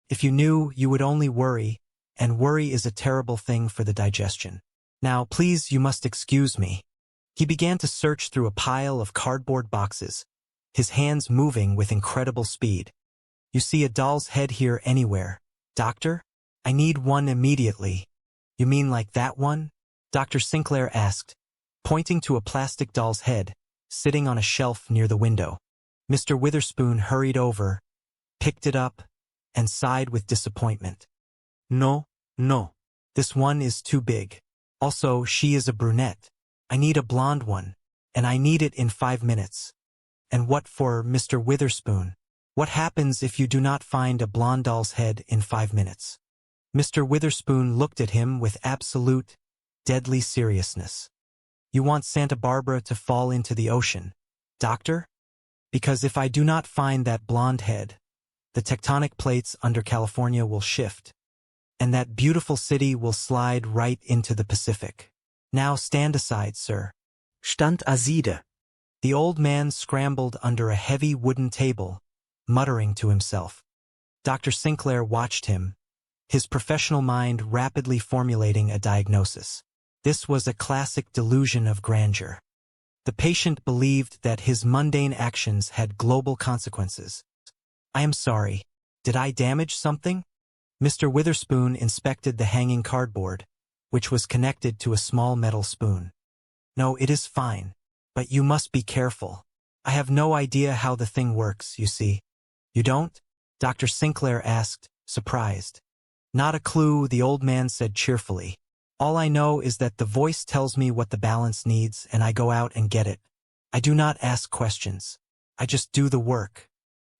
"If you knew, you would only worry, and worry is a terrible thing for the digestion. Now, please, you must excuse me." He began to search through a pile of cardboard boxes, his hands moving with incredible speed. "You see a doll's head here anywhere, Doctor? I need one immediately." "You mean like that one?" Dr. Sinclair asked, pointing to a plastic doll's head, sitting on a shelf near the window. Mr. Witherspoon hurried over, picked it up, and sighed with disappointment. "No, no. This one is too big. Also, she is a brunette. I need a blonde one, and I need it in 5 minutes." "And what for, Mr. Witherspoon? What happens if you do not find a blonde doll's head in 5 minutes?" Mr. Witherspoon looked at him with absolute, deadly seriousness. "You want Santa Barbara to fall into the ocean, Doctor? Because if I do not find that blonde head, the tectonic plates under California will shift, and that beautiful city will slide right into the Pacific. Now stand aside, sir." "Stand aside." The old man scrambled under a heavy wooden table, muttering to himself. Dr. Sinclair watched him, his professional mind rapidly formulating a diagnosis. This was a classic delusion of grandeur. The patient believed that his mundane actions had global consequences. "I am sorry. Did I damage something?" Mr. Witherspoon inspected the hanging cardboard, which was connected to a small metal spoon. "No, it is fine. But you must be careful. I have no idea how the thing works, you see." "You don't?" Dr. Sinclair asked, surprised. "Not a clue," the old man said cheerfully. "All I know is that the voice tells me what the balance needs, and I go out and get it. I do not ask questions. I just do the work."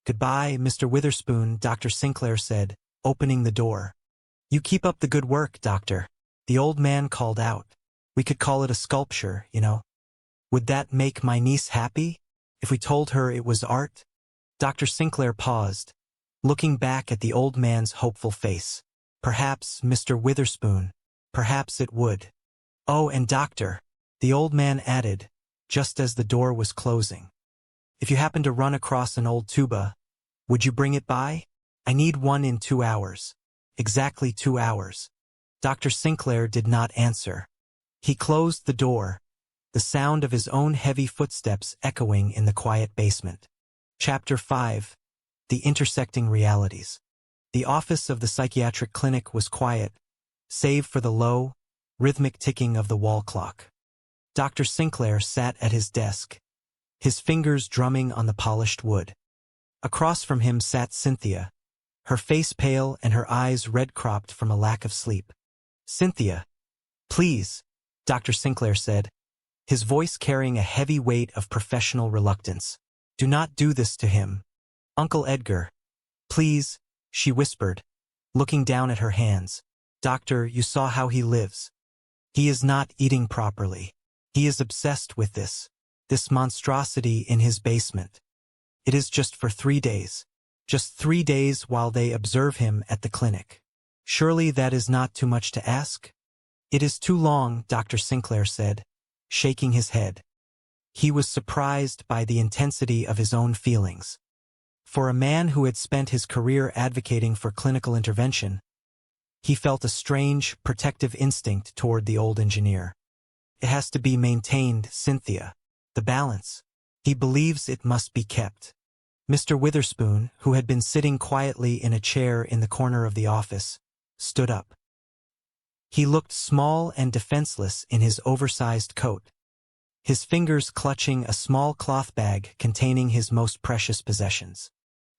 "Goodbye, Mr. Witherspoon," Dr. Sinclair said, opening the door. "You keep up the good work, Doctor." The old man called out. We could call it a sculpture, you know. Would that make my niece happy? If we told her it was art? Dr. Sinclair paused, looking back at the old man's hopeful face. Perhaps, Mr. Witherspoon, perhaps it would. Oh, and doctor, the old man added, just as the door was closing. If you happen to run across an old tuba, would you bring it by? I need one in 2 hours. Exactly 2 hours. Dr. Sinclair did not answer. He closed the door, the sound of his own heavy footsteps echoing in the quiet basement. Chapter 5. The Intersecting Realities. The office of the psychiatric clinic was quiet, save for the low, rhythmic ticking of the wall clock. Dr. Sinclair sat at his desk, his fingers drumming on the polished wood. Across from him sat Cynthia, her face pale and her eyes red-cropped from a lack of sleep. Cynthia, please, Dr. Sinclair said, his voice carrying a heavy weight of professional reluctance. Do not do this to him. Uncle Edgar. Please, she whispered, looking down at her hands. Doctor, you saw how he lives. He is not eating properly. He is obsessed with this monstrosity in his basement. It is just for 3 days. Just 3 days while they observe him at the clinic. Surely that is not too much to ask? It is too long, Dr. Sinclair said, shaking his head. He was surprised by the intensity of his own feelings. For a man who had spent his career advocating for clinical intervention, he felt a strange, protective instinct toward the old engineer. It has to be maintained, Cynthia. The balance. He believes it must be kept. Mr. Witherspoon, who had been sitting quietly in a chair in the corner of the office, stood up. He looked small and defenseless in his oversized coat, his fingers clutching a small cloth bag containing his most precious possessions.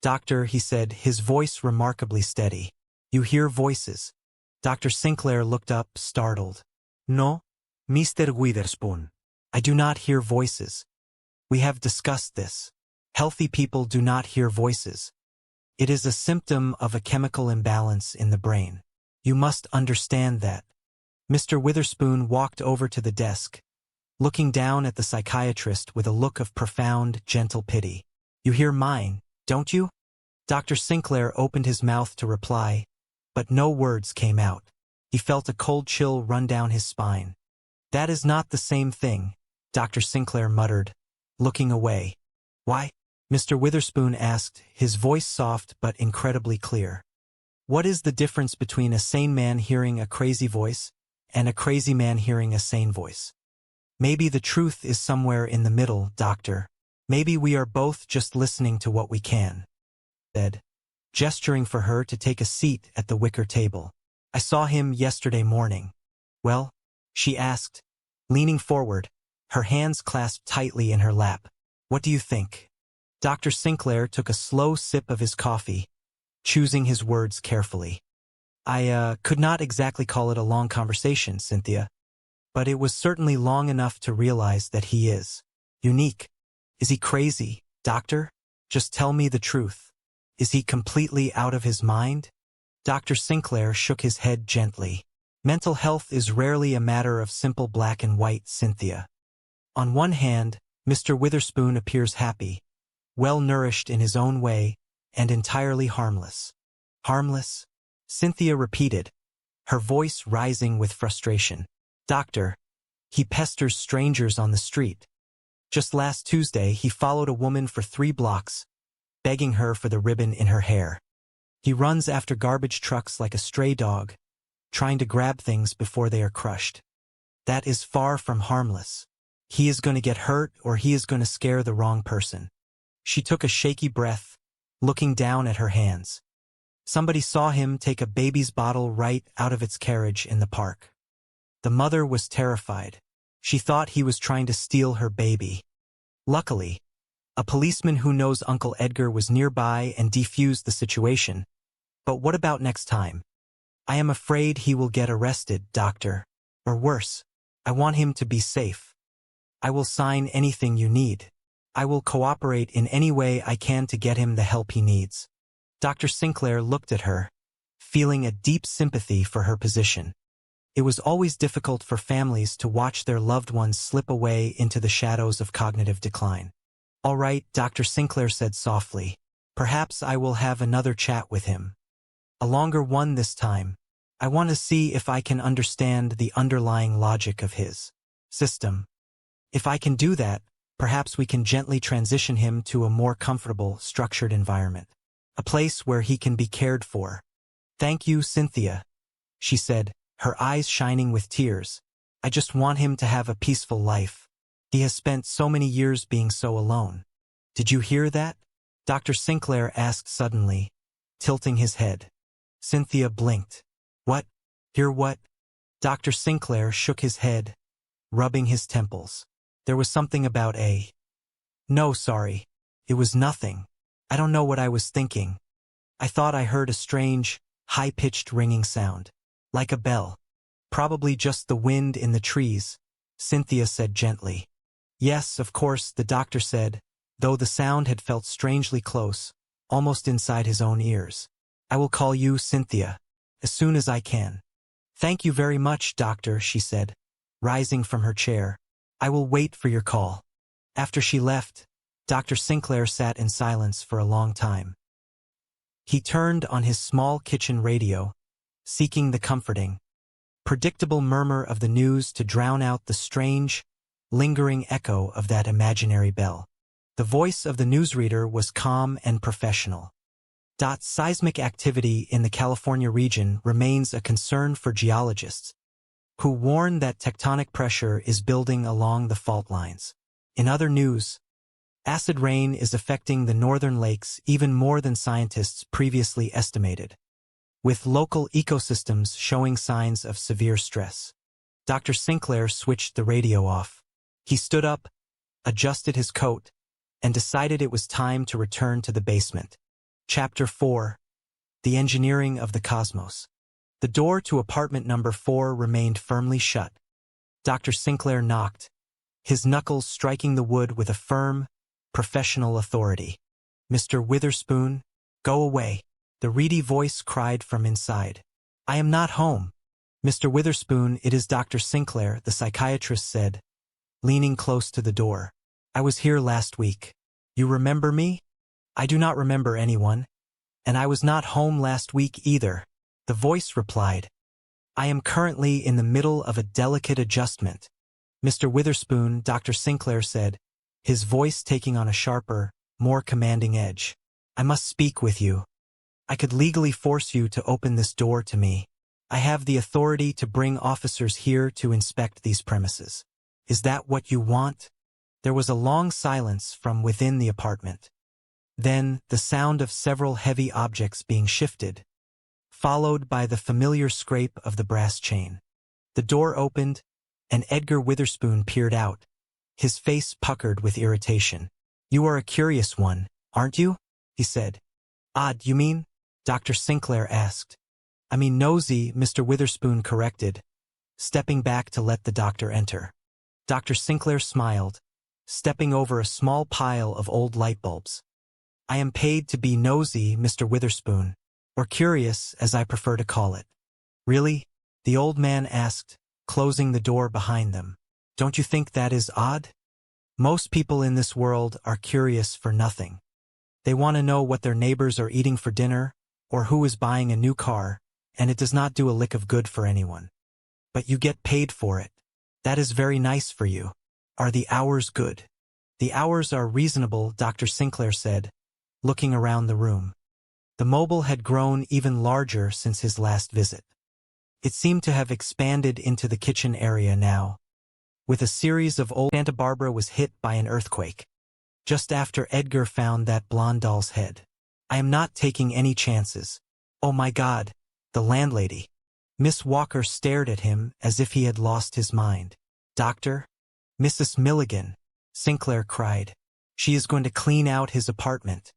Doctor, he said, his voice remarkably steady. You hear voices. Dr. Sinclair looked up, startled. No, Mr. Witherspoon. I do not hear voices. We have discussed this. Healthy people do not hear voices. It is a symptom of a chemical imbalance in the brain. You must understand that. Mr. Witherspoon walked over to the desk, looking down at the psychiatrist with a look of profound, gentle pity. You hear mine, don't you? Dr. Sinclair opened his mouth to reply, but no words came out. He felt a cold chill run down his spine. That is not the same thing, Dr. Sinclair muttered, looking away. Why? Mr. Witherspoon asked, his voice soft but incredibly clear. What is the difference between a sane man hearing a crazy voice and a crazy man hearing a sane voice? Maybe the truth is somewhere in the middle, doctor. Maybe we are both just listening to what we can. Said, gesturing for her to take a seat at the wicker table. I saw him yesterday morning. Well? She asked, leaning forward, her hands clasped tightly in her lap. What do you think? Dr. Sinclair took a slow sip of his coffee, choosing his words carefully. I could not exactly call it a long conversation, Cynthia, but it was certainly long enough to realize that he is unique. Is he crazy, doctor? Just tell me the truth. Is he completely out of his mind? Dr. Sinclair shook his head gently. Mental health is rarely a matter of simple black and white, Cynthia. On one hand, Mr. Witherspoon appears happy, well-nourished in his own way, and entirely harmless. Harmless? Cynthia repeated, her voice rising with frustration. Doctor, he pesters strangers on the street. Just last Tuesday, he followed a woman for 3 blocks, begging her for the ribbon in her hair. He runs after garbage trucks like a stray dog, trying to grab things before they are crushed. That is far from harmless. He is going to get hurt or he is going to scare the wrong person. She took a shaky breath, looking down at her hands. Somebody saw him take a baby's bottle right out of its carriage in the park. The mother was terrified. She thought he was trying to steal her baby. Luckily, a policeman who knows Uncle Edgar was nearby and defused the situation. But what about next time? I am afraid he will get arrested, doctor. Or worse, I want him to be safe. I will sign anything you need. I will cooperate in any way I can to get him the help he needs. Dr. Sinclair looked at her, feeling a deep sympathy for her position. It was always difficult for families to watch their loved ones slip away into the shadows of cognitive decline. "All right," Dr. Sinclair said softly. "Perhaps I will have another chat with him. A longer one this time. I want to see if I can understand the underlying logic of his system. If I can do that, perhaps we can gently transition him to a more comfortable, structured environment. A place where he can be cared for." "Thank you, Cynthia," she said, her eyes shining with tears. "I just want him to have a peaceful life. He has spent so many years being so alone." "Did you hear that?" Dr. Sinclair asked suddenly, tilting his head. Cynthia blinked. "What? Hear what?" Dr. Sinclair shook his head, rubbing his temples. "There was something about a... No, sorry. It was nothing. I don't know what I was thinking. I thought I heard a strange, high-pitched ringing sound. Like a bell. Probably just the wind in the trees," Cynthia said gently. "Yes, of course," the doctor said, though the sound had felt strangely close, almost inside his own ears. "I will call you Cynthia, as soon as I can." "Thank you very much, doctor," she said, rising from her chair. "I will wait for your call." After she left, Dr. Sinclair sat in silence for a long time. He turned on his small kitchen radio, seeking the comforting, predictable murmur of the news to drown out the strange, lingering echo of that imaginary bell. The voice of the newsreader was calm and professional. Seismic activity in the California region remains a concern for geologists, who warn that tectonic pressure is building along the fault lines. In other news, acid rain is affecting the northern lakes even more than scientists previously estimated, with local ecosystems showing signs of severe stress. Dr. Sinclair switched the radio off. He stood up, adjusted his coat, and decided it was time to return to the basement. Chapter 4. The Engineering of the Cosmos. The door to apartment number 4 remained firmly shut. Dr. Sinclair knocked, his knuckles striking the wood with a firm, professional authority. "Mr. Witherspoon, go away," the reedy voice cried from inside. "I am not home." "Mr. Witherspoon, it is Dr. Sinclair," the psychiatrist said, leaning close to the door. "I was here last week. You remember me?" "I do not remember anyone. And I was not home last week either," the voice replied. "I am currently in the middle of a delicate adjustment." "Mr. Witherspoon," Dr. Sinclair said, his voice taking on a sharper, more commanding edge. "I must speak with you. I could legally force you to open this door to me. I have the authority to bring officers here to inspect these premises. Is that what you want?" There was a long silence from within the apartment. Then the sound of several heavy objects being shifted, followed by the familiar scrape of the brass chain. The door opened, and Edgar Witherspoon peered out, his face puckered with irritation. "You are a curious one, aren't you?" he said. "Odd, you mean?" Dr. Sinclair asked. "I mean nosy," Mr. Witherspoon corrected, stepping back to let the doctor enter. Dr. Sinclair smiled, stepping over a small pile of old light bulbs. "I am paid to be nosy, Mr. Witherspoon, or curious, as I prefer to call it." "Really?" the old man asked, closing the door behind them. "Don't you think that is odd? Most people in this world are curious for nothing. They want to know what their neighbors are eating for dinner, or who is buying a new car, and it does not do a lick of good for anyone. But you get paid for it. That is very nice for you. Are the hours good?" "The hours are reasonable," Dr. Sinclair said, looking around the room. The mobile had grown even larger since his last visit. It seemed to have expanded into the kitchen area now. With a series of old Santa Barbara was hit by an earthquake, just after Edgar found that blonde doll's head. "I am not taking any chances. Oh my God, the landlady." Miss Walker stared at him as if he had lost his mind. "Doctor? Mrs. Milligan," Sinclair cried. "She is going to clean out his apartment.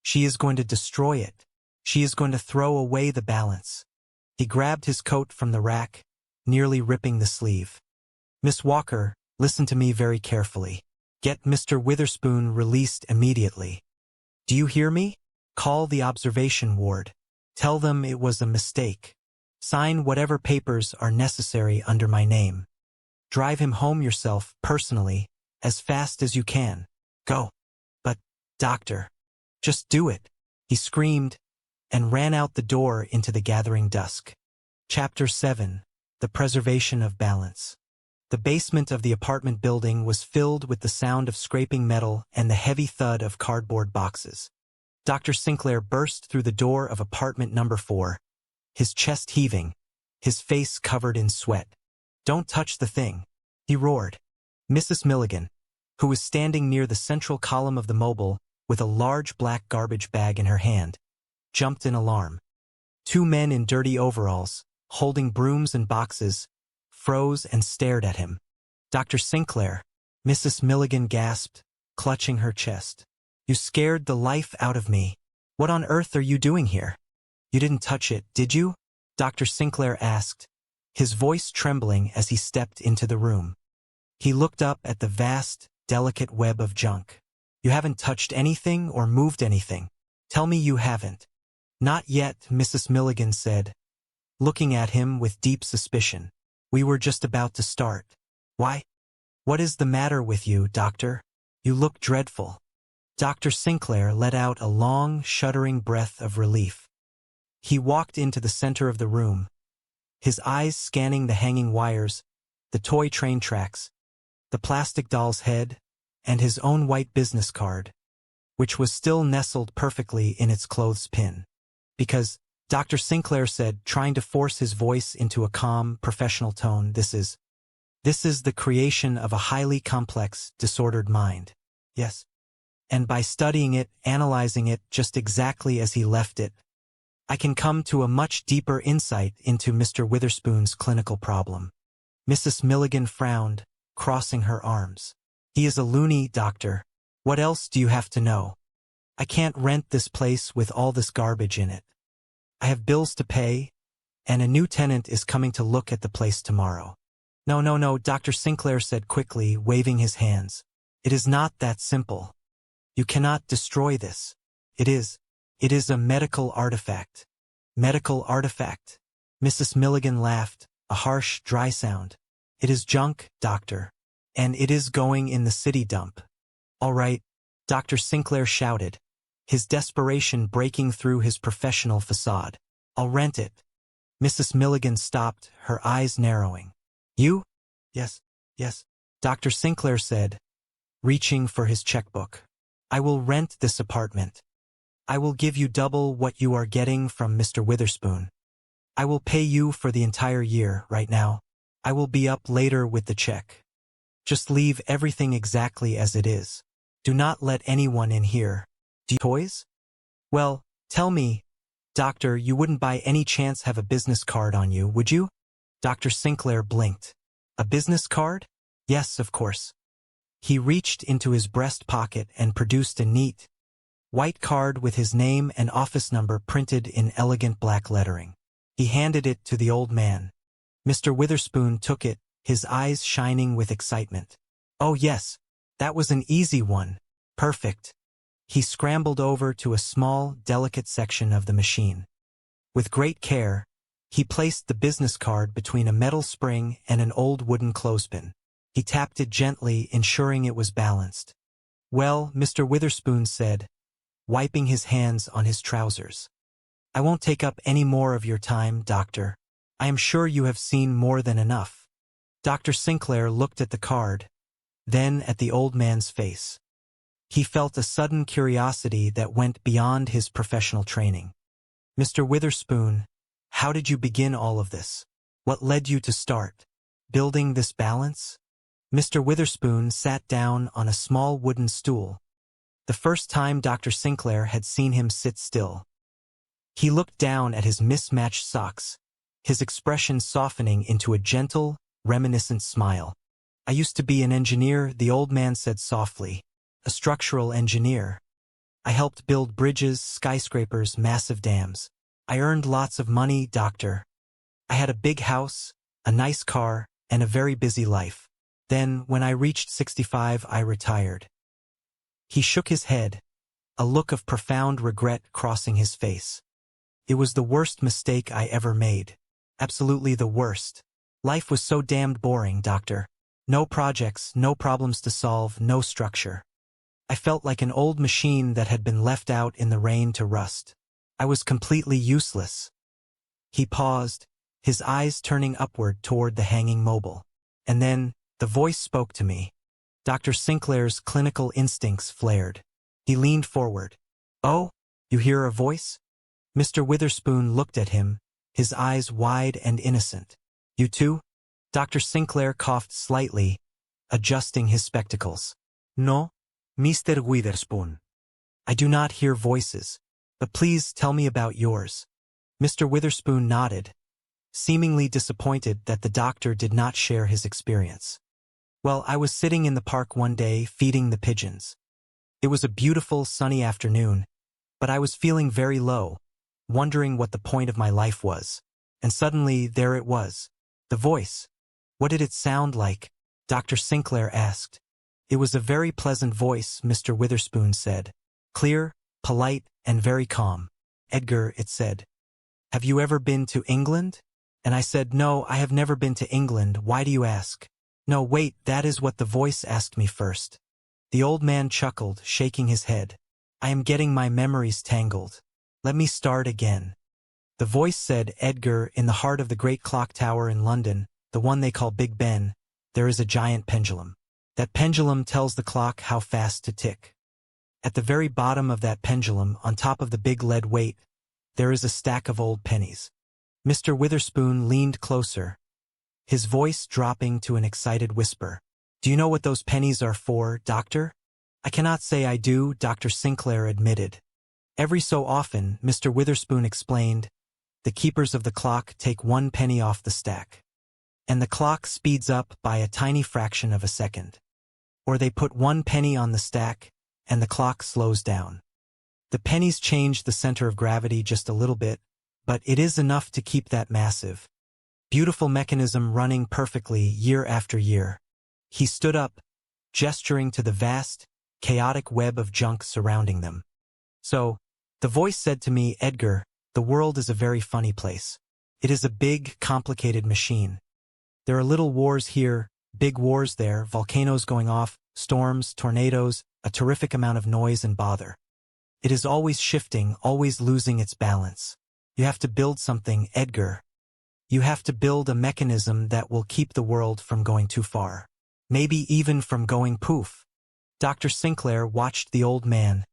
She is going to destroy it. She is going to throw away the balance." He grabbed his coat from the rack, nearly ripping the sleeve. "Miss Walker, listen to me very carefully. Get Mr. Witherspoon released immediately. Do you hear me? Call the observation ward. Tell them it was a mistake. Sign whatever papers are necessary under my name. Drive him home yourself, personally, as fast as you can. Go. But, doctor, just do it, he screamed, and ran out the door into the gathering dusk. Chapter 7. The Preservation of Balance. The basement of the apartment building was filled with the sound of scraping metal and the heavy thud of cardboard boxes. Dr. Sinclair burst through the door of apartment number 4, his chest heaving, his face covered in sweat. "Don't touch the thing," he roared. Mrs. Milligan, who was standing near the central column of the mobile with a large black garbage bag in her hand, jumped in alarm. 2 men in dirty overalls, holding brooms and boxes, froze and stared at him. "Dr. Sinclair," Mrs. Milligan gasped, clutching her chest. "You scared the life out of me. What on earth are you doing here?" "You didn't touch it, did you?" Dr. Sinclair asked, his voice trembling as he stepped into the room. He looked up at the vast, delicate web of junk. "You haven't touched anything or moved anything. Tell me you haven't." "Not yet," Mrs. Milligan said, looking at him with deep suspicion. "We were just about to start." "Why? What is the matter with you, doctor? You look dreadful." Dr. Sinclair let out a long, shuddering breath of relief. He walked into the center of the room, his eyes scanning the hanging wires, the toy train tracks, the plastic doll's head, and his own white business card, which was still nestled perfectly in its clothes pin. "Because," Dr. Sinclair said, trying to force his voice into a calm, professional tone, This is the creation of a highly complex, disordered mind. Yes. And by studying it, analyzing it just exactly as he left it, I can come to a much deeper insight into Mr. Witherspoon's clinical problem." Mrs. Milligan frowned, crossing her arms. "He is a loony, doctor. What else do you have to know? I can't rent this place with all this garbage in it. I have bills to pay, and a new tenant is coming to look at the place tomorrow." No, Dr. Sinclair said quickly, waving his hands. "It is not that simple. You cannot destroy this. It is a medical artifact." "Medical artifact?" Mrs. Milligan laughed, a harsh, dry sound. "It is junk, doctor, and it is going in the city dump." "All right," Dr. Sinclair shouted, his desperation breaking through his professional facade. "I'll rent it." Mrs. Milligan stopped, her eyes narrowing. "You?" Yes, Dr. Sinclair said, reaching for his checkbook. "I will rent this apartment. I will give you double what you are getting from Mr. Witherspoon. I will pay you for the entire year right now. I will be up later with the check. Just leave everything exactly as it is. Do not let anyone in here. Do you toys? Well, tell me, doctor, you wouldn't by any chance have a business card on you, would you?" Dr. Sinclair blinked. "A business card? Yes, of course." He reached into his breast pocket and produced a neat, white card with his name and office number printed in elegant black lettering. He handed it to the old man. Mr. Witherspoon took it, his eyes shining with excitement. "Oh yes, that was an easy one. Perfect." He scrambled over to a small, delicate section of the machine. With great care, he placed the business card between a metal spring and an old wooden clothespin. He tapped it gently, ensuring it was balanced. "Well," Mr. Witherspoon said, wiping his hands on his trousers. "I won't take up any more of your time, doctor. I am sure you have seen more than enough." Dr. Sinclair looked at the card, then at the old man's face. He felt a sudden curiosity that went beyond his professional training. "Mr. Witherspoon, how did you begin all of this? What led you to start building this balance?" Mr. Witherspoon sat down on a small wooden stool, the first time Dr. Sinclair had seen him sit still. He looked down at his mismatched socks, his expression softening into a gentle, reminiscent smile. "I used to be an engineer," the old man said softly. "A structural engineer. I helped build bridges, skyscrapers, massive dams. I earned lots of money, doctor. I had a big house, a nice car, and a very busy life. Then, when I reached 65, I retired." He shook his head, a look of profound regret crossing his face. "It was the worst mistake I ever made. Absolutely the worst. Life was so damned boring, Doctor. No projects, no problems to solve, no structure. I felt like an old machine that had been left out in the rain to rust. I was completely useless. He paused, his eyes turning upward toward the hanging mobile. And then, the voice spoke to me. Dr. Sinclair's clinical instincts flared. He leaned forward. "Oh, you hear a voice?" Mr. Witherspoon looked at him, his eyes wide and innocent. "You too?" Dr. Sinclair coughed slightly, adjusting his spectacles. "No, Mr. Witherspoon. I do not hear voices, but please tell me about yours." Mr. Witherspoon nodded, seemingly disappointed that the doctor did not share his experience. "Well, I was sitting in the park one day feeding the pigeons. It was a beautiful, sunny afternoon, but I was feeling very low, wondering what the point of my life was. And suddenly, there it was. The voice. What did it sound like?" Dr. Sinclair asked. "It was a very pleasant voice," Mr. Witherspoon said. "Clear, polite, and very calm. 'Edgar,' it said. 'Have you ever been to England?' And I said, 'No, I have never been to England. Why do you ask?' 'No, wait, that is what the voice asked me first.'" The old man chuckled, shaking his head. "I am getting my memories tangled. Let me start again. The voice said, 'Edgar, in the heart of the great clock tower in London, the one they call Big Ben, there is a giant pendulum. That pendulum tells the clock how fast to tick. At the very bottom of that pendulum, on top of the big lead weight, there is a stack of old pennies." Mr. Witherspoon leaned closer, his voice dropping to an excited whisper. "Do you know what those pennies are for, Doctor?" "I cannot say I do," Dr. Sinclair admitted. "Every so often," Mr. Witherspoon explained, "the keepers of the clock take 1 penny off the stack, and the clock speeds up by a tiny fraction of a second. Or they put 1 penny on the stack, and the clock slows down. The pennies change the center of gravity just a little bit, but it is enough to keep that massive, beautiful mechanism running perfectly year after year." He stood up, gesturing to the vast, chaotic web of junk surrounding them. "So, the voice said to me, 'Edgar, the world is a very funny place. It is a big, complicated machine. There are little wars here, big wars there, volcanoes going off, storms, tornadoes, a terrific amount of noise and bother. It is always shifting, always losing its balance. You have to build something, Edgar. You have to build a mechanism that will keep the world from going too far. Maybe even from going poof." Dr. Sinclair watched the old man,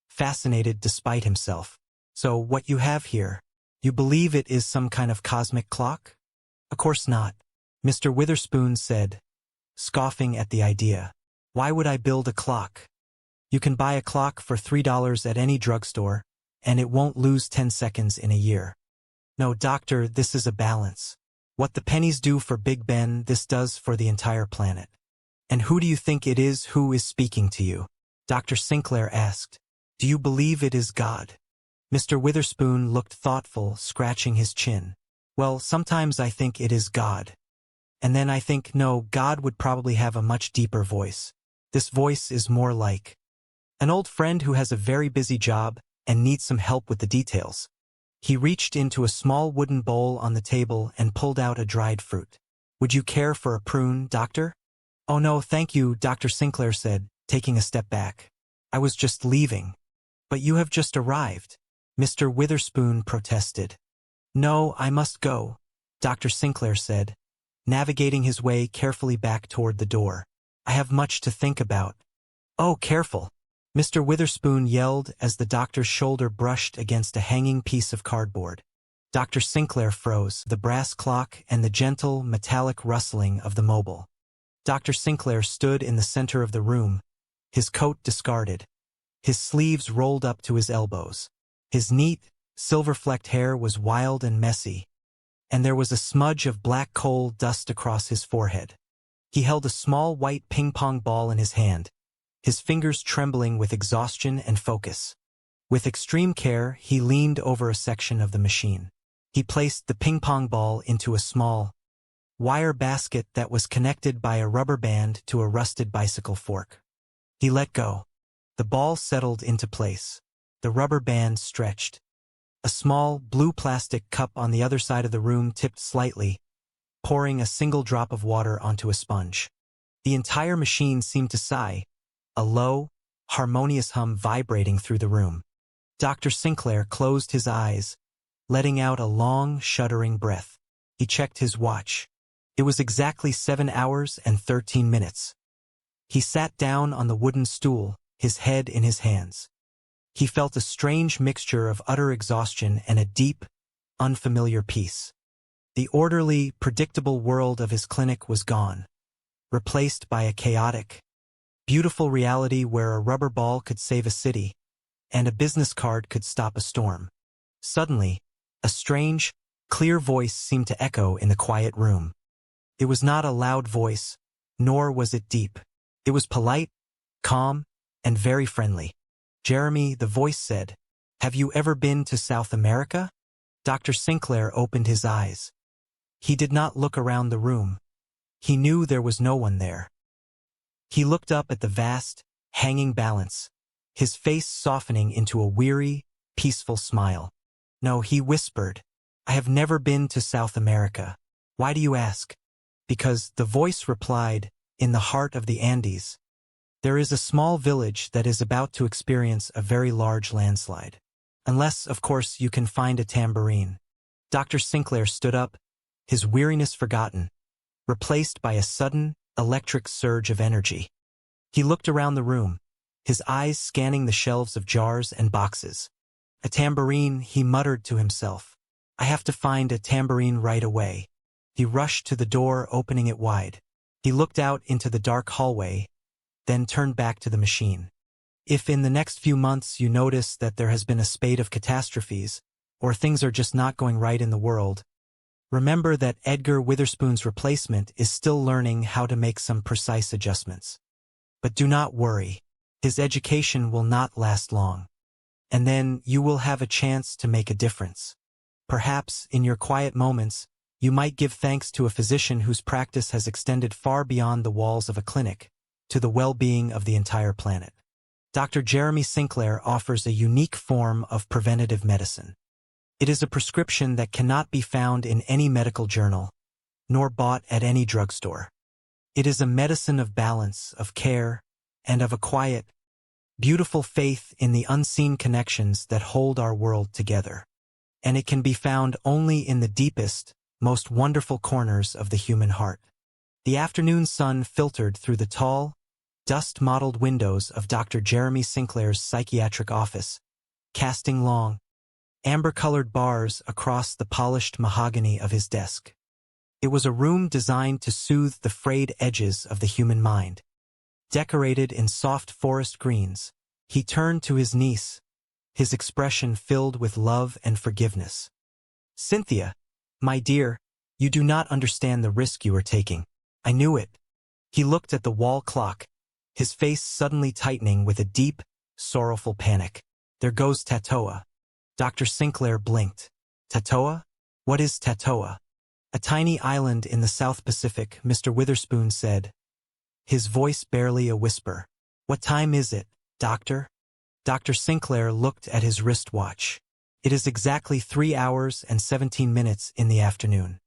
fascinated despite himself. "So what you have here, you believe it is some kind of cosmic clock?" "Of course not," Mr. Witherspoon said, scoffing at the idea. "Why would I build a clock? You can buy a clock for $3 at any drugstore, and it won't lose 10 seconds in a year. No, Doctor, this is a balance. What the pennies do for Big Ben, this does for the entire planet." "And who do you think it is who is speaking to you?" Dr. Sinclair asked. "Do you believe it is God?" Mr. Witherspoon looked thoughtful, scratching his chin. "Well, sometimes I think it is God. And then I think, no, God would probably have a much deeper voice. This voice is more like an old friend who has a very busy job and needs some help with the details." He reached into a small wooden bowl on the table and pulled out a dried fruit. "Would you care for a prune, Doctor?" "Oh no, thank you," Dr. Sinclair said, taking a step back. "I was just leaving." "But you have just arrived," Mr. Witherspoon protested. "No, I must go," Dr. Sinclair said, navigating his way carefully back toward the door. "I have much to think about." "Oh, careful," Mr. Witherspoon yelled as the doctor's shoulder brushed against a hanging piece of cardboard. Dr. Sinclair froze, the brass clock and the gentle, metallic rustling of the mobile. Dr. Sinclair stood in the center of the room, his coat discarded, his sleeves rolled up to his elbows. His neat, silver-flecked hair was wild and messy, and there was a smudge of black coal dust across his forehead. He held a small white ping-pong ball in his hand, his fingers trembling with exhaustion and focus. With extreme care, he leaned over a section of the machine. He placed the ping-pong ball into a small, wire basket that was connected by a rubber band to a rusted bicycle fork. He let go. The ball settled into place. The rubber band stretched. A small, blue plastic cup on the other side of the room tipped slightly, pouring a single drop of water onto a sponge. The entire machine seemed to sigh, a low, harmonious hum vibrating through the room. Dr. Sinclair closed his eyes, letting out a long, shuddering breath. He checked his watch. It was exactly 7 hours and 13 minutes. He sat down on the wooden stool, his head in his hands. He felt a strange mixture of utter exhaustion and a deep, unfamiliar peace. The orderly, predictable world of his clinic was gone, replaced by a chaotic, beautiful reality where a rubber ball could save a city, and a business card could stop a storm. Suddenly, a strange, clear voice seemed to echo in the quiet room. It was not a loud voice, nor was it deep. It was polite, calm, and very friendly. "Jeremy," the voice said, "have you ever been to South America?" Dr. Sinclair opened his eyes. He did not look around the room. He knew there was no one there. He looked up at the vast, hanging balance, his face softening into a weary, peaceful smile. "No," he whispered, "I have never been to South America." "Why do you ask?" "Because," the voice replied, "in the heart of the Andes, there is a small village that is about to experience a very large landslide. Unless, of course, you can find a tambourine." Dr. Sinclair stood up, his weariness forgotten, replaced by a sudden, electric surge of energy. He looked around the room, his eyes scanning the shelves of jars and boxes. "A tambourine," he muttered to himself. "I have to find a tambourine right away." He rushed to the door, opening it wide. He looked out into the dark hallway, then turned back to the machine. If in the next few months you notice that there has been a spate of catastrophes, or things are just not going right in the world, remember that Edgar Witherspoon's replacement is still learning how to make some precise adjustments. But do not worry, his education will not last long. And then you will have a chance to make a difference. Perhaps, in your quiet moments, you might give thanks to a physician whose practice has extended far beyond the walls of a clinic, to the well-being of the entire planet. Dr. Jeremy Sinclair offers a unique form of preventative medicine. It is a prescription that cannot be found in any medical journal, nor bought at any drugstore. It is a medicine of balance, of care, and of a quiet, beautiful faith in the unseen connections that hold our world together. And it can be found only in the deepest, most wonderful corners of the human heart. The afternoon sun filtered through the tall, dust-mottled windows of Dr. Jeremy Sinclair's psychiatric office, casting long, amber-colored bars across the polished mahogany of his desk. It was a room designed to soothe the frayed edges of the human mind. Decorated in soft forest greens, he turned to his niece, his expression filled with love and forgiveness. "Cynthia, my dear, you do not understand the risk you are taking. I knew it." He looked at the wall clock, his face suddenly tightening with a deep, sorrowful panic. "There goes Tatoa." Dr. Sinclair blinked. "Tatoa? What is Tatoa?" "A tiny island in the South Pacific," Mr. Witherspoon said, his voice barely a whisper. "What time is it, doctor?" Dr. Sinclair looked at his wristwatch. "It is exactly 3 hours and 17 minutes in the afternoon."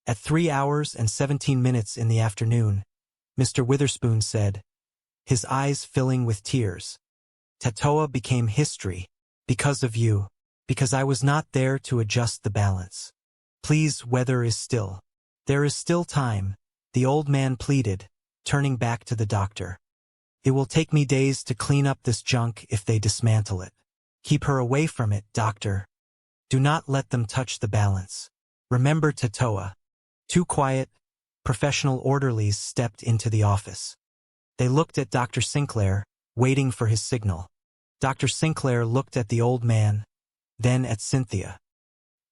At 3 hours and 17 minutes in the afternoon, Mr. Witherspoon said, his eyes filling with tears, "Tatoa became history because of you, because I was not there to adjust the balance. Please, weather is still. There is still time," the old man pleaded, turning back to the doctor. "It will take me days to clean up this junk if they dismantle it. Keep her away from it, doctor. Do not let them touch the balance. Remember Tatoa." Two quiet, professional orderlies stepped into the office. They looked at Dr. Sinclair, waiting for his signal. Dr. Sinclair looked at the old man, then at Cynthia.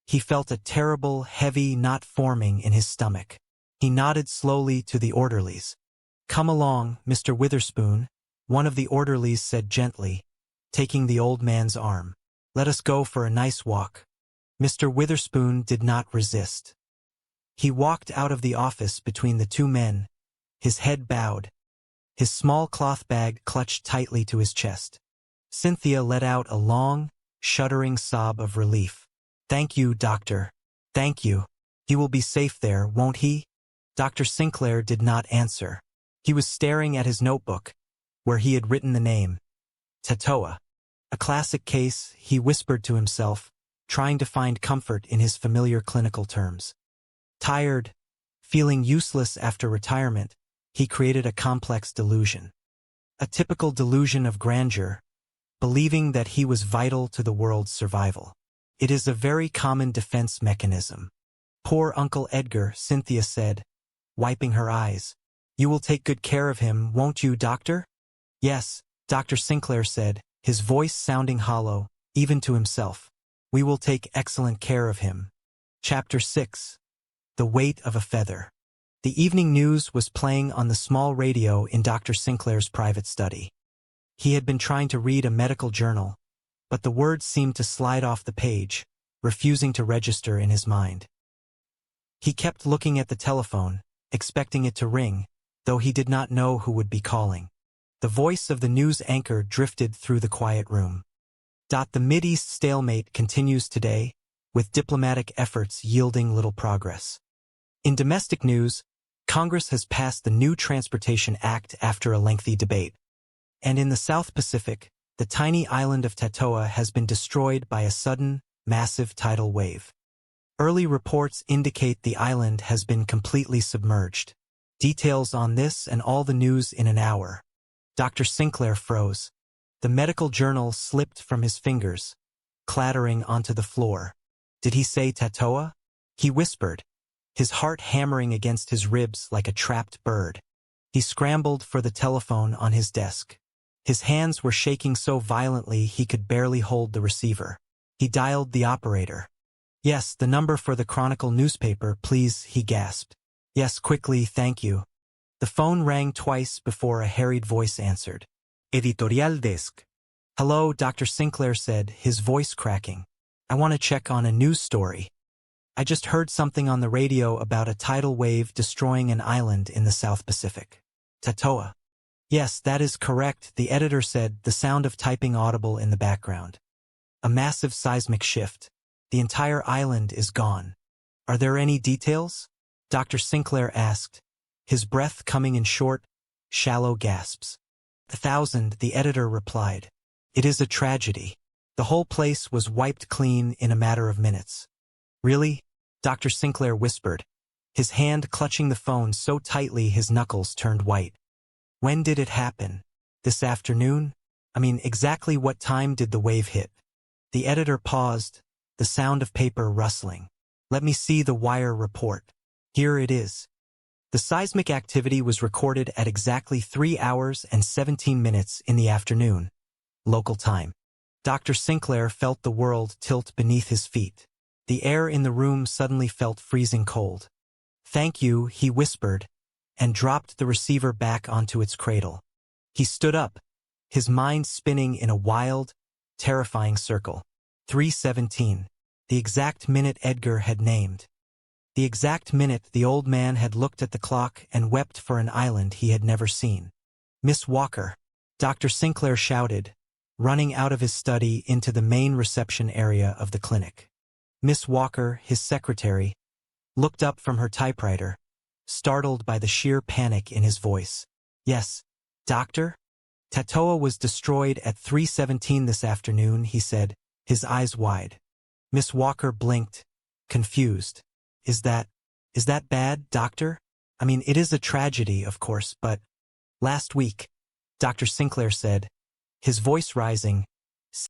He felt a terrible, heavy knot forming in his stomach. He nodded slowly to the orderlies. "Come along, Mr. Witherspoon," one of the orderlies said gently, taking the old man's arm. "Let us go for a nice walk." Mr. Witherspoon did not resist. He walked out of the office between the two men, his head bowed, his small cloth bag clutched tightly to his chest. Cynthia let out a long, shuddering sob of relief. Thank you, doctor. Thank you. He will be safe there, won't he? Dr. Sinclair did not answer. He was staring at his notebook, where he had written the name, Tatoa. A classic case, he whispered to himself, trying to find comfort in his familiar clinical terms. Tired, feeling useless after retirement, he created a complex delusion. A typical delusion of grandeur, believing that he was vital to the world's survival. It is a very common defense mechanism. Poor Uncle Edgar, Cynthia said, wiping her eyes. You will take good care of him, won't you, doctor? Yes, Dr. Sinclair said, his voice sounding hollow, even to himself. We will take excellent care of him. Chapter 6. The Weight of a Feather. The evening news was playing on the small radio in Dr. Sinclair's private study. He had been trying to read a medical journal, but the words seemed to slide off the page, refusing to register in his mind. He kept looking at the telephone, expecting it to ring, though he did not know who would be calling. The voice of the news anchor drifted through the quiet room. The Mideast stalemate continues today, with diplomatic efforts yielding little progress. In domestic news, Congress has passed the new Transportation Act after a lengthy debate. And in the South Pacific, the tiny island of Tatoa has been destroyed by a sudden, massive tidal wave. Early reports indicate the island has been completely submerged. Details on this and all the news in an hour. Dr. Sinclair froze. The medical journal slipped from his fingers, clattering onto the floor. Did he say Tatoa? He whispered, his heart hammering against his ribs like a trapped bird. He scrambled for the telephone on his desk. His hands were shaking so violently he could barely hold the receiver. He dialed the operator. Yes, the number for the Chronicle newspaper, please, he gasped. Yes, quickly, thank you. The phone rang twice before a harried voice answered. Editorial desk. Hello, Dr. Sinclair said, his voice cracking. I want to check on a news story. I just heard something on the radio about a tidal wave destroying an island in the South Pacific. Tatoa. Yes, that is correct, the editor said, the sound of typing audible in the background. A massive seismic shift. The entire island is gone. Are there any details? Dr. Sinclair asked, his breath coming in short, shallow gasps. 1,000, the editor replied. It is a tragedy. The whole place was wiped clean in a matter of minutes. Really? Dr. Sinclair whispered, his hand clutching the phone so tightly his knuckles turned white. When did it happen? This afternoon? I mean, exactly what time did the wave hit? The editor paused, the sound of paper rustling. Let me see the wire report. Here it is. The seismic activity was recorded at exactly 3 hours and 17 minutes in the afternoon, local time. Dr. Sinclair felt the world tilt beneath his feet. The air in the room suddenly felt freezing cold. Thank you, he whispered, and dropped the receiver back onto its cradle. He stood up, his mind spinning in a wild, terrifying circle. 3:17, the exact minute Edgar had named. The exact minute the old man had looked at the clock and wept for an island he had never seen. Miss Walker, Dr. Sinclair shouted, running out of his study into the main reception area of the clinic. Miss Walker, his secretary, looked up from her typewriter, startled by the sheer panic in his voice. Yes, doctor? Tatoa was destroyed at 3:17 this afternoon, he said, his eyes wide. Miss Walker blinked, confused. Is that bad, doctor? I mean, it is a tragedy, of course, but last week, Dr. Sinclair said, his voice rising,